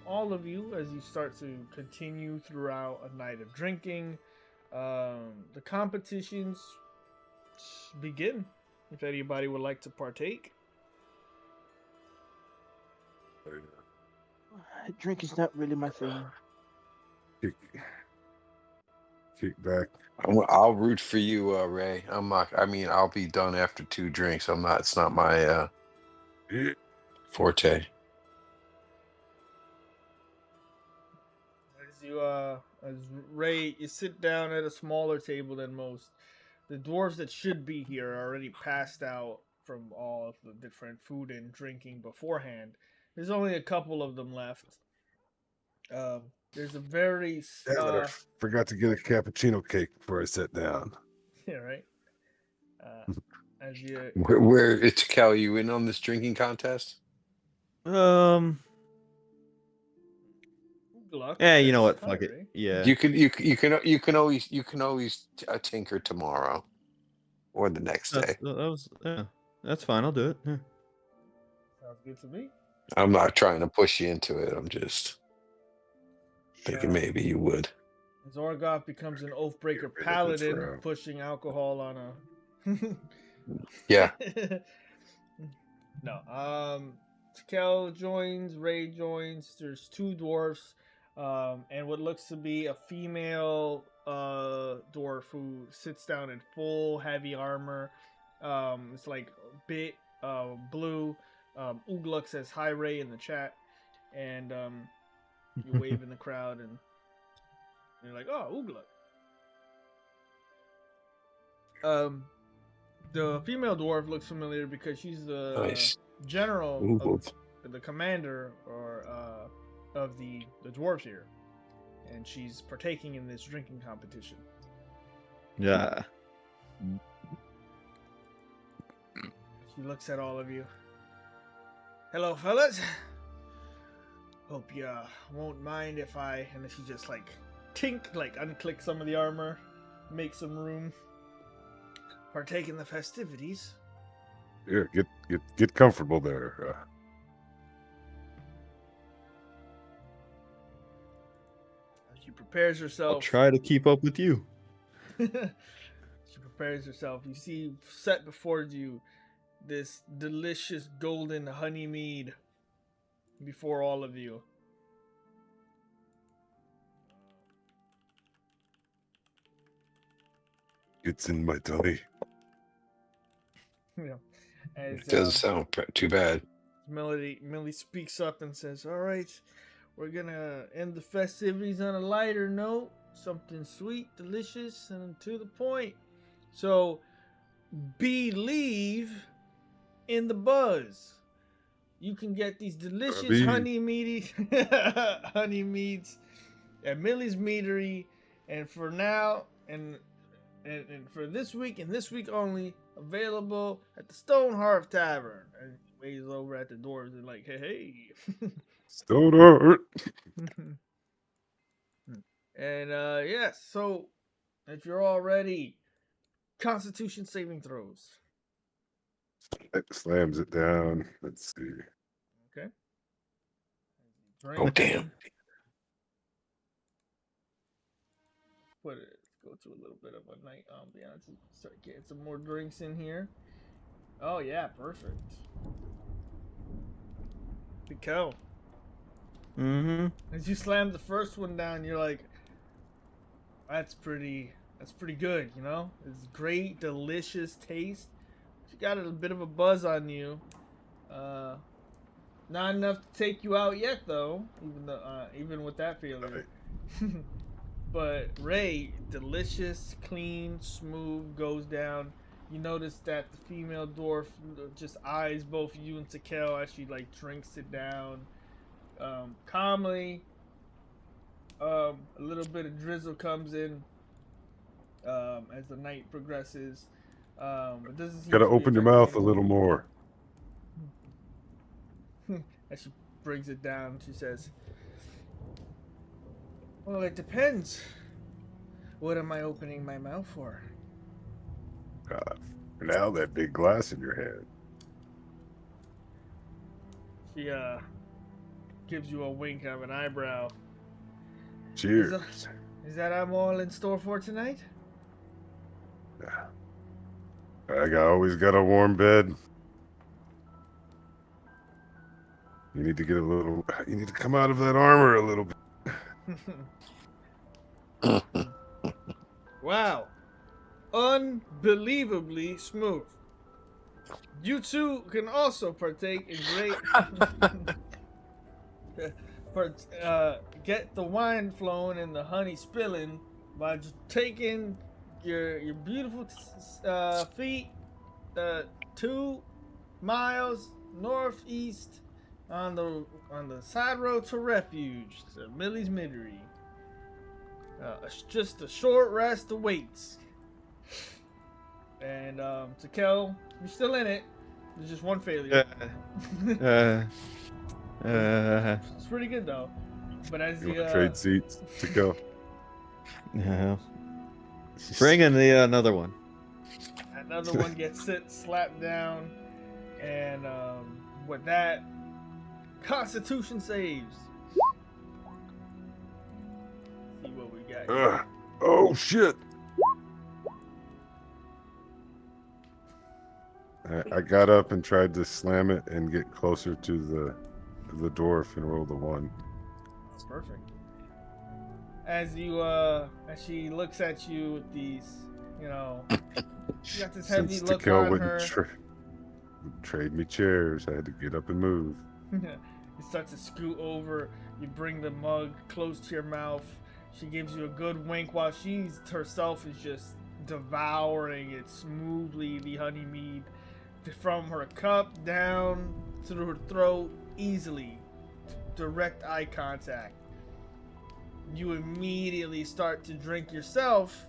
all of you, as you start to continue throughout a night of drinking, the competitions begin. If anybody would like to partake. Drink is not really my thing. Kick back. I'll root for you, Ray. I'm not. I mean, I'll be done after 2 drinks. I'm not. It's not my forte. As Ray, you sit down at a smaller table than most. The dwarves that should be here are already passed out from all of the different food and drinking beforehand. There's only a couple of them left. There's a very Damn it, I forgot to get a cappuccino cake before I sat down. yeah, right. As you Where Cal, you in on this drinking contest? Luck Yeah, you know says what? Fuck it. Kyrie. Yeah. You can always tinker tomorrow or the next day. That's fine. I'll do it. Yeah. Sounds good to me. I'm not trying to push you into it. I'm just thinking Sure. maybe you would. As Orgoth becomes an Oathbreaker Get rid of the paladin, drow. pushing alcohol on a. Yeah. No. Kel joins. Ray joins. There's 2 dwarfs, and what looks to be a female dwarf who sits down in full heavy armor. It's like a bit blue. Ugluk says hi, Ray, in the chat, and you wave in the crowd, and you're like, oh, Ugluk. The female dwarf looks familiar because she's the Nice. general Ooh. of the commander or of the dwarves here, and she's partaking in this drinking competition. Yeah. She looks at all of you. Hello, fellas. Hope you won't mind if I... And then she just unclick some of the armor, make some room, partake in the festivities. Yeah, get comfortable there. She prepares herself. I'll try to keep up with you. She prepares herself. You see set before you this delicious golden honey mead before all of you. It's in my tummy. You know, as, It doesn't sound too bad. Millie speaks up and says, "All right, we're gonna end the festivities on a lighter note, something sweet, delicious, and to the point. So, believe in the buzz. You can get these delicious honey meads at Millie's Meadery, and for now, and for this week and this week only, available at the Stonehearth Tavern." And he waves over at the doors and like, hey. Stonehearth. And yes, so if you're all ready, Constitution saving throws. Slams it down. Let's see. Okay. Oh, damn. Go to a little bit of a night ambiance and start getting some more drinks in here. Oh yeah, perfect. Pico. Mm-hmm. As you slam the first one down, you're like, that's pretty good, you know? It's great, delicious taste. You got a bit of a buzz on you. Not enough to take you out yet, though. Even with that feeling. But Ray, delicious, clean, smooth, goes down. You notice that the female dwarf just eyes both you and Tekel as she drinks it down calmly. A little bit of drizzle comes in as the night progresses. But doesn't seem Gotta to be open your affecting mouth a anyone. little more. As she brings it down, she says, "Well, it depends. What am I opening my mouth for?" For now, that big glass in your hand. She gives you a wink of an eyebrow. Cheers. Is that I'm all in store for tonight? I always got a warm bed. You need to get a little. You need to come out of that armor a little bit. Wow. Unbelievably smooth. You two can also partake in great... get the wine flowing and the honey spilling by just taking your beautiful feet 2 miles northeast on the side road to Refuge, to Millie's Meadery. Just a short rest awaits. And Tekel, you're still in it. There's just one failure. It's pretty good though. But as You want trade seats to go? Yeah. Bring in the another one. Another one gets slapped down, and with that, Constitution saves. See what we got here. Oh shit! I got up and tried to slam it and get closer to the dwarf and roll the 1. Perfect. As she looks at you with these, you got this heavy Since look Tekel on wouldn't her. trade me chairs, I had to get up and move. You start to scoot over. You bring the mug close to your mouth. She gives you a good wink while she's herself is just devouring it smoothly, the honey mead, from her cup down through her throat, easily. Direct eye contact. You immediately start to drink yourself,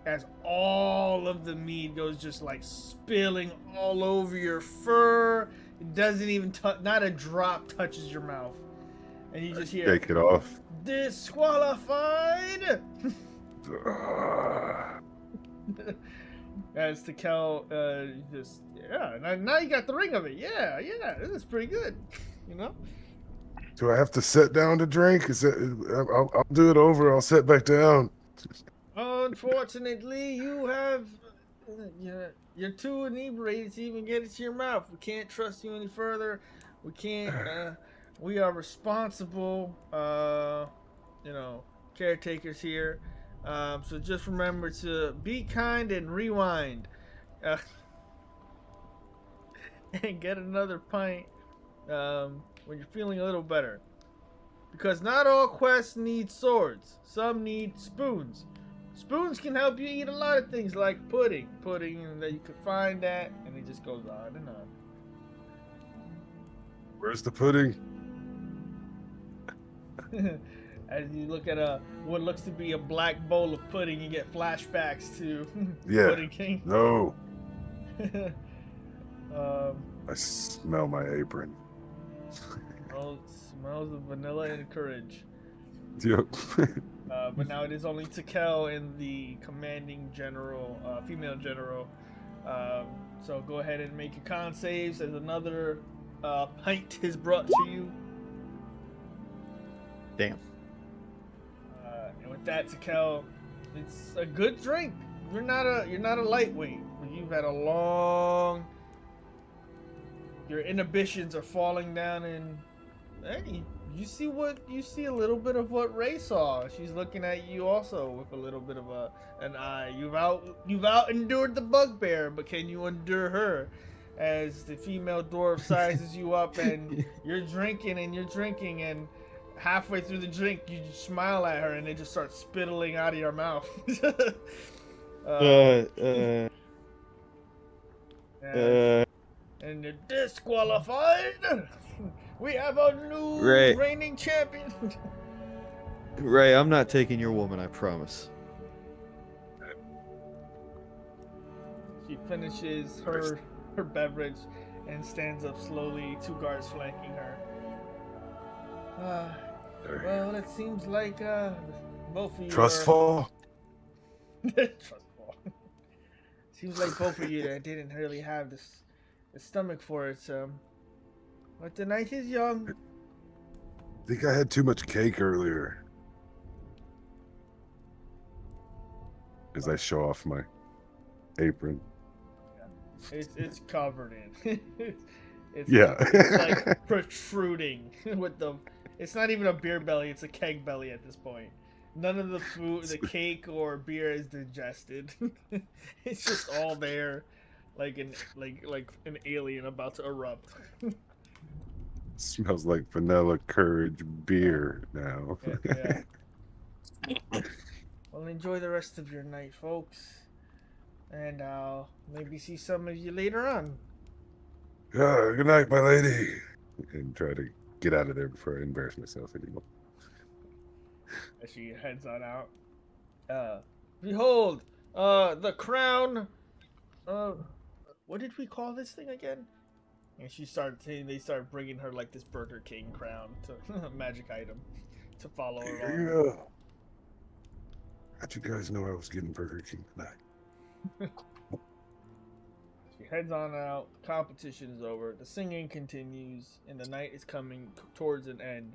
as all of the mead goes just like spilling all over your fur. It doesn't even not a drop touches your mouth, and you just hear Take it off. disqualified. As Tekel, just now you got the ring of it. Yeah, this is pretty good. You know. Do I have to sit down to drink? I'll do it over. I'll sit back down. Unfortunately, you have you're too inebriated to even get it to your mouth. We can't trust you any further. We can't. We are responsible, caretakers here. So just remember to be kind and rewind, and get another pint when you're feeling a little better. Because not all quests need swords. Some need spoons. Spoons can help you eat a lot of things like pudding that you could find that, and it just goes on and on. Where's the pudding? As you look at what looks to be a black bowl of pudding, you get flashbacks to Pudding King. No. I smell my apron. Smells of vanilla and courage. Yep. But now it is only Tekel and the commanding general, female general. So go ahead and make your con saves as another pint is brought to you. Damn. And with that, Tekel, it's a good drink. You're not a lightweight. You've had a long. Your inhibitions are falling down, and hey, you see a little bit of what Ray saw. She's looking at you also with a little bit of an eye. You've out endured the bugbear, but can you endure her? As the female dwarf sizes you up, and you're drinking, and halfway through the drink, you just smile at her, and it just starts spittling out of your mouth. And you're disqualified. We have a new reigning champion. Ray, I'm not taking your woman, I promise. She finishes her beverage and stands up slowly, 2 guards flanking her. Well, it seems like both of you Trustful. Trustful. Seems like both of you didn't really have the stomach for it, but the night is young. I think I had too much cake earlier. As I show off my apron. It's covered in. it's like protruding with the. It's not even a beer belly; it's a keg belly at this point. None of the food, the cake or beer is digested. It's just all there, like an alien about to erupt. Smells like vanilla courage beer now. Yeah. Well, enjoy the rest of your night, folks, and I'll maybe see some of you later on. Good night, my lady. And try to get out of there before I embarrass myself anymore. As she heads on out. Behold, the crown. What did we call this thing again? And they start bringing her like this Burger King crown, to magic item, to follow along. Yeah. How'd you guys know I was getting Burger King tonight? She heads on out. The competition is over. The singing continues, and the night is coming towards an end.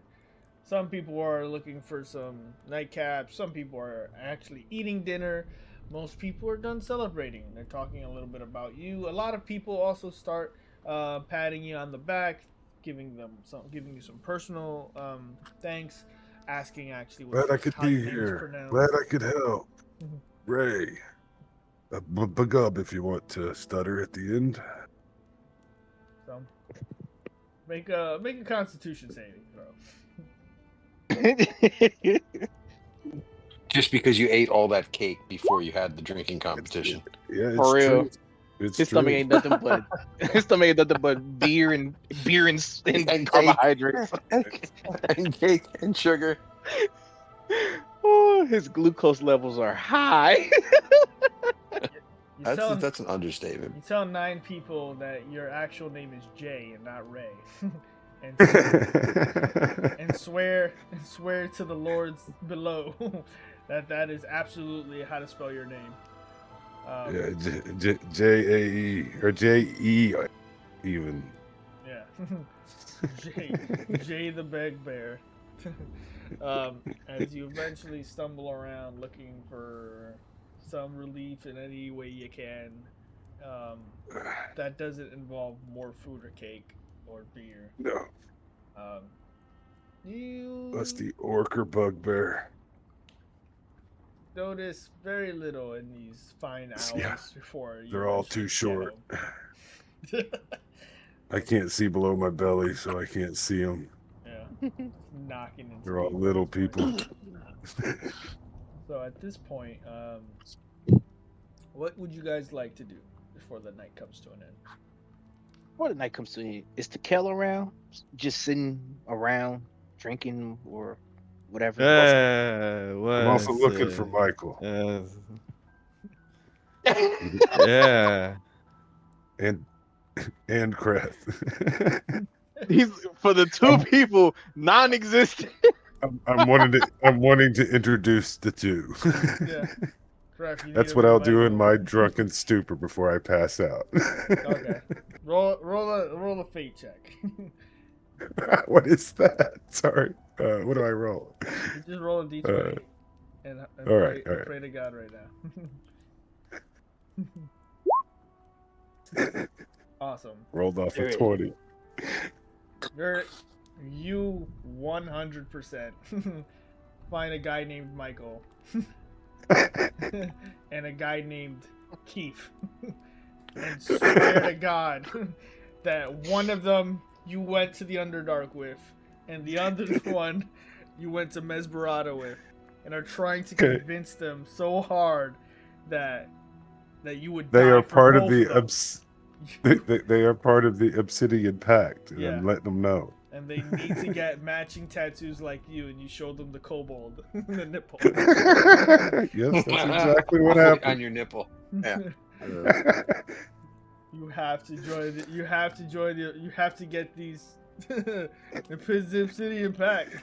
Some people are looking for some nightcaps. Some people are actually eating dinner. Most people are done celebrating. They're talking a little bit about you. A lot of people also start patting you on the back, giving you some personal thanks, asking actually Glad I could be here. Glad I could help. Ray. Bugub if you want to stutter at the end. So make a Constitution saving throw. Just because you ate all that cake before you had the drinking competition. Yeah, it's For real. true. It's His true. stomach ain't nothing but beer and carbohydrates. And cake and sugar. Oh, his glucose levels are high. You tell That's an understatement. you tell 9 people that your actual name is Jay and not Ray, and swear to the lords below that is absolutely how to spell your name. Yeah, J-A-E or J-E even. Yeah. Jay the Bugbear. As you eventually stumble around looking for some relief in any way you can, that doesn't involve more food or cake or beer. No, that's You the orc or bugbear. notice very little in these fine Yeah, hours before you they're all eventually too get short. home. I can't see below my belly, so I can't see them. Yeah, knocking into They're all people's little doors. people. So at this point, what would you guys like to do before the night comes to an end? Before the night comes to an, is the Kel around? Just sitting around drinking or whatever. I'm also What's looking for Michael yeah. and Kreth. He's for the two people non-existent. I'm wanting to introduce the two. Yeah, Crap, you need That's to what be I'll do in Michael. my drunken stupor before I pass out. Okay, roll a fate check. What is that? Sorry. What do I roll? You just roll a d20 and all right, all right. pray to God right now. Awesome. Rolled off a There it is. 20. You 100% find a guy named Michael and a guy named Keith and swear to God that one of them you went to the Underdark with and the other one you went to Mesberata with and are trying to Okay. convince them so hard that you would They die are for part of both the them. they are part of the Obsidian Pact, and Yeah. I'm letting them know. And they need to get matching tattoos like you, and you show them the kobold, the nipple. Yes, that's exactly what On happened. your nipple. Yeah. You have to join. You have to join. You have to get these. The Obsidian Pact.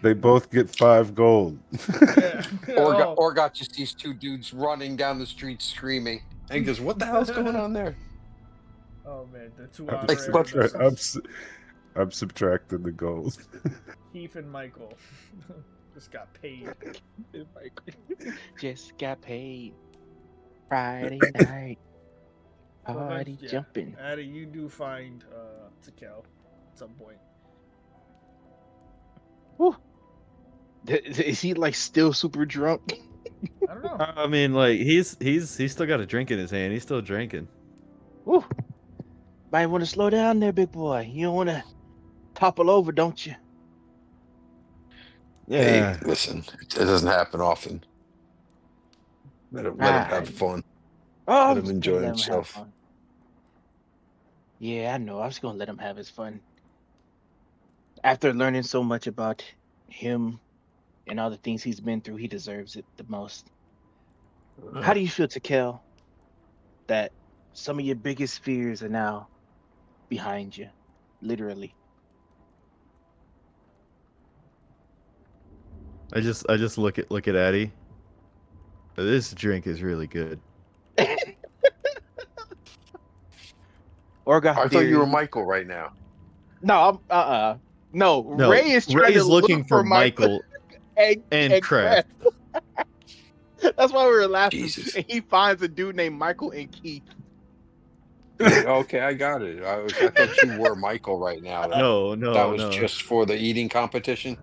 They both get 5 gold. Yeah. Oh. Orgot just sees 2 dudes running down the street screaming. And he goes, "What the hell's going on there?" Oh man, the 2 I'm, honorary what- members. I'm subtracting the gold. Keith and Michael just got paid. Just got paid. Friday night. So Party yeah, jumping. Addy, you do find Takel at some point. Whew. Is he like still super drunk? I don't know. I mean, like he's still got a drink in his hand. He's still drinking. Whew. Might want to slow down there, big boy. You don't want to topple over, don't you? Hey, listen, it doesn't happen often. Let him have fun. Oh, Let I'm him just enjoy gonna let him have himself. fun. Yeah, I know. I was gonna let him have his fun. After learning so much about him and all the things he's been through, he deserves it the most. How do you feel, Takel, that some of your biggest fears are now behind you, literally? I just look at Addy. This drink is really good. Orga, I thought you were Michael right now. No, I'm no. No, Ray is trying Ray's to looking look for Michael and Kraft. That's why we were laughing. Jesus. And he finds a dude named Michael and Keith. Yeah, okay, I got it. I thought you were Michael right now. No, That was no. just for the eating competition.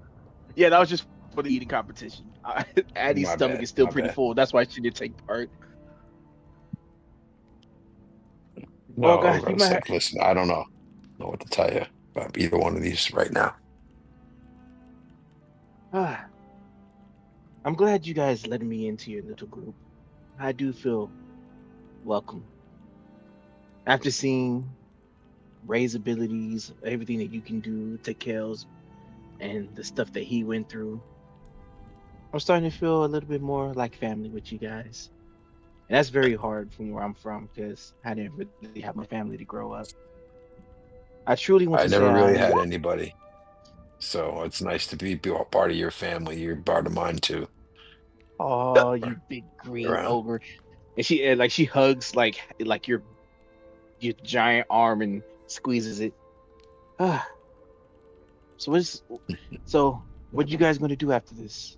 Yeah, that was just for the eating competition. Addie's My stomach bad, is still my pretty bad. full. That's why she didn't take part. No, Oh, God, I you was might- like, listen, I don't know what to tell you about either one of these right now. I'm glad you guys let me into your little group. I do feel welcome. After seeing Ray's abilities, everything that you can do, Takel's, and the stuff that he went through, I'm starting to feel a little bit more like family with you guys. And that's very hard from where I'm from because I didn't really have my family to grow up. I truly want I to say never really I had anybody, so it's nice to be a part of your family. You're part of mine too. oh, you big green Around. ogre. And she hugs like your giant arm and squeezes it. Ah, so what you guys gonna do after this?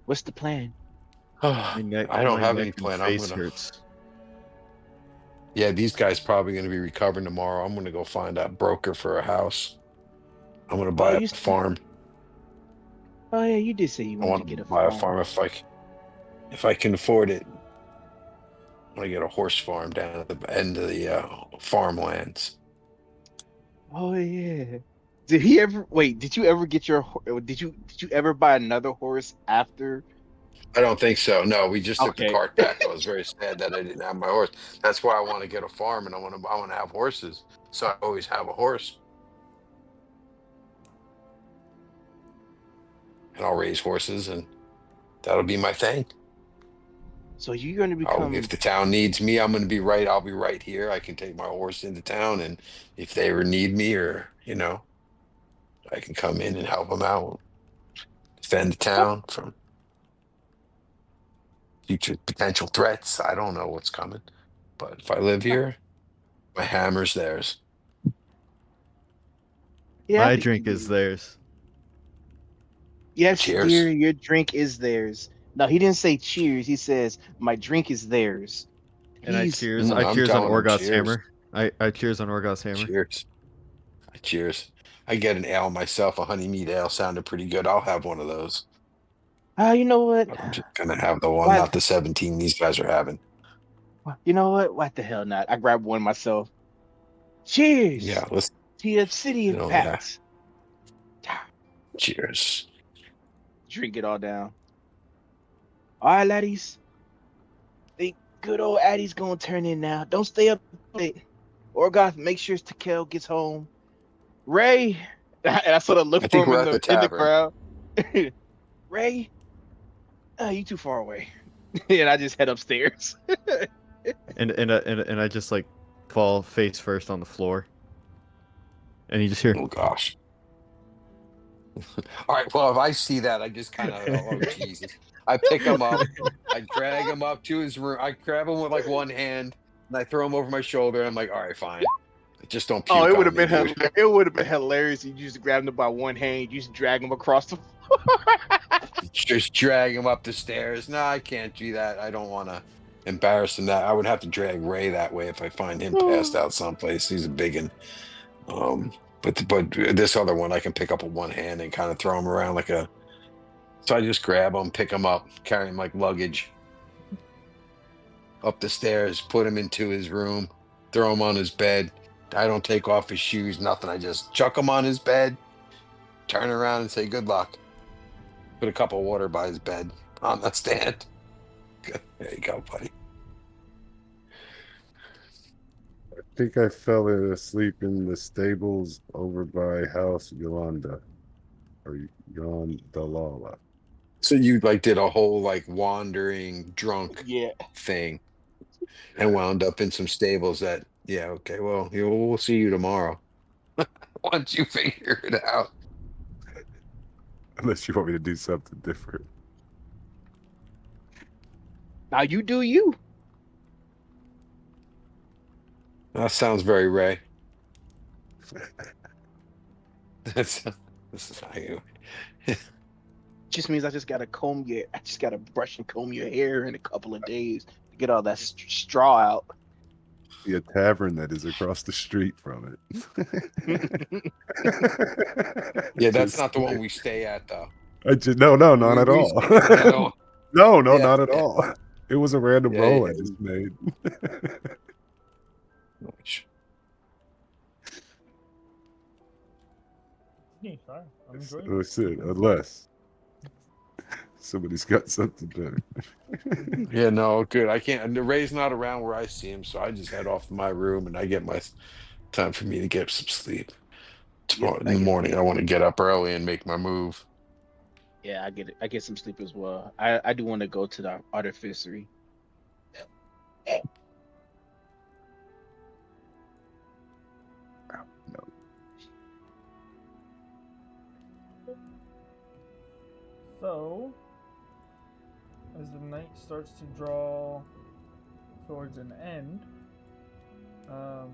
What's the plan? I don't My have neck any and plan. face hurts. Yeah, these guys probably going to be recovering tomorrow. I'm going to go find a broker for a house. I'm going to Oh, buy a farm. oh yeah, you did say you I wanted to want get to a buy a farm. farm if I can afford it. I want to get a horse farm down at the end of the farmlands. Oh yeah. Did he ever wait? Did you ever get did you ever buy another horse after? I don't think so. No, we just took the Okay. cart back. I was very sad that I didn't have my horse. That's why I want to get a farm and I want to have horses. So I always have a horse and I'll raise horses and that'll be my thing. So you're gonna If become the town needs me, I'm going to be right. I'll be right here. I can take my horse into town, and if they ever need me, or I can come in and help them out, defend the town from future potential threats. I don't know what's coming, but if I live here, my hammer's theirs. yeah, I My think drink is theirs, yes, dear, Cheers. your drink is theirs. No, he didn't say cheers. He says my drink is theirs. and I He's cheers. I I'm cheers on telling them Orgoth's cheers, hammer. I cheers on Orgoth's hammer. cheers, cheers. I get an ale myself. A honey mead ale sounded pretty good. I'll have one of those. you know what? But I'm just gonna have the one, Why not the 17 these guys are having. you know what? What the hell not? I grabbed one myself. Cheers Yeah, let's. to the Obsidian Yeah. Pact. Cheers. Drink it all down. All right, laddies. Think good old Addie's gonna turn in now. Don't stay up late. Orgoth, make sure Takel gets home. Ray, and I sort of look I for think him we're in at the the tavern. crowd. Ray, you too far away. And I just head upstairs. And I just like fall face first on the floor, and you just hear. Oh gosh. All right. Well, if I see that, I just kind of, oh Jesus. I pick him up. I drag him up to his room. I grab him with like one hand and I throw him over my shoulder. I'm like, all right, fine. Just don't Oh, puke on me, dude. it would have been hilarious. You just grabbed him by one hand, you just drag him across the. Just drag him up the stairs. No, I can't do that. I don't want to embarrass him. That I would have to drag Ray that way if I find him passed out someplace. He's a big one. But this other one I can pick up with one hand and kind of throw him around like a. So I just grab him, pick him up, carry him like luggage up the stairs, put him into his room, throw him on his bed. I don't take off his shoes, nothing. I just chuck him on his bed, turn around and say good luck. Put a cup of water by his bed on the stand. Good. There you go, buddy. I think I fell asleep in the stables over by House Yolanda or Yondalala. So you like did a whole like wandering drunk Yeah. thing and wound up in some stables that yeah, okay, well, we'll see you tomorrow. Once you figure it out. Unless you want me to do something different. Now you do you. That sounds very Ray. That's this is how you Just means I just gotta brush and comb your hair in a couple of days to get all that straw out. Be a tavern that is across the street from it. Yeah, that's Just not the one saying. we stay at though. No, not at all. No, No, yeah, not at yeah. all. It was a random Yeah, roll yeah. I just made. Yeah, sorry. I'm enjoying it. That's it, unless somebody's got something better. Yeah, no, good. I can't. The Ray's not around where I see him, so I just head off to my room and I get my time for me to get some sleep. Yep, Tomorrow in I the get morning, I want to get up early and make my move. Yeah, I get it. I get some sleep as well. I do want to go to the artificery. No. So, as the night starts to draw towards an end, um,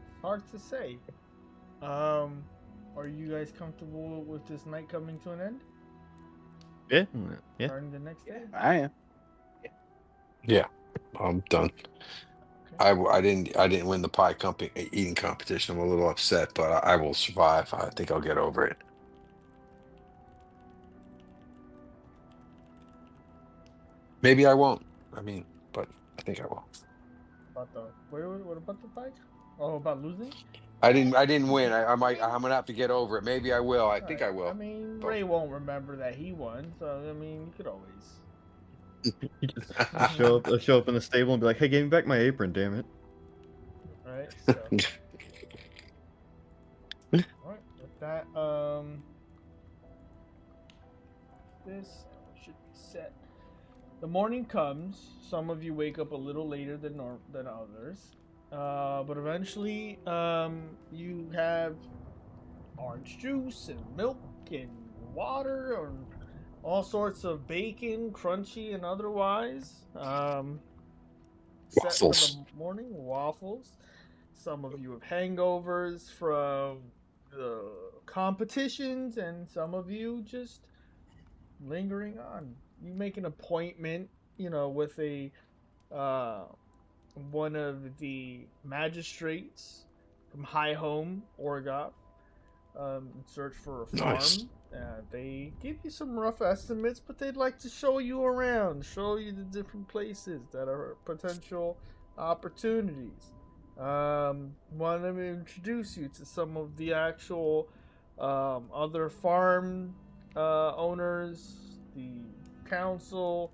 it's hard to say. Um, are you guys comfortable with this night coming to an end? Yeah, yeah. Starting the next day? I am. Yeah, I'm done. Okay. I didn't win the pie eating competition. I'm a little upset, but I will survive. I think I'll get over it. Maybe I won't. I mean, but I think I will. About the what about the fight? Oh, about losing? I didn't win. I mean, I'm gonna have to get over it. Maybe I will. I think alright. I I will. mean, But Ray won't remember that he won, so I mean, you could always. You just show up in the stable and be like, "Hey, give me back my apron, damn it!" Right. So, alright. With that, this should be set. The morning comes. Some of you wake up a little later than others, but eventually, you have orange juice and milk and water and all sorts of bacon, crunchy and otherwise. Set for the Waffles. morning waffles. Some of you have hangovers from the competitions, and some of you just lingering on. You make an appointment, with a uh, one of the magistrates from High Home, Orgoth, search for a Nice. farm. They give you some rough estimates, but they'd like to show you around, show you the different places that are potential opportunities. Want to introduce you to some of the actual other farm owners, the council,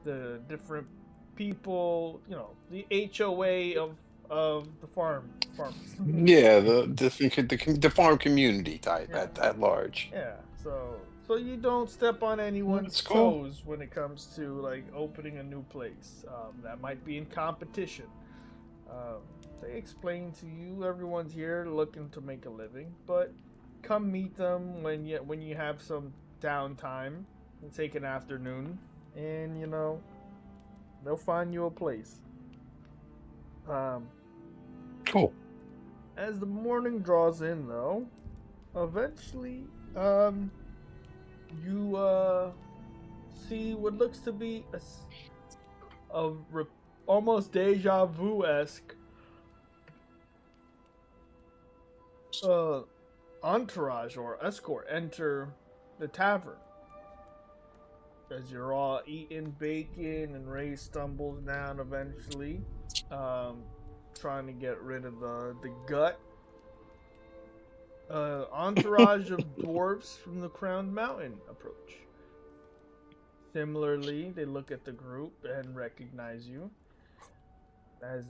the different people, the HOA of the farms. Yeah, the farm community type Yeah. at large. Yeah, so you don't step on That's anyone's cool. toes when it comes to like opening a new place that might be in competition. Um, they explain to you everyone's here looking to make a living, but come meet them when you have some downtime and take an afternoon, and they'll find you a place. Um, Cool. as the morning draws in, though, eventually, um, you see what looks to be almost deja vu esque uh, entourage or escort enter the tavern. As you're all eating bacon and Ray stumbles down eventually, um, trying to get rid of the gut. Entourage of dwarves from the Crowned Mountain approach. Similarly, they look at the group and recognize you. As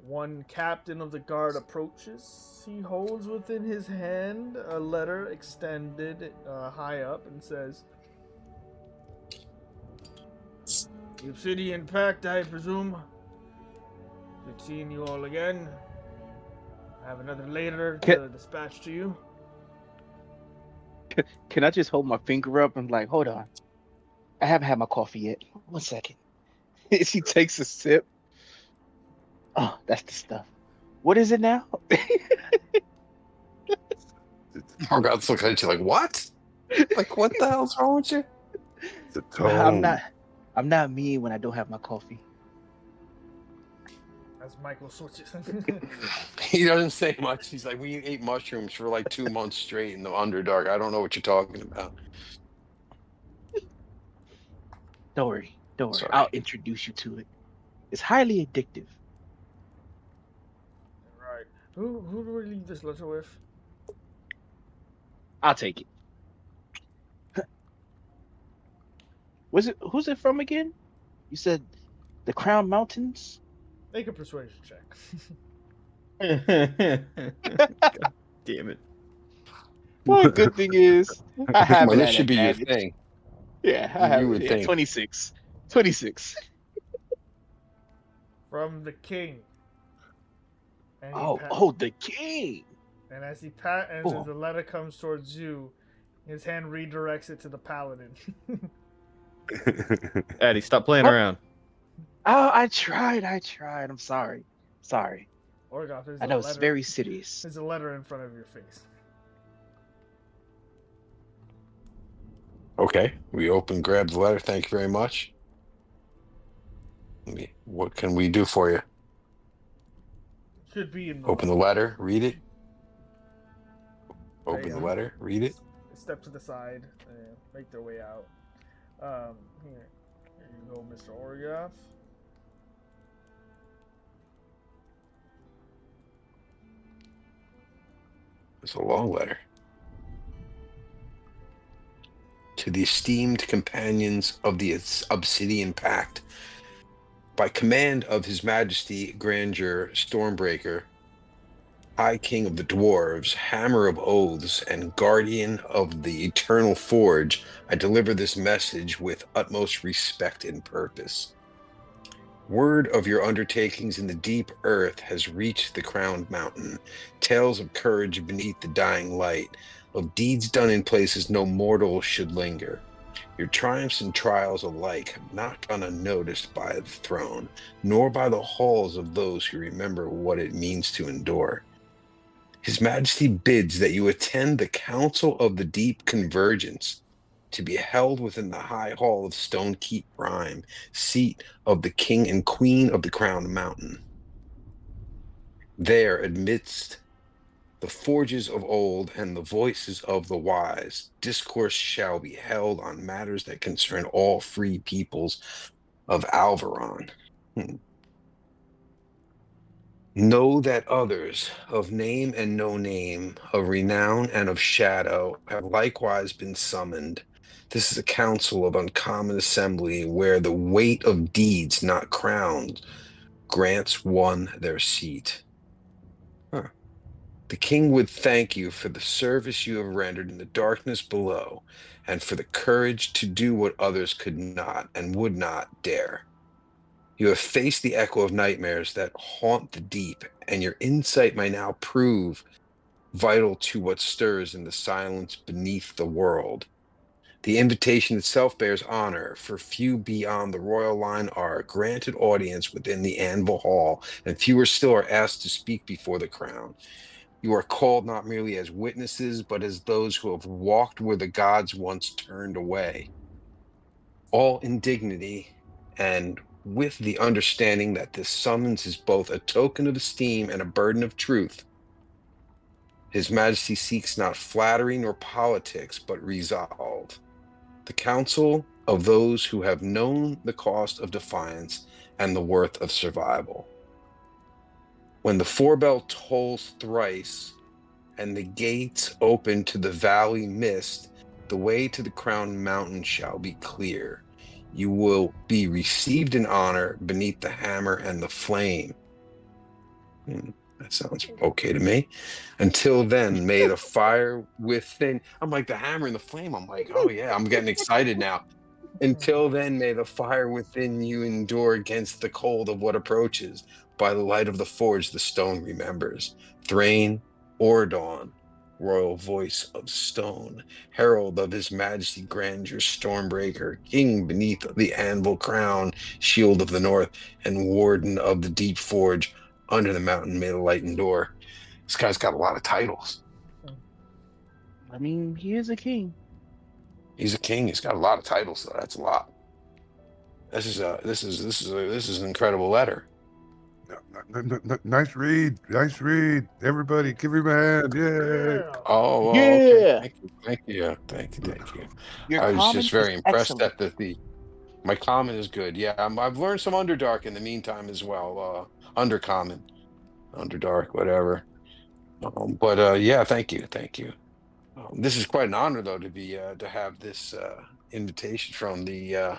one captain of the guard approaches, he holds within his hand a letter extended high up and says, "The Obsidian Pact, I presume. Good seeing you all again. I have another letter Can, to dispatch to you." can I just hold my finger up and like, hold on. I haven't had my coffee yet. 1 second. She takes a sip. Oh, that's the stuff. What is it now? It's, Oh God's looking at you like, what? Like, what the hell's wrong with you? it's a I'm tone. not. I'm not me when I don't have my coffee. As Michael switches. He doesn't say much. He's like, we ate mushrooms for like 2 months straight in the Underdark. I don't know what you're talking about. Don't worry. Don't worry. Sorry. I'll introduce you to it. It's highly addictive. Right. Who do we leave this letter with? I'll take it. Was it? Who's it from again? You said the Crown Mountains. Make a persuasion check. God damn it! One good thing is I have Well, this that should be your advantage. thing. Yeah, I You have would think. 26. 26. From the king. And Oh, the king. and as Oh, the letter comes towards you, his hand redirects it to the paladin. Addy, stop playing what? around. Oh, I tried. I'm sorry. Sorry. Orgoth, I know it's very serious. there's a letter in front of your face. Okay, we grab the letter. Thank you very much. What can we do for you? Should be in the Open the letter, read it. Okay, Open the letter, read it. Step to the side and make their way out. Here you go, Mr. Orgoth. It's a long letter. To the esteemed companions of the Obsidian Pact, by command of His Majesty Grandeur Stormbreaker, High King of the Dwarves, Hammer of Oaths, and Guardian of the Eternal Forge, I deliver this message with utmost respect and purpose. Word of your undertakings in the deep earth has reached the crowned mountain. Tales of courage beneath the dying light, of deeds done in places no mortal should linger. Your triumphs and trials alike have not gone unnoticed by the throne, nor by the halls of those who remember what it means to endure. His Majesty bids that you attend the Council of the Deep Convergence, to be held within the High Hall of Stonekeep Prime, seat of the King and Queen of the Crowned Mountain. There, amidst the forges of old and the voices of the wise, discourse shall be held on matters that concern all free peoples of Alvaron. Know that others of name and no name, of renown and of shadow, have likewise been summoned. This is a council of uncommon assembly where the weight of deeds not crowned grants one their seat. Huh. The king would thank you for the service you have rendered in the darkness below, and for the courage to do what others could not and would not dare. You have faced the echo of nightmares that haunt the deep, and your insight may now prove vital to what stirs in the silence beneath the world. The invitation itself bears honor, for few beyond the royal line are granted audience within the Anvil Hall, and fewer still are asked to speak before the crown. You are called not merely as witnesses, but as those who have walked where the gods once turned away. All in dignity, and with the understanding that this summons is both a token of esteem and a burden of truth. His Majesty seeks not flattery nor politics, but resolve. The counsel of those who have known the cost of defiance and the worth of survival. When the forebell tolls thrice and the gates open to the valley mist, the way to the crowned mountain shall be clear. You will be received in honor beneath the hammer and the flame. That sounds okay to me. Until then, may the fire within. I'm like the hammer and the flame. I'm like, oh yeah, I'm getting excited now. Until then, may the fire within you endure against the cold of what approaches. By the light of the forge, the stone remembers. Thrain or dawn, royal voice of stone, herald of his majesty grandeur, stormbreaker, king beneath the anvil crown, shield of the north, and warden of the deep forge, under the mountain may the light endure. This guy's got a lot of titles. I mean, he is a king. He's a king. He's got a lot of titles, though. That's a lot. This is an incredible letter. Nice read. Nice read. Everybody, give him a hand. Yeah. Oh, okay. Yeah. Thank you. Thank you. Your I was common just is very impressed excellent. that my common is good. Yeah, I've learned some Underdark in the meantime as well. Undercommon, Underdark, whatever. But yeah, thank you. This is quite an honor, though, to have this invitation from the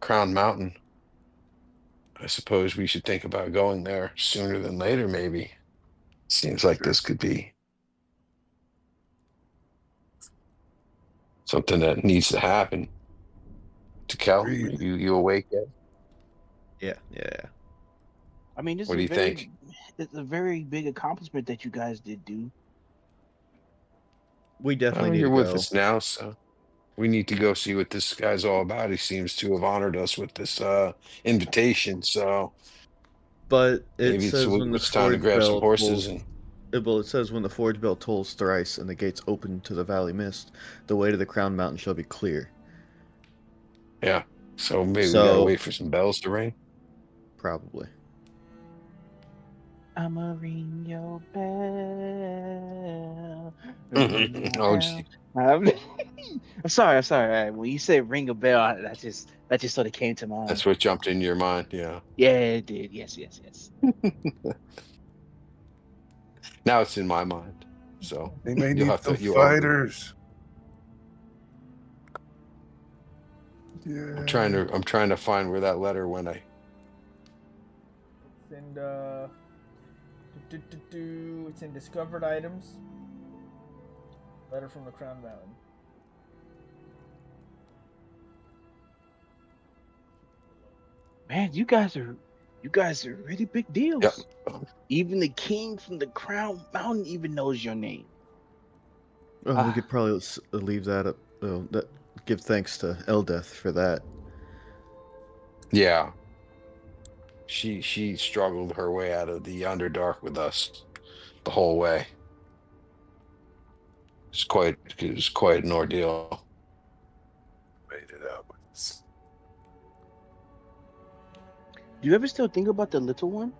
Crown Mountain. I suppose we should think about going there sooner than later, maybe. Seems like this could be. something that needs to happen. Kel, Agreed. you awake yet? Yeah. I mean, What do you think? it's a very big accomplishment that you guys did do. We Oh, definitely need you're to with go. us now, so we need to go see what this guy's all about. He seems to have honored us with this invitation, so But it maybe says when the it's time to forge grab some bell horses tolls. and Well, it says when the forge bell tolls thrice and the gates open to the valley mist, the way to the crown mountain shall be clear. yeah. So maybe we gotta So wait for some bells to ring. probably. I'ma ring your bell. Ring my Oh, bell. gee. I'm sorry. I'm sorry. When you say ring a bell, that just sort of came to mind. That's what jumped into your mind. Yeah. Yeah, it did. Yes. Now it's in my mind. So They may you'll need have some to. You owe me. fighters. Yeah. I'm trying to find where that letter went. It's in it's in discovered items. Letter from the Crown Mountain. Man, you guys are really big Yep. deals. Even the king from the Crown Mountain even knows your name. Well, we could probably leave that up. Give thanks to Eldeth for that. Yeah. She struggled her way out of the Underdark with us the whole way. It was quite an ordeal. Made it out with us. Do you ever still think about the little one?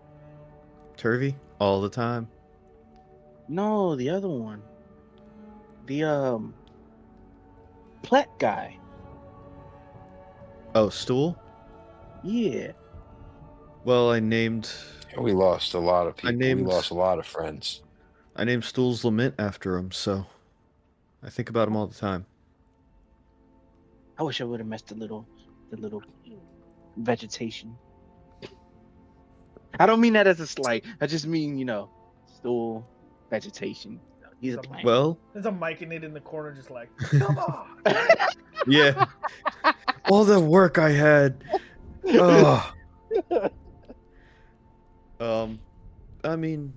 Turvy all the time. No, the other one. The plat guy. Oh, Stool. Yeah. Well, I named We lost a lot of people. We named- lost a lot of friends. Stool's Lament after him, so I think about him all the time. I wish I would have messed the little vegetation. I don't mean that as a slight. I just mean, still vegetation. He's a plant. Well, There's a mic in it in the corner, just like, come on. yeah. All the work I had. Ugh. I mean,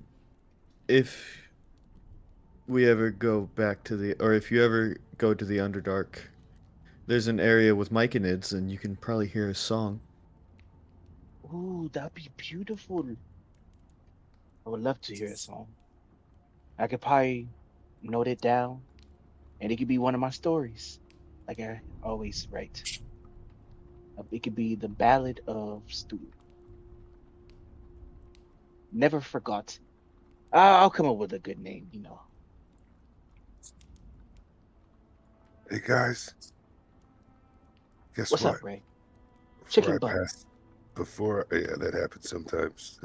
if we ever go back to if you ever go to the Underdark, there's an area with myconids, and you can probably hear a song. Ooh, that'd be beautiful. I would love to hear a song. I could probably note it down, and it could be one of my stories, like I always write. It could be the Ballad of Stu. Never forgot. I'll come up with a good name, Hey guys, guess What's what? up, Ray? Before Chicken I butt. pass, yeah, that happens sometimes.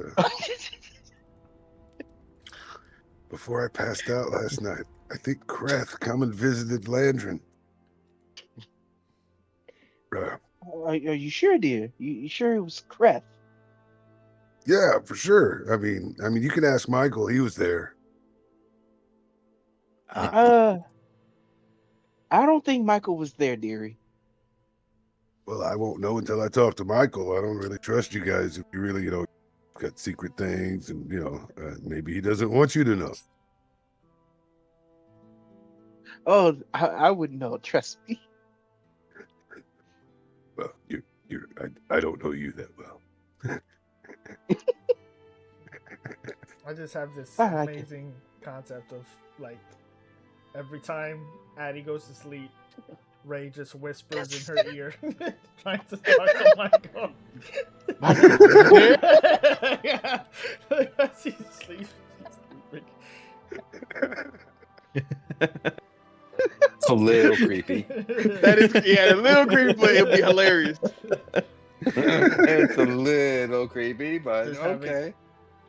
Before I passed out last night, I think Krath come and visited Landron. Are you sure, dear? You sure it was Kreth? Yeah, for sure. I mean, you can ask Michael. He was there. I don't think Michael was there, dearie. Well, I won't know until I talk to Michael. I don't really trust you guys if you really, got secret things, and maybe he doesn't want you to know. Oh, I wouldn't know. Trust me. Well, I don't know you that well. I just have this I like it. amazing concept of, like, every time Addie goes to sleep, Ray just whispers in her ear, trying to talk to Michael. Yeah. She sleeps. It's a little creepy. That is, a little creepy, but it'll be hilarious. It's a little creepy, but Just okay.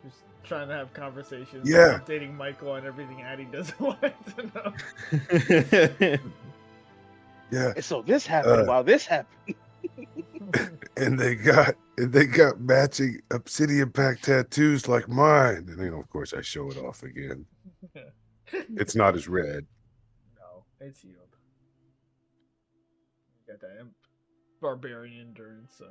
Just trying to have conversations. Yeah. Updating Michael on everything Addie doesn't want to know. Yeah, And so this happened while this happened. and they got matching obsidian pack tattoos like mine, and of course, I show it off again. It's not as red. No, it's healed. that. I'm barbarian endurance, so.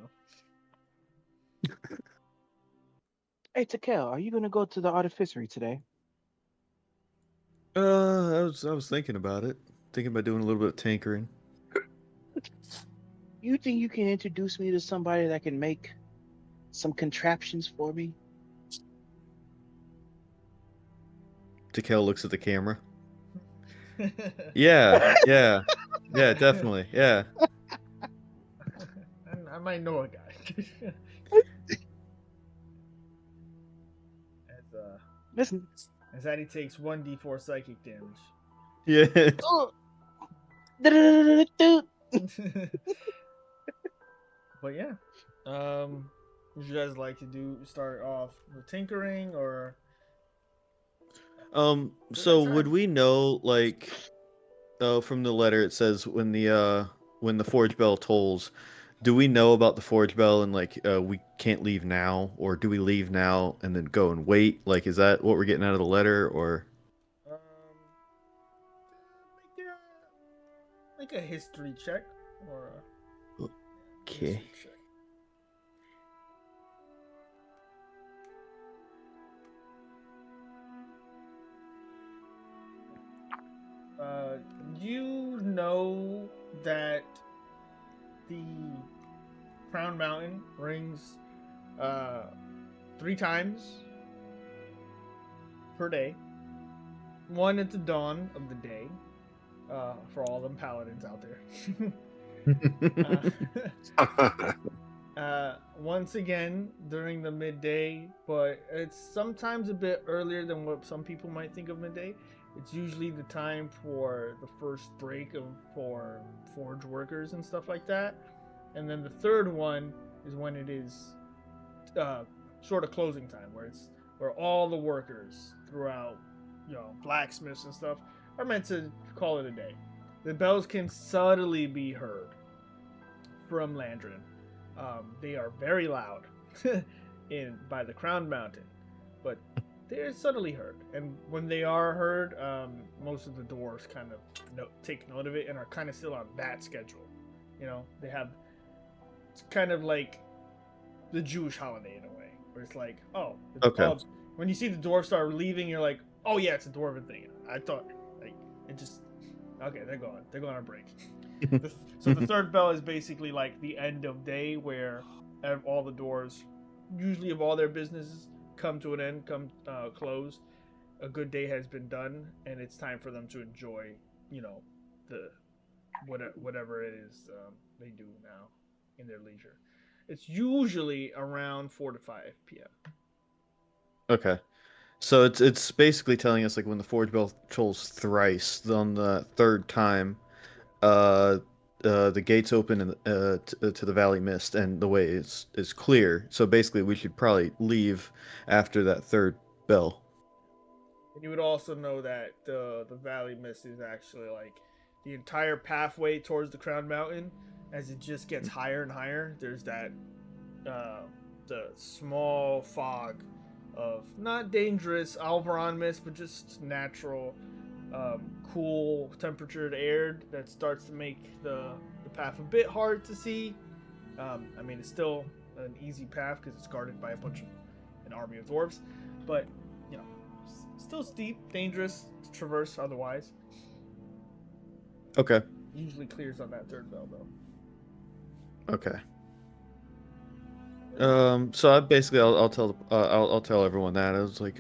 Hey, Takel, are you gonna go to the artificery today? I was thinking about it. Thinking about doing a little bit of tinkering. You think you can introduce me to somebody that can make some contraptions for me? Takel looks at the camera. Yeah, definitely. Yeah. I might know a guy. Listen. As Addy takes 1d4 psychic damage. Yeah. Oh. But yeah. Would you guys like to start off with tinkering or So would we know, like, from the letter it says when the forge bell tolls, do we know about the forge bell and like we can't leave now, or do we leave now and then go and wait? Like, is that what we're getting out of the letter, or? Make a history check or Okay. history check. You know that the Crown Mountain rings 3 times per day. One at the dawn of the day, for all them paladins out there. Once again during the midday, but it's sometimes a bit earlier than what some people might think of midday. It's usually the time for the first break for forge workers and stuff like that. And then the third one is when it is sort of closing time, where all the workers throughout, blacksmiths and stuff are meant to call it a day. The bells can subtly be heard from Landron. They are very loud by the Crown Mountain, but they're subtly heard. And when they are heard, most of the dwarves kind of take note of it and are kind of still on that schedule. They have, it's kind of like the Jewish holiday in a way, where it's like, when you see the dwarves start leaving, you're like, oh yeah, it's a dwarven thing. I thought, like, it just, okay, they're going on break. So the third bell is basically like the end of day, where all the doors, usually of all their businesses, come to an end, close. A good day has been done, and it's time for them to enjoy, the whatever it is they do now in their leisure. It's usually around 4 to 5 p.m. Okay. So it's basically telling us, like, when the forge bell tolls thrice on the third time, the gates open to the Valley Mist, and the way is clear. So basically, we should probably leave after that third bell. And you would also know that the Valley Mist is actually like the entire pathway towards the Crown Mountain. As it just gets higher and higher, there's that the small fog of not dangerous Alvaron mist, but just natural cool temperatured air that starts to make the path a bit hard to see. It's still an easy path because it's guarded by an army of dwarves, but still steep, dangerous to traverse otherwise. Okay. Usually clears on that third bell though. Okay. So I basically I'll tell everyone that I was like,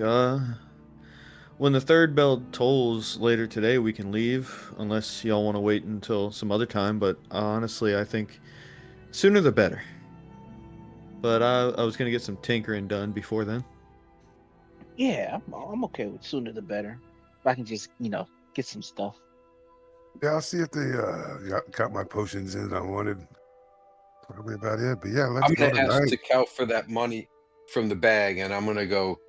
when the third bell tolls later today, we can leave, unless y'all want to wait until some other time. But honestly, I think sooner the better. But I was gonna get some tinkering done before then. Yeah, I'm okay with sooner the better. If I can just, get some stuff. Yeah, I'll see if they got my potions in I wanted. Probably about it. But yeah, let's I'm go gonna ask tonight. to count for that money from the bag, and I'm gonna go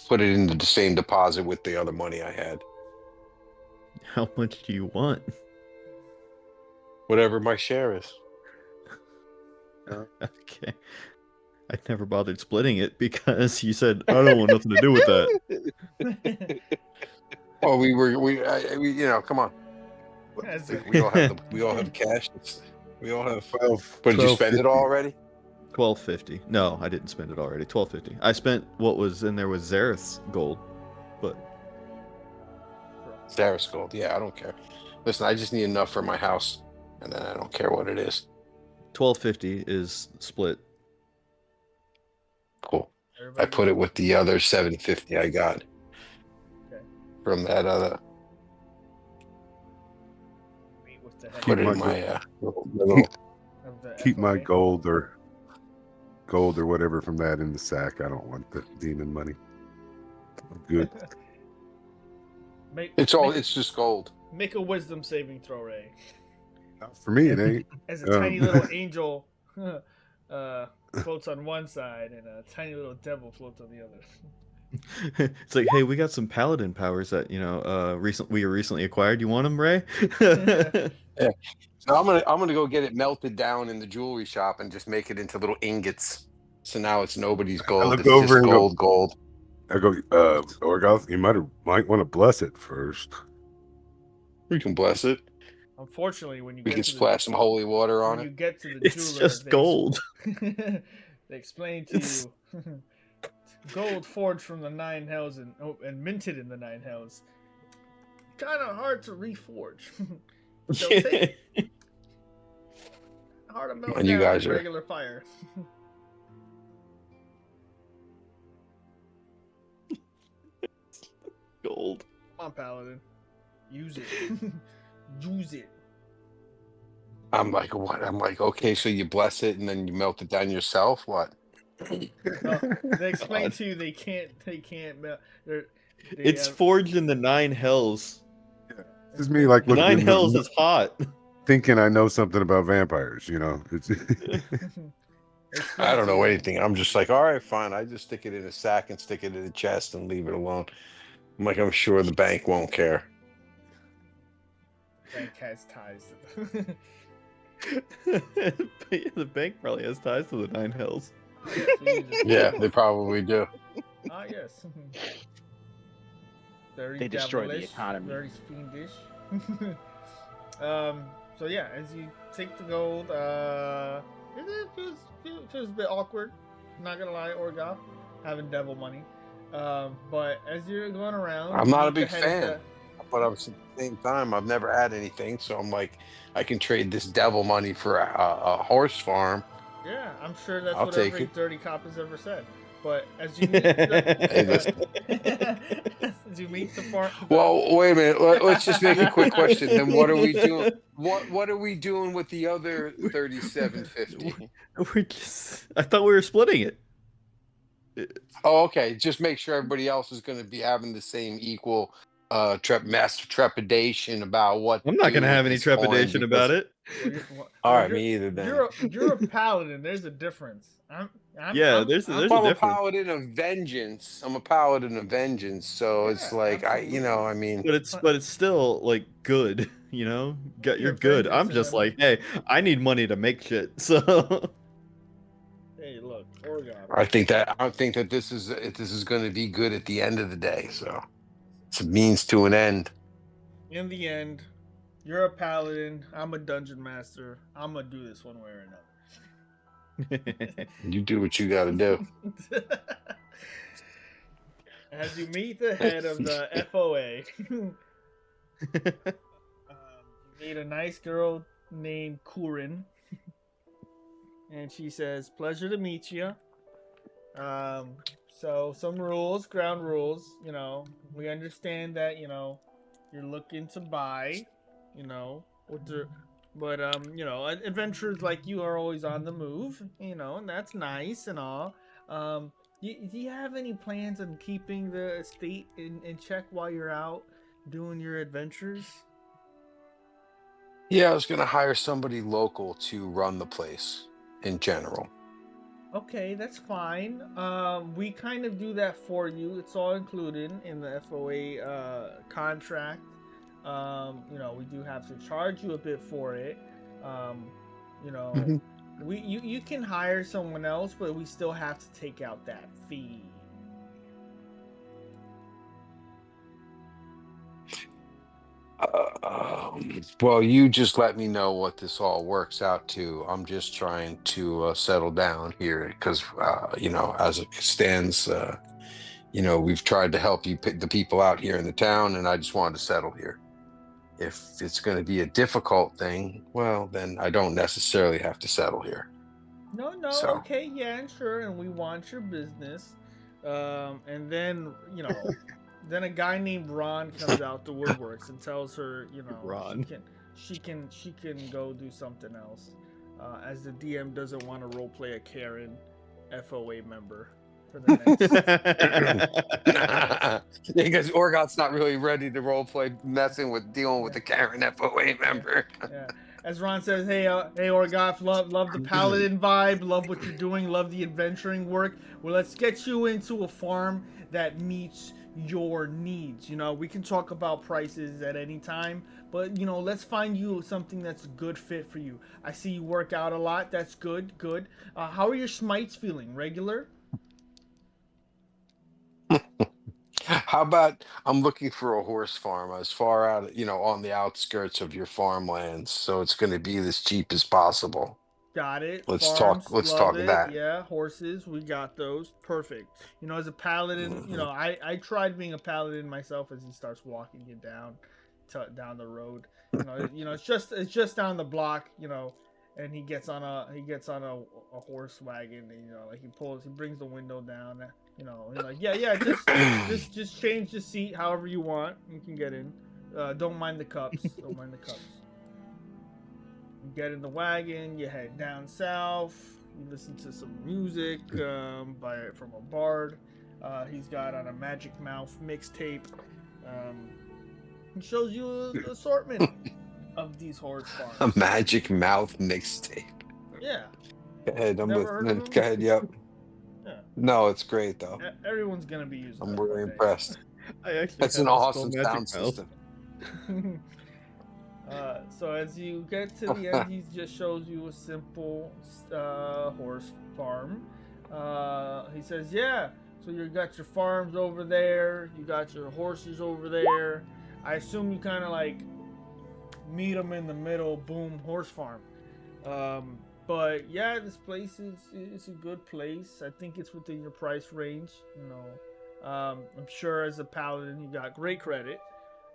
put it into the same deposit with the other money I had. How much do you want? Whatever my share is. Okay. I never bothered splitting it because you said I don't want nothing to do with that. Oh, we come on. As We all have the cash. We all have. 12. But did you spend it all already? 1250. No, I didn't spend it already. 1250. I spent what was in there was Zareth's gold, but Sarah's gold. Yeah, I don't care. Listen, I just need enough for my house, and then I don't care what it is. 1250 is split. Cool. I everybody put it with the other 750 I got Okay. from that other. meet with the Keep Put it my in my Keep, of the keep my FOA. gold or whatever from that in the sack. I don't want the demon money. I'm good. It's just gold. Make a wisdom saving throw, Ray. Not for me, it ain't. As a tiny little angel floats on one side and a tiny little devil floats on the other. It's like, hey, we got some paladin powers that we recently acquired. You want them, Ray? Yeah. So I'm gonna go get it melted down in the jewelry shop and just make it into little ingots. So now it's nobody's gold. look It's over just and go- gold. I go, Orgoth, you might want to bless it first. We can bless it. Unfortunately, when you We get can to the splash some holy water on when you it. get to the It's jeweler, just gold. they explain to you gold forged from the 9 hells and minted in the 9 hells. Kind of hard to reforge. But they'll take it. Hard to melt And you down guys with are- regular fire. Gold. Come on, Paladin. Use it. Use it. I'm like, what? I'm like, okay, so you bless it and then you melt it down yourself? What? They explain to you they can't melt. It's forged in the 9 hells. This is me like The looking 9 in hells is hot. thinking I know something about vampires, you know. It's I don't know anything. I'm just like, all right, fine. I just stick it in a sack and stick it in a chest and leave it alone. I'm like, I'm sure the bank won't care. Bank has ties. The bank probably has ties to the 9 hells. Yeah, they probably do. Ah, yes. Very They destroy the devilish, economy. Very fiendish. So yeah, as you take the gold, it feels a bit awkward. Not gonna lie, Orgoth, having devil money. But as you're going around, I'm you not a meet the big head of fan. But at the same time, I've never had anything. So I'm like, I can trade this devil money for a horse farm. Yeah, I'm sure that's I'll what take every it. dirty cop has ever said. But as you meet the, Hey, listen. as you meet the farm. Well, wait a minute. Let's just make a quick question. Then what are we doing? What are we doing with the other 3750? I thought we were splitting it. Oh, okay. Just make sure everybody else is going to be having the same equal trepidation about what. I'm not going to have any trepidation about it. All right, me either. Then You're a paladin. There's a difference. There's a I'm a difference. paladin of vengeance. I'm a paladin of vengeance. So it's Yeah, like absolutely. I mean, But it's still like good, you know. You're Your good. vengeance I'm just and like, hey, I need money to make shit. So Hey, look, Oregon. I think that this is going to be good at the end of the day. So it's a means to an end. In the end, you're a paladin. I'm a dungeon master. I'm gonna do this one way or another. You do what you got to do. As you meet the head of the FOA, you meet a nice girl named Kurin, and she says, "Pleasure to meet you." So some rules, ground rules. You know, we understand that you're looking to buy, but adventurers like you are always on the move, and that's nice and all. Do you have any plans on keeping the estate in check while you're out doing your adventures? Yeah, I was going to hire somebody local to run the place in general. Okay, that's fine. We kind of do that for you. It's all included in the FOA contract. We do have to charge you a bit for it. Mhm. You can hire someone else, but we still have to take out that fee. Well, you just let me know what this all works out to. I'm just trying to settle down here because, as it stands, we've tried to help you pick the people out here in the town, and I just wanted to settle here. If it's going to be a difficult thing, well, then I don't necessarily have to settle here. No, So, okay, yeah, sure, and we want your business. And then, then a guy named Ron comes out the woodworks and tells her, Ron. she can go do something else. As the DM doesn't want to roleplay a Karen FOA member for the next. because Orgot's not really ready to roleplay dealing with the Karen FOA member. Yeah. As Ron says, hey Orgoth, love the paladin vibe, love what you're doing, love the adventuring work. Well, let's get you into a farm that meets your needs. We can talk about prices at any time, but let's find you something that's a good fit for you. I see you work out a lot. That's good. How are your smites feeling? Regular? How about I'm looking for a horse farm as far out, on the outskirts of your farmlands, so it's going to be as cheap as possible. Got it. Let's Farms, love talk it. that. Yeah, horses, we got those. Perfect. As a paladin, I tried being a paladin myself as he starts walking you down the road. It's just down the block, and he gets on a horse wagon, and he brings the window down, he's like, yeah, just change the seat however you want. You can get in. Don't mind the cups. Don't mind the cups. You get in the wagon, you head down south, you listen to some music from a bard. He's got on a Magic Mouth mixtape. He shows you an assortment of these horse farms. A Magic Mouth mixtape. Yeah. Go ahead, Never heard of them? Go ahead, yep. Yeah. No, it's great though. Everyone's gonna be using I'm that really one day. impressed. I actually That's an have a awesome skull magic sound mouth. system. So as you get to the end, he just shows you a simple horse farm. He says, yeah, so you got your farms over there, you got your horses over there. I assume you kind of like meet them in the middle, boom, horse farm. But yeah, this place is a good place. I think it's within your price range. I'm sure as a paladin, you got great credit.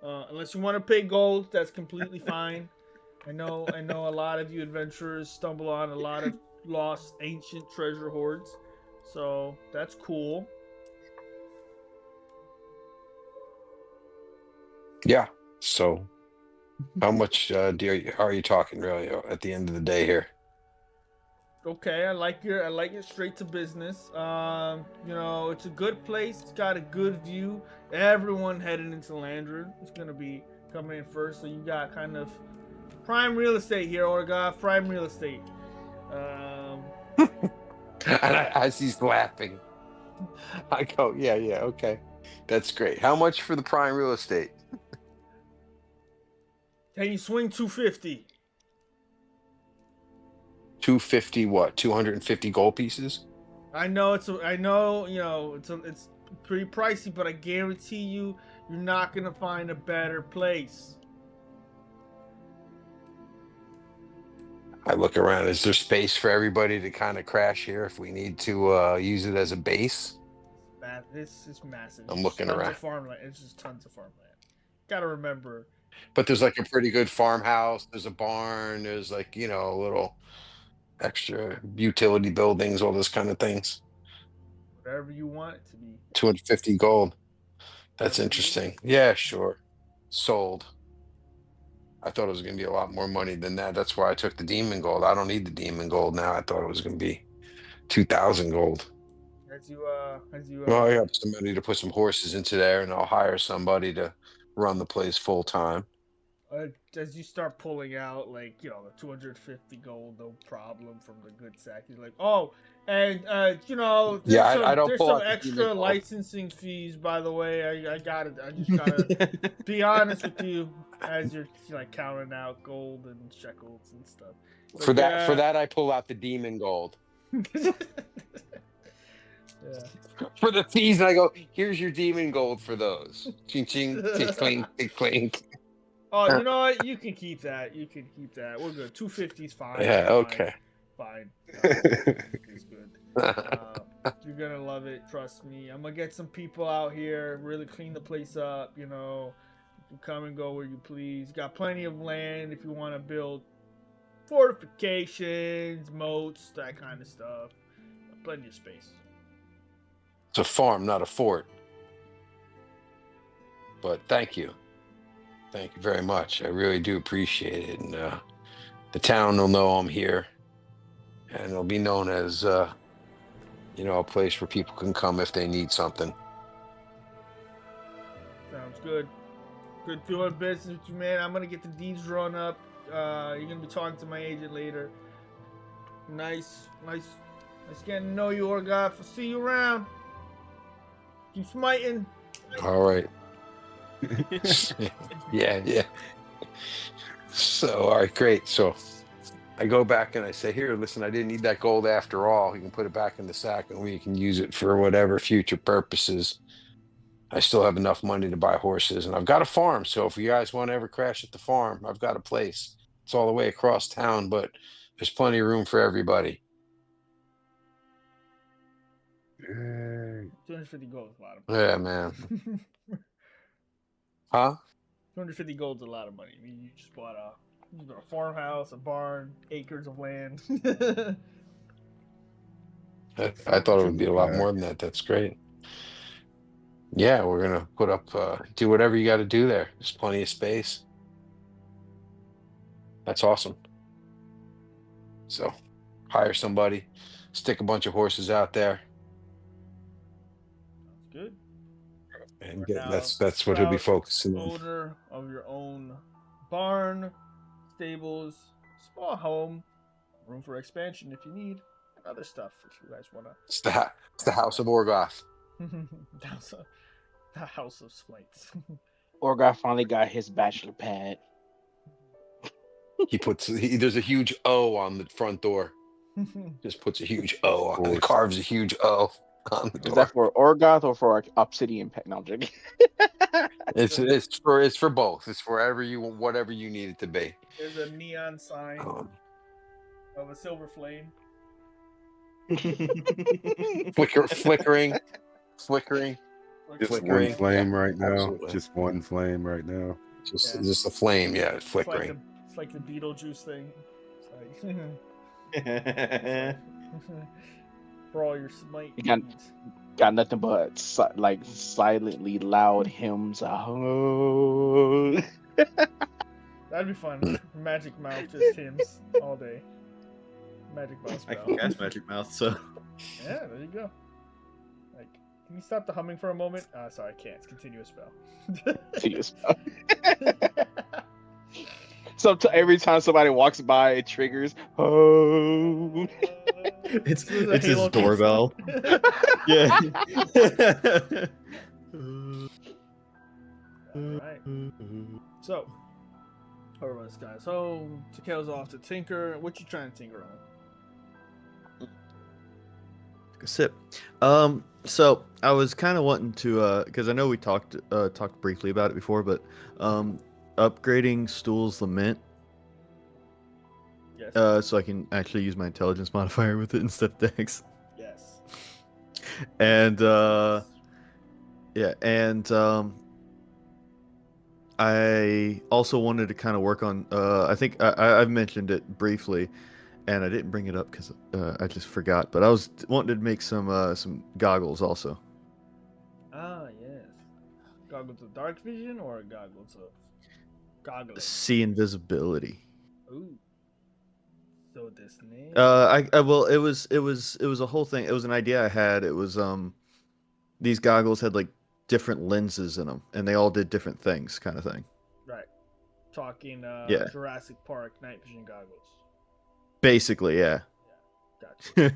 Unless you want to pay gold, that's completely fine. I know a lot of you adventurers stumble on a lot of lost ancient treasure hoards, so that's cool. Yeah. So, how much are you talking really at the end of the day here? Okay, I like it straight to business. It's a good place. It's got a good view. Everyone heading into Landron is gonna be coming in first, so you got kind of prime real estate here, Orgoth. Prime real estate. As he's laughing, I go, yeah, okay, that's great. How much for the prime real estate? Can you swing 250? 250 what? 250 gold pieces? I know it's pretty pricey, but I guarantee you're not gonna find a better place. I look around. Is there space for everybody to kind of crash here if we need to use it as a base? This is massive. I'm looking around. It's just tons of farmland. Gotta remember. But there's like a pretty good farmhouse. There's a barn. There's like, little extra utility buildings, all those kind of things. Whatever you want it to be. 250 gold. That's interesting. Yeah, sure. Sold. I thought it was going to be a lot more money than that. That's why I took the demon gold. I don't need the demon gold now. I thought it was going to be 2,000 gold. Well, I have somebody to put some horses into there, and I'll hire somebody to run the place full time. As you start pulling out, the 250 gold, no problem from the good sack. He's like, oh, and there's some extra licensing fees, by the way. I got it. I just gotta be honest with you as you're counting out gold and shekels and stuff. For that, I pull out the demon gold. Yeah. For the fees, and I go, here's your demon gold for those. Ching ching, tick clink, tick clink. Oh, you know what? You can keep that. You can keep that. We're good. 250's fine. Yeah, okay. Fine. It's good. You're gonna love it. Trust me. I'm gonna get some people out here. Really clean the place up. You know, you can come and go where you please. Got plenty of land if you want to build fortifications, moats, that kind of stuff. Plenty of space. It's a farm, not a fort. But thank you. Thank you very much. I really do appreciate it. And the town will know I'm here. And it'll be known as, a place where people can come if they need something. Sounds good. Good doing business with you, man. I'm gonna get the deeds drawn up. You're gonna be talking to my agent later. Nice getting to know you, Orgoth. I'll see you around. Keep smiting. All right. Yeah. So, all right, great. So I go back and I say, here, listen, I didn't need that gold after all. You can put it back in the sack and we can use it for whatever future purposes. I still have enough money to buy horses and I've got a farm. So if you guys want to ever crash at the farm, I've got a place. It's all the way across town, but there's plenty of room for everybody. Yay. 250 gold is a lot of Yeah, man. money. Huh? 250 gold is a lot of money. I mean, you just bought a farmhouse, a barn, acres of land. I thought it would be a lot more than that. That's great. Yeah, we're gonna put up, do whatever you got to do there. There's plenty of space. That's awesome. So, hire somebody, stick a bunch of horses out there, Sounds good. and Right get, now, that's what he'll be proud focusing on. Owner of your own barn, stables, small home, room for expansion if you need, and other stuff if you guys wanna. It's the House of Orgoth. The House of Smites. Orgoth finally got his bachelor pad. There's a huge O on the front door. Just puts a huge O on it. Carves a huge O on the door. Is that for Orgoth or for obsidian pet? No, I'm joking. It's for both. It's for whatever you need it to be. There's a neon sign of a silver flame. Flickering. Just one flame right now. Absolutely. Just one flame right now. Just a flame, yeah, it's flickering. It's like the Beetlejuice thing. It's for all your smite. You got nothing but silently loud hymns. Oh. That'd be fun. Magic Mouth just hymns all day. Magic Mouth I spell. can cast Magic Mouth, so. Yeah, there you go. Like, can you stop the humming for a moment? Sorry, I can't. It's continuous spell. Continuous spell. So every time somebody walks by, it triggers. Oh. It's Halo his doorbell. Yeah. Alright. So, alright, guys. So, Takel's off to tinker. What you trying to tinker on? A sip. So I was kind of wanting to, because I know we talked briefly about it before, but upgrading Stool's Lament. Yes. So I can actually use my intelligence modifier with it instead of Dex. Yes. And I also wanted to kind of work on. I think I've mentioned it briefly, and I didn't bring it up because I just forgot. But I was wanting to make some goggles also. Ah, yes. Goggles of dark vision or goggles of goggles? See invisibility. Ooh. So this name. Well, it was a whole thing. It was an idea I had. It was these goggles had like different lenses in them, and they all did different things, kind of thing. Right. Talking Yeah. Jurassic Park night vision goggles. Basically, yeah. Gotcha.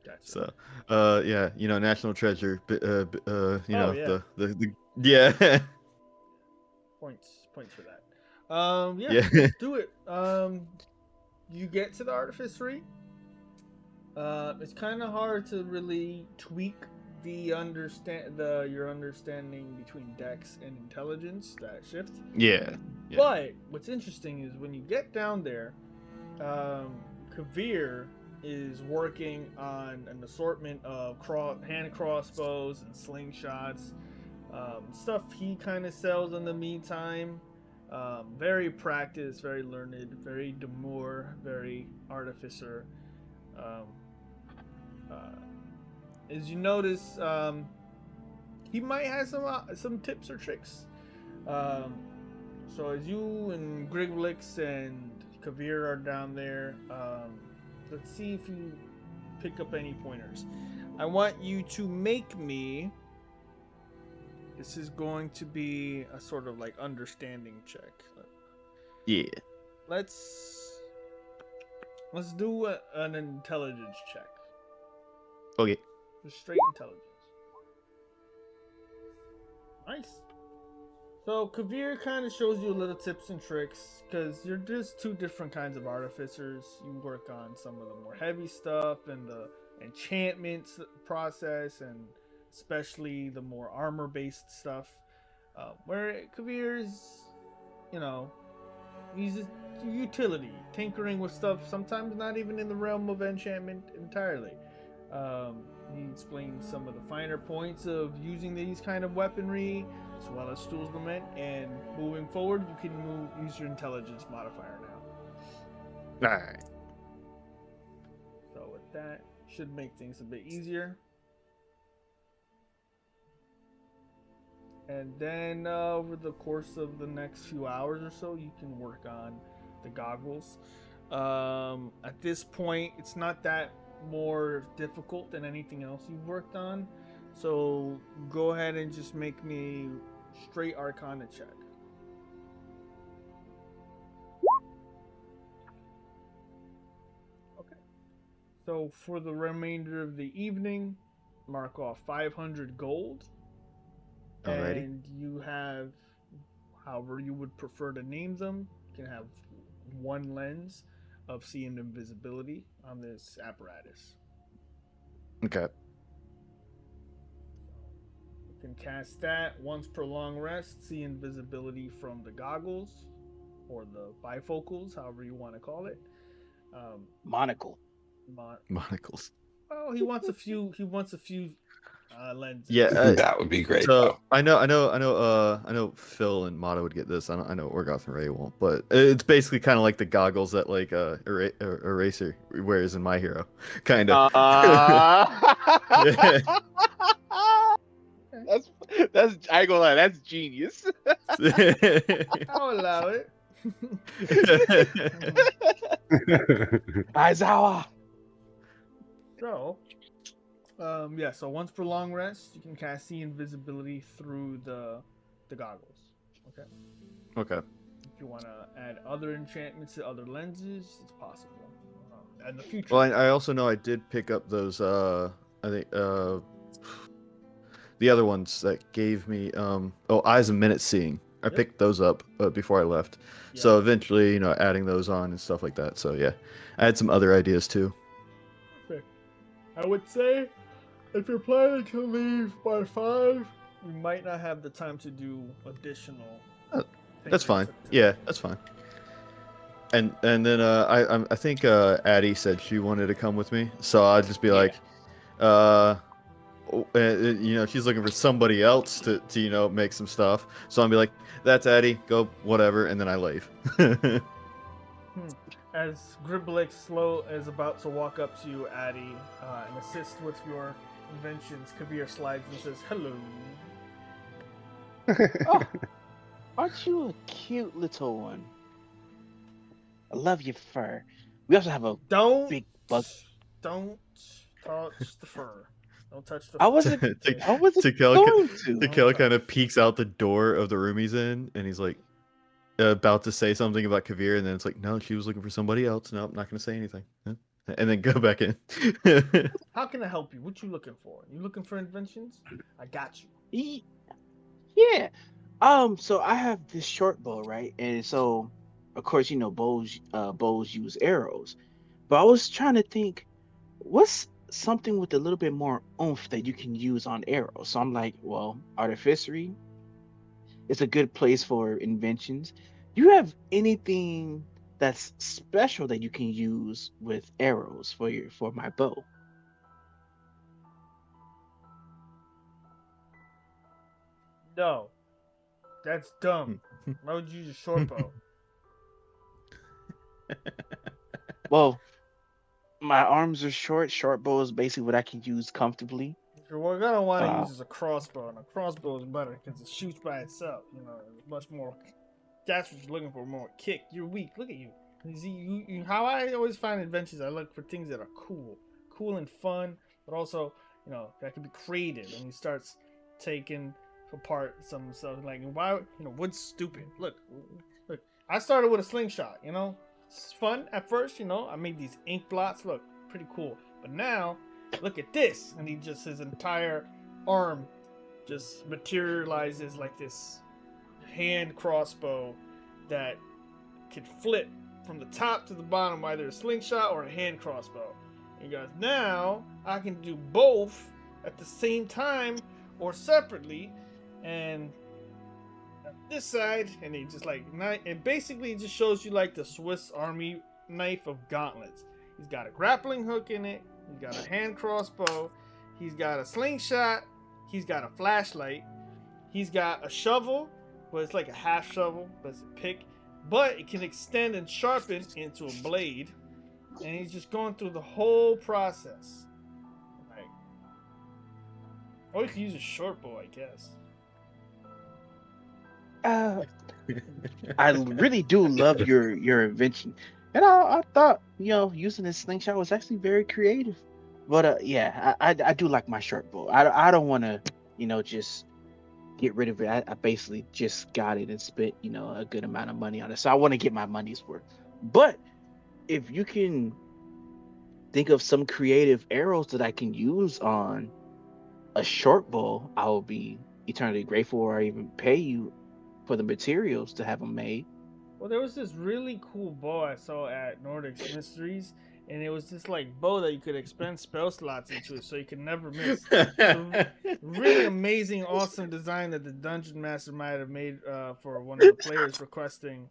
Gotcha. So, yeah, National Treasure. The yeah. yeah. Points for that. Yeah. Yeah. Let's do it. You get to the artificery. It's kind of hard to really tweak your understanding between dex and intelligence that shift. Yeah. But what's interesting is when you get down there, Kavir is working on an assortment of hand crossbows and slingshots, stuff he kind of sells in the meantime. Very practiced, very learned, very demure, very artificer. Um, as you notice, he might have some tips or tricks. So as you and Griglix and Kavir are down there, let's see if you pick up any pointers. I want you to make me. This is going to be a sort of like understanding check. Yeah. Let's do an intelligence check. Okay. Just straight intelligence. Nice. So Kavir kind of shows you little tips and tricks because you're just two different kinds of artificers. You work on some of the more heavy stuff and the enchantments process, and especially the more armor-based stuff. Where Kavir's, he's a utility, tinkering with stuff. Sometimes not even in the realm of enchantment entirely. He explains some of the finer points of using these kind of weaponry, as well as tools lament, and moving forward, you can use your intelligence modifier now. Alright. So with that, should make things a bit easier. And then over the course of the next few hours or so, you can work on the goggles. At this point, it's not that more difficult than anything else you've worked on. So go ahead and just make me straight Arcana check. Okay. So for the remainder of the evening, mark off 500 gold. Alrighty. And you have, however you would prefer to name them, you can have one lens of seeing invisibility on this apparatus. Okay. You can cast that once per long rest, see invisibility from the goggles or the bifocals, however you want to call it. Monocle. Monocles. Well, he wants a few lenses. Yeah. That would be great. So Though. I know Phil and Mada would get this. I know Orgoth and Ray won't, but it's basically kind of like the goggles that like Eraser wears in My Hero, kind of. That's I ain't gonna lie, that's genius. I'll allow it. Aizawa. So, so once per long rest, you can cast see invisibility through the goggles. Okay. Okay. If you want to add other enchantments to other lenses, it's possible. In the future. Well, I also know I did pick up those. I think the other ones that gave me eyes and minute seeing. I picked those up before I left. Yeah. So eventually, adding those on and stuff like that. So yeah, I had some other ideas too. Perfect. I would say if you're planning to leave by 5, you might not have the time to do additional. That's fine. Yeah, that's fine. And then I think Addie said she wanted to come with me, so I'd just be like, she's looking for somebody else to make some stuff. So I'll be like, that's Addie, go whatever, and then I leave. As Griblix slow is about to walk up to you, Addie, and assist with your inventions, Kavir slides and says, "Hello." Oh, aren't you a cute little one? I love your fur. We also have a big bug. Don't touch the fur. Don't touch the fur. I wasn't going to. Tikel kind of peeks out the door of the room he's in, and he's like about to say something about Kavir, and then it's like, no, she was looking for somebody else. No, I'm not going to say anything. And then go back in. How can I help you? What you looking for? You looking for inventions? I got you. Yeah. So I have this short bow, right? And so, of course, bows use arrows. But I was trying to think, what's something with a little bit more oomph that you can use on arrows. So I'm like, well, artificery is a good place for inventions. Do you have anything that's special that you can use with arrows for my bow? No, that's dumb. Why would you use a short bow? Well, my arms are short. Short bow is basically what I can use comfortably. What you're gonna want to Uh, use is a crossbow, and a crossbow is better because it shoots by itself. You know, it's much more. That's what you're looking for, more kick. You're weak. Look at you. You see, how I always find adventures. I look for things that are cool and fun, but also, that can be creative. And he starts taking apart some stuff like, why, what's stupid. Look. I started with a slingshot. It's fun at first. I made these ink blots. Look, pretty cool. But now, look at this, and his entire arm just materializes like this hand crossbow that could flip from the top to the bottom, either a slingshot or a hand crossbow. And you guys, now I can do both at the same time or separately, and this side, and he just like, it basically just shows you like the Swiss Army knife of gauntlets. He's got a grappling hook in it. He's got a hand crossbow. He's got a slingshot. He's got a flashlight. He's got a shovel, but it's like a half shovel, but it's a pick. But it can extend and sharpen into a blade. And he's just going through the whole process. Like, or you could use a short bow, I guess. I really do love your invention, and I thought using this slingshot was actually very creative. But yeah, I do like my short bow. I don't want to just get rid of it. I basically just got it and spent a good amount of money on it, so I want to get my money's worth. But if you can think of some creative arrows that I can use on a short bow, I will be eternally grateful, or even pay you for the materials to have them made. Well, there was this really cool bow I saw at Nordic Mysteries, and it was this like bow that you could expend spell slots into it, so you could never miss. It's a really amazing, awesome design that the dungeon master might have made for one of the players requesting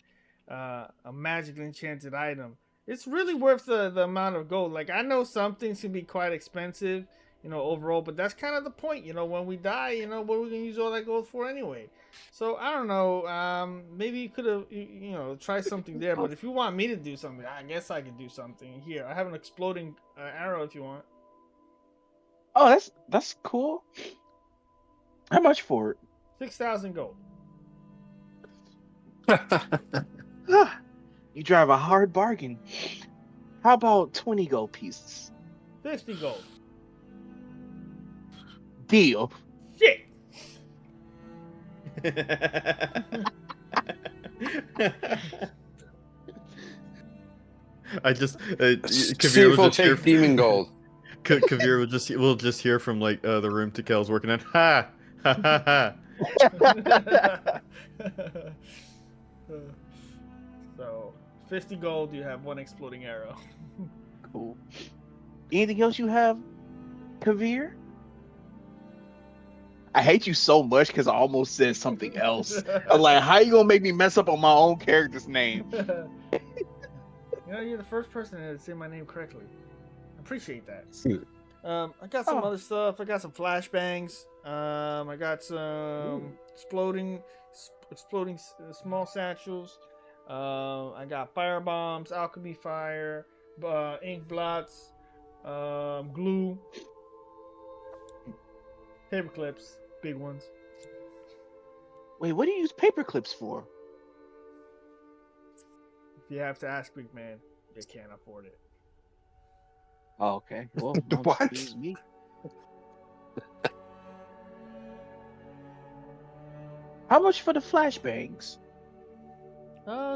a magically enchanted item. It's really worth the amount of gold. Like, I know some things can be quite expensive, overall, but that's kind of the point. When we die, what are we gonna use all that gold for anyway? So I don't know. Maybe you could have, try something there. But if you want me to do something, I guess I could do something here. I have an exploding arrow if you want. Oh, that's cool. How much for it? 6,000 gold. You drive a hard bargain. How about 20 gold pieces? 50 gold. Deal. Shit. I just See Kavir if will we'll just hear take demon gold. Kavir will just hear from like the room Tikel's working at. Ha ha ha. So 50 gold, you have one exploding arrow. Cool. Anything else you have, Kavir? I hate you so much because I almost said something else. I'm like, how you gonna make me mess up on my own character's name? You're the first person to say my name correctly. I appreciate that. Hmm. I got some other stuff. I got some flashbangs. I got some exploding small satchels. I got fire bombs, alchemy fire, ink blots, glue, paper clips, big ones. Wait, what do you use paper clips for? If you have to ask Greek man, they can't afford it. Oh, okay. Well, What? excuse me. How much for the flashbangs?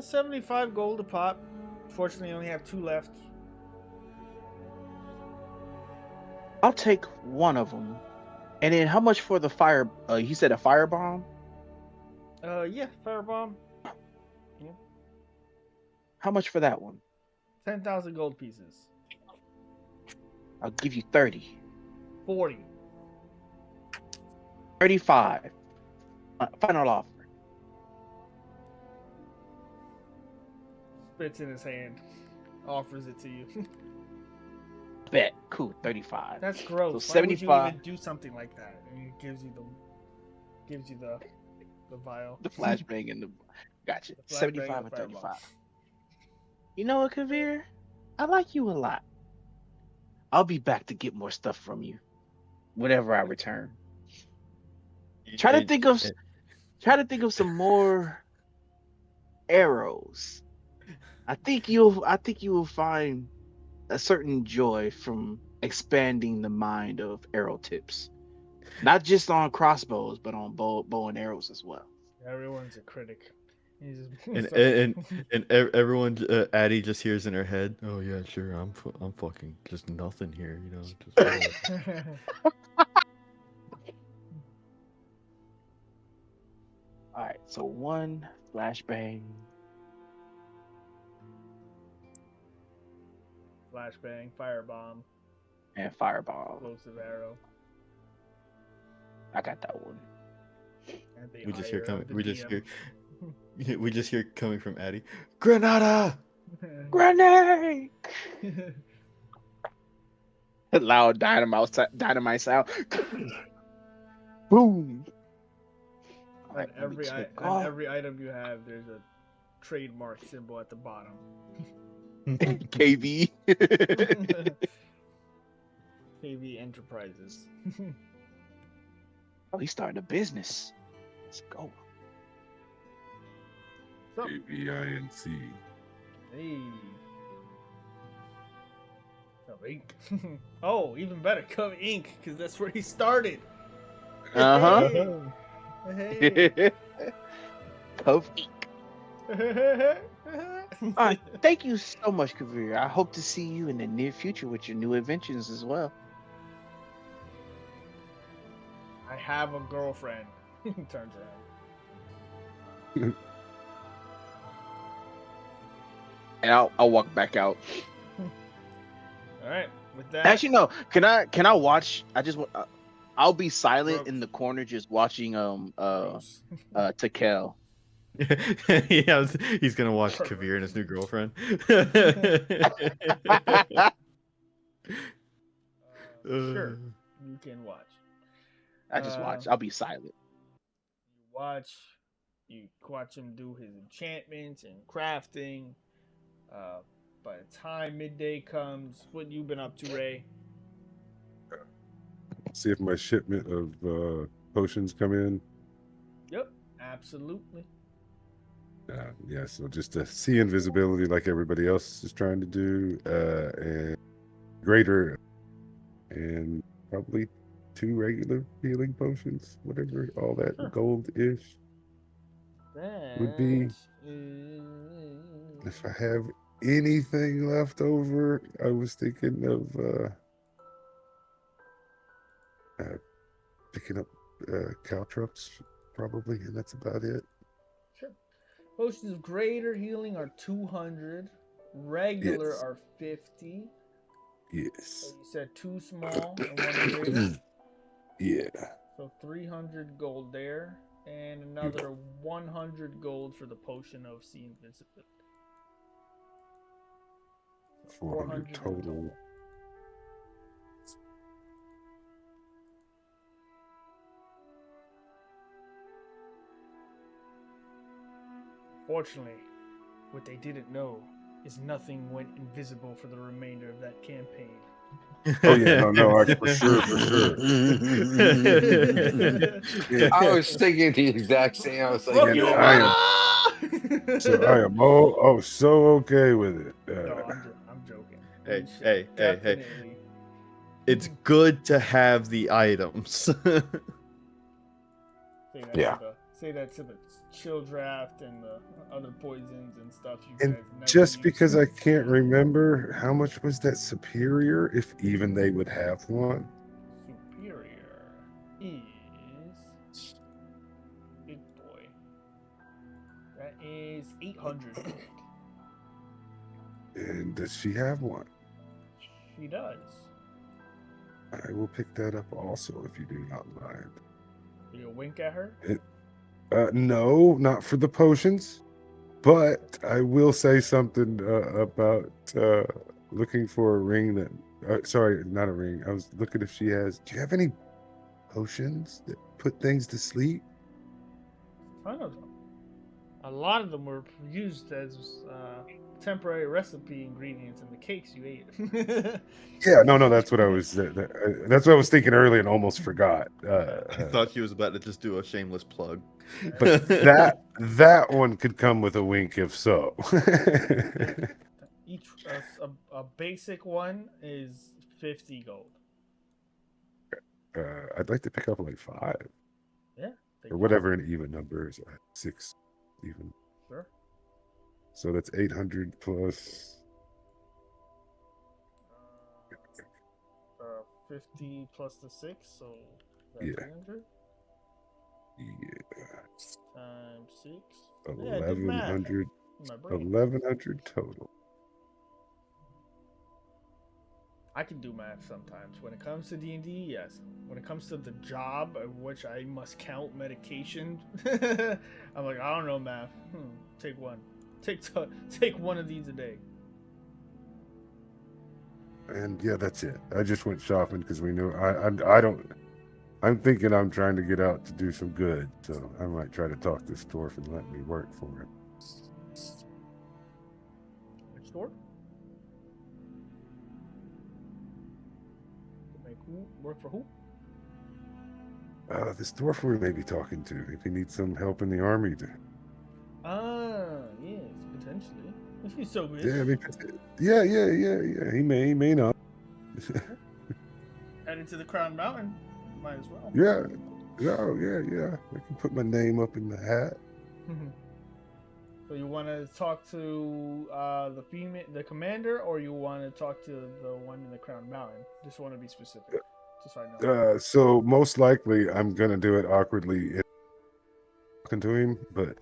75 gold a pop. Fortunately, I only have 2 left. I'll take one of them. And then how much for the fire? You said a firebomb? Yeah, firebomb. How much for that one? 10,000 gold pieces. I'll give you 30. 40. 35. Final offer. Spits in his hand. Offers it to you. Bet. Cool. 35. That's gross. So Why would you 75. even do something like that? And it gives you the vial. The flashbang and the. Gotcha. The flashbang 75 and and the fireball. 35. You know what, Kavir? I like you a lot. I'll be back to get more stuff from you. Whenever I return. Try to think of some more arrows. I think you will find a certain joy from expanding the mind of arrow tips. Not just on crossbows, but on bow and arrows as well. Everyone's a critic. He's And everyone, Addie just hears in her head, "Oh yeah, sure, I'm fucking just nothing here, you know." Just whatever." All right, so 1 flashbang. Flashbang, firebomb, And fireball. explosive arrow, I got that one. and the We just hear ire coming. of the We just DM. hear. We just hear coming from Addie. Granada. Grenade! Loud dynamite sound. Boom. All right, On let me check on off. every item you have, there's a trademark symbol at the bottom. KV. KV Enterprises. Oh, he's starting a business. Let's go. So, AVINC. hey. Cove Ink. Oh, even better, Cove Ink, because that's where he started. Uh-huh. Hey. Cove Ink. All right, thank you so much, Kavir. I hope to see you in the near future with your new inventions as well. I have a girlfriend. Turns around. And I'll walk back out. All right, with that. Actually, no. Can I watch? I just I'll be silent Gross. in the corner, just watching Gross. Takel. Yeah, he's gonna watch Perfect. Kavir and his new girlfriend. Sure, you can watch. I just watch. I'll be silent. You watch him do his enchantments and crafting. By the time midday comes, what you been up to, Ray? See if my shipment of potions come in. Yep, absolutely. Yeah, so just to see invisibility like everybody else is trying to do, and greater, and probably 2 regular healing potions, whatever all that Sure. gold-ish would be. That If I have anything left over, I was thinking of picking up caltrops, probably, and that's about it. Sure. Potions of greater healing are 200. Regular Yes. are 50. Yes. So you said 2 small and 1 greater. Yeah. So 300 gold there, and another 100 gold for the potion of sea invisibility. 400 total. Fortunately, what they didn't know is nothing went invisible for the remainder of that campaign. Oh yeah, no, for sure. Yeah. I was thinking the exact same. I was like, From you you, know I what? am. So I am so okay with it. No, I'm joking. Hey, We should hey. definitely- It's good to have the items. Yeah. Say that to the chill draft and the other poisons and stuff. You And guys never just use. because I can't remember how much was that superior, if even they would have one. Superior is big boy. That is 800 gold. And does she have one? She does. I will pick that up also if you do not mind. Do you wink at her? No, not for the potions, but I will say something about looking for a ring that. Sorry, not a ring. I was looking if she has. Do you have any potions that put things to sleep? Ton of them. A lot of them were used as temporary recipe ingredients in the cakes you ate. Yeah, no, that's what I was. That's what I was thinking earlier and almost forgot. I thought she was about to just do a shameless plug. But that one could come with a wink if so. Each a basic one is 50 gold. I'd like to pick up like 5 Yeah, take or five. whatever an even number is. 6 even. Sure. So that's 800 plus. 50 plus the 6, so that's Yeah. 300 Yeah, times 6. Yeah, I did math 1100, in my brain. 1100 total. I can do math sometimes. When it comes to D&D, yes. When it comes to the job of which I must count medication, I'm like, I don't know math. Take one. Take one of these a day. And yeah, that's it. I just went shopping because we knew I don't. I'm thinking I'm trying to get out to do some good, so I might try to talk this dwarf and let me work for him. Which store? To make who? Work for who? This dwarf we may be talking to, if he needs some help in the army. Yes, potentially. If he's so rich. Yeah, I mean, yeah. He may not. Headed to the Crown Mountain. Might as well. Yeah. I can put my name up in the hat. So you want to talk to the commander, or you want to talk to the one in the Crown Mountain? Just want to be specific, just so I know. So most likely I'm gonna do it awkwardly talking to him, but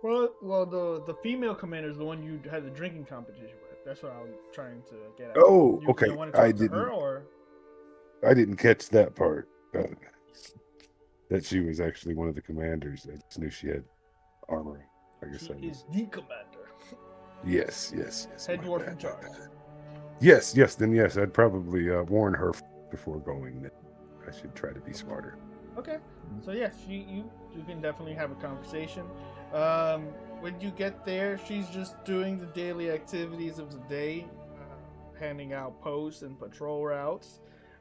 Well, the female commander is the one you had the drinking competition with. That's what I was trying to get at. oh, You okay. want to talk to her, or I didn't catch that part. That she was actually one of the commanders. I just knew she had armor. I guess she is the commander. Yes. Head dwarf in charge. Yes. Then yes, I'd probably warn her before going. I should try to be smarter. Okay. So yes, you can definitely have a conversation. When you get there, she's just doing the daily activities of the day, handing out posts and patrol routes.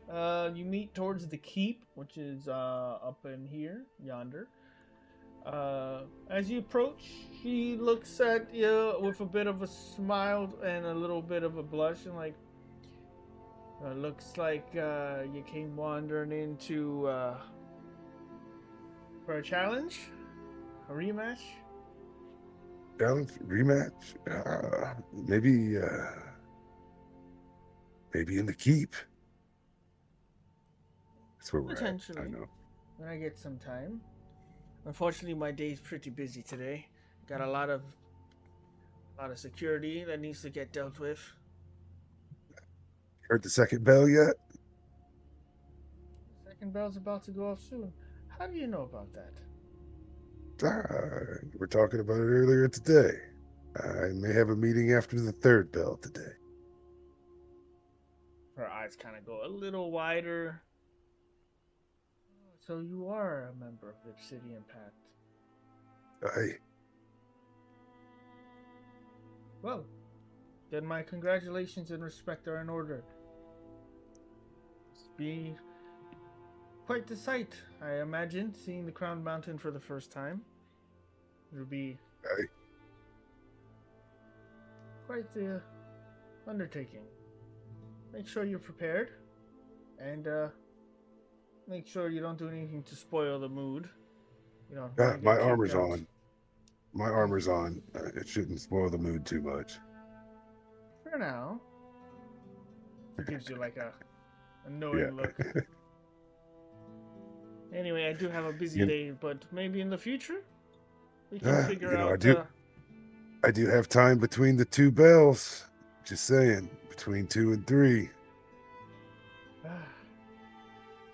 You meet towards the keep, which is up in here, yonder. As you approach, she looks at you with a bit of a smile and a little bit of a blush, and like, looks like you came wandering into for a challenge, a rematch. Challenge rematch? Maybe in the keep. That's where we're Potentially. at. I know. When I get some time. Unfortunately, my day's pretty busy today. Got a lot of security that needs to get dealt with. Heard the second bell yet? The second bell's about to go off soon. How do you know about that? We're talking about it earlier today. I may have a meeting after the third bell today. Her eyes kind of go a little wider. So you are a member of the Obsidian Pact. Well, then my congratulations and respect are in order. Must be quite the sight, I imagine, seeing the Crown Mountain for the first time. It'll be quite the undertaking. Make sure you're prepared, and make sure you don't do anything to spoil the mood. You know, My armor's on. My armor's on. It shouldn't spoil the mood too much. For now. It gives you like a knowing look. Anyway, I do have a busy day, but maybe in the future we can figure out. I do have time between the two bells. Just saying, between 2 and 3.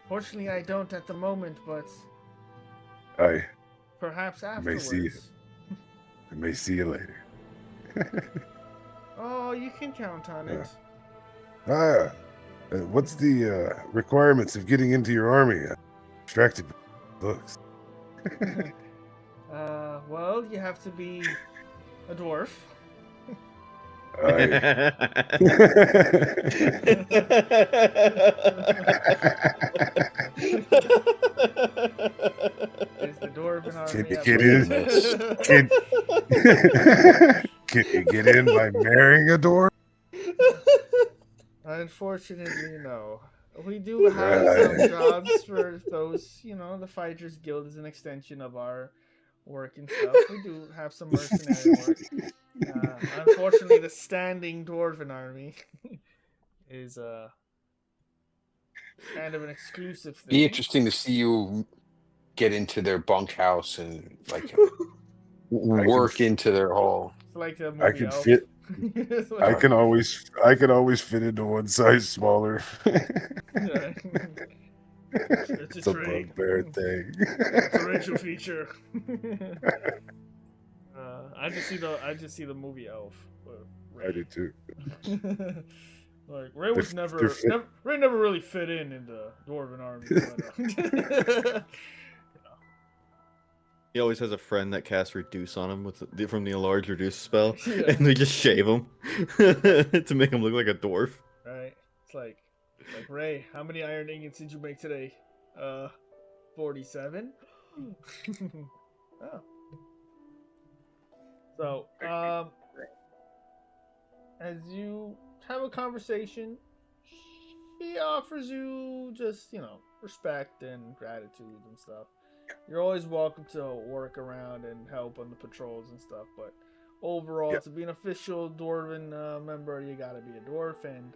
Fortunately, I don't at the moment, but I perhaps may see you. afterwards. I may see you later. Oh, you can count on it. What's the requirements of getting into your army? Distracted by books. Well, you have to be a dwarf. Is the dwarven Can army you at get We in? missed. Can, can you get in by marrying a dwarf? Unfortunately, no. We do have some jobs for those, the Fighters Guild is an extension of our work and stuff. We do have some mercenary work. Unfortunately, the standing dwarven army is kind of an exclusive Be thing. interesting to see you get into their bunkhouse and like work into their hall. It's like the movie I can Elf. fit. It's I like- can always fit into one size smaller. Yeah. It's a It's a trait. bugbear thing. It's a racial feature. I just see the movie Elf. I do too. Like Ray was They're Ray never really fit in the dwarven army. But, He always has a friend that casts reduce on him from the enlarge reduce spell, Yeah. and they just shave him to make him look like a dwarf. right? It's like Ray, how many iron ingots did you make today? 47. Oh. So, as you have a conversation, she offers you just, respect and gratitude and stuff. You're always welcome to work around and help on the patrols and stuff, but overall, to be an official dwarven member, you gotta be a dwarf, and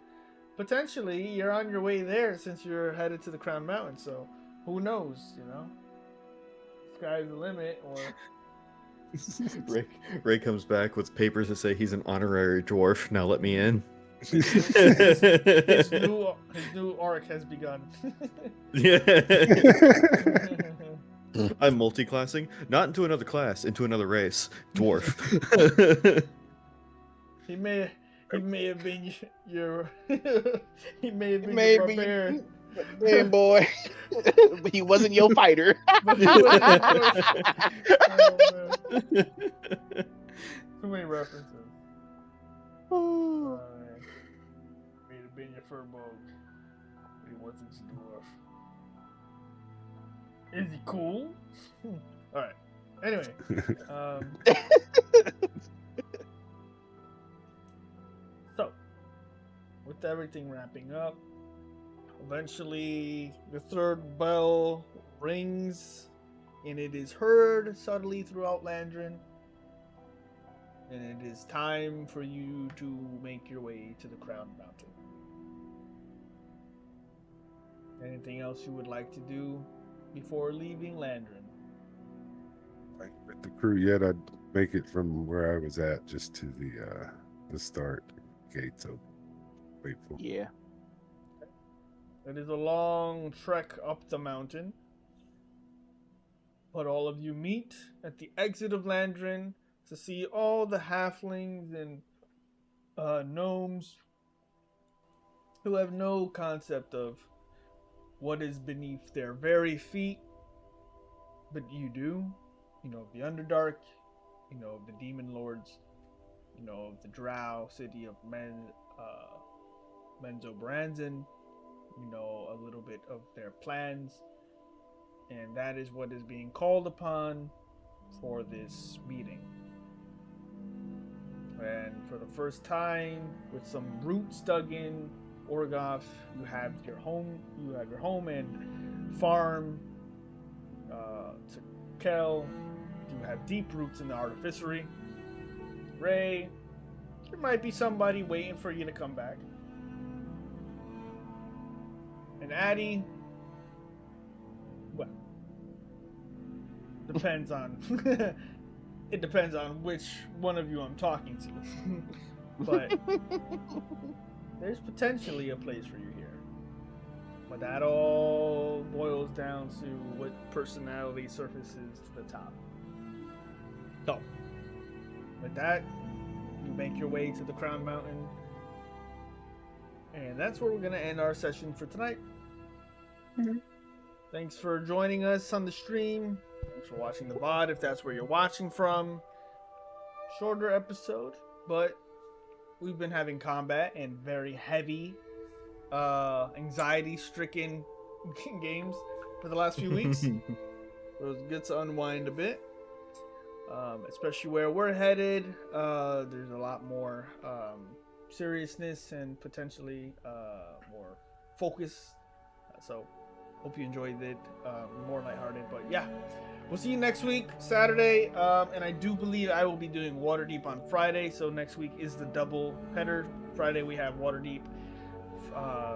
potentially you're on your way there since you're headed to the Crown Mountain, so who knows, Sky's the limit, or... Ray comes back with papers that say he's an honorary dwarf. Now let me in. his new arc has begun. Yeah. I'm multi-classing, not into another class, into another race. Dwarf. He may have been your he may have been Maybe your barbarian. man, boy, but he wasn't your fighter. But he was oh, man. Too many references. Oh, man. May have been your furbog, but he wasn't your dwarf. Is he cool? Alright. Anyway. So, with everything wrapping up, eventually the third bell rings, and it is heard subtly throughout Landron. And it is time for you to make your way to the Crown Mountain. Anything else you would like to do before leaving Landron? With the crew yet, I'd make it from where I was at just to the start. Gates open. Wait for me. Yeah. It is a long trek up the mountain. But all of you meet at the exit of Landron to see all the halflings and gnomes who have no concept of what is beneath their very feet. But you do. You know of the Underdark. You know of the Demon Lords. You know of the drow city of Menzo Branson. You know a little bit of their plans. And that is what is being called upon for this meeting. And for the first time, with some roots dug in, Orgoth, you have your home and farm. To Kel, you have deep roots in the artificery. Ray, there might be somebody waiting for you to come back. And Addie, well, depends on it depends on which one of you I'm talking to. But there's potentially a place for you here. But that all boils down to what personality surfaces to the top. So, with that, you make your way to the Crown Mountain. And that's where we're going to end our session for tonight. Thanks for joining us on the stream. Thanks for watching the VOD if that's where you're watching from. Shorter episode, but we've been having combat and very heavy, anxiety-stricken games for the last few weeks. It was good to unwind a bit, especially where we're headed. There's a lot more seriousness and potentially more focus. So hope you enjoyed it. More lighthearted, but yeah. We'll see you next week, Saturday, and I do believe I will be doing Waterdeep on Friday, so next week is the double header. Friday we have Waterdeep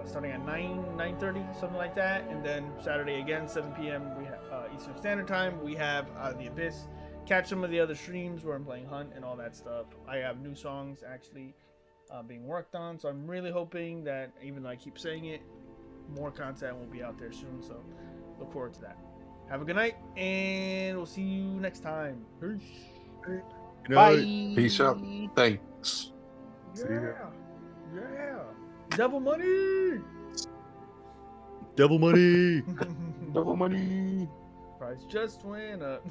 starting at 9:30, something like that, and then Saturday again, 7 p.m. we have Eastern Standard Time. We have The Abyss. Catch some of the other streams where I'm playing Hunt and all that stuff. I have new songs actually being worked on, so I'm really hoping that, even though I keep saying it, more content will be out there soon, so look forward to that. Have a good night, and we'll see you next time. Peace. Good Bye. night. Peace out. Thanks. See ya. Yeah. Devil money. Devil money. Double money. Price just went up.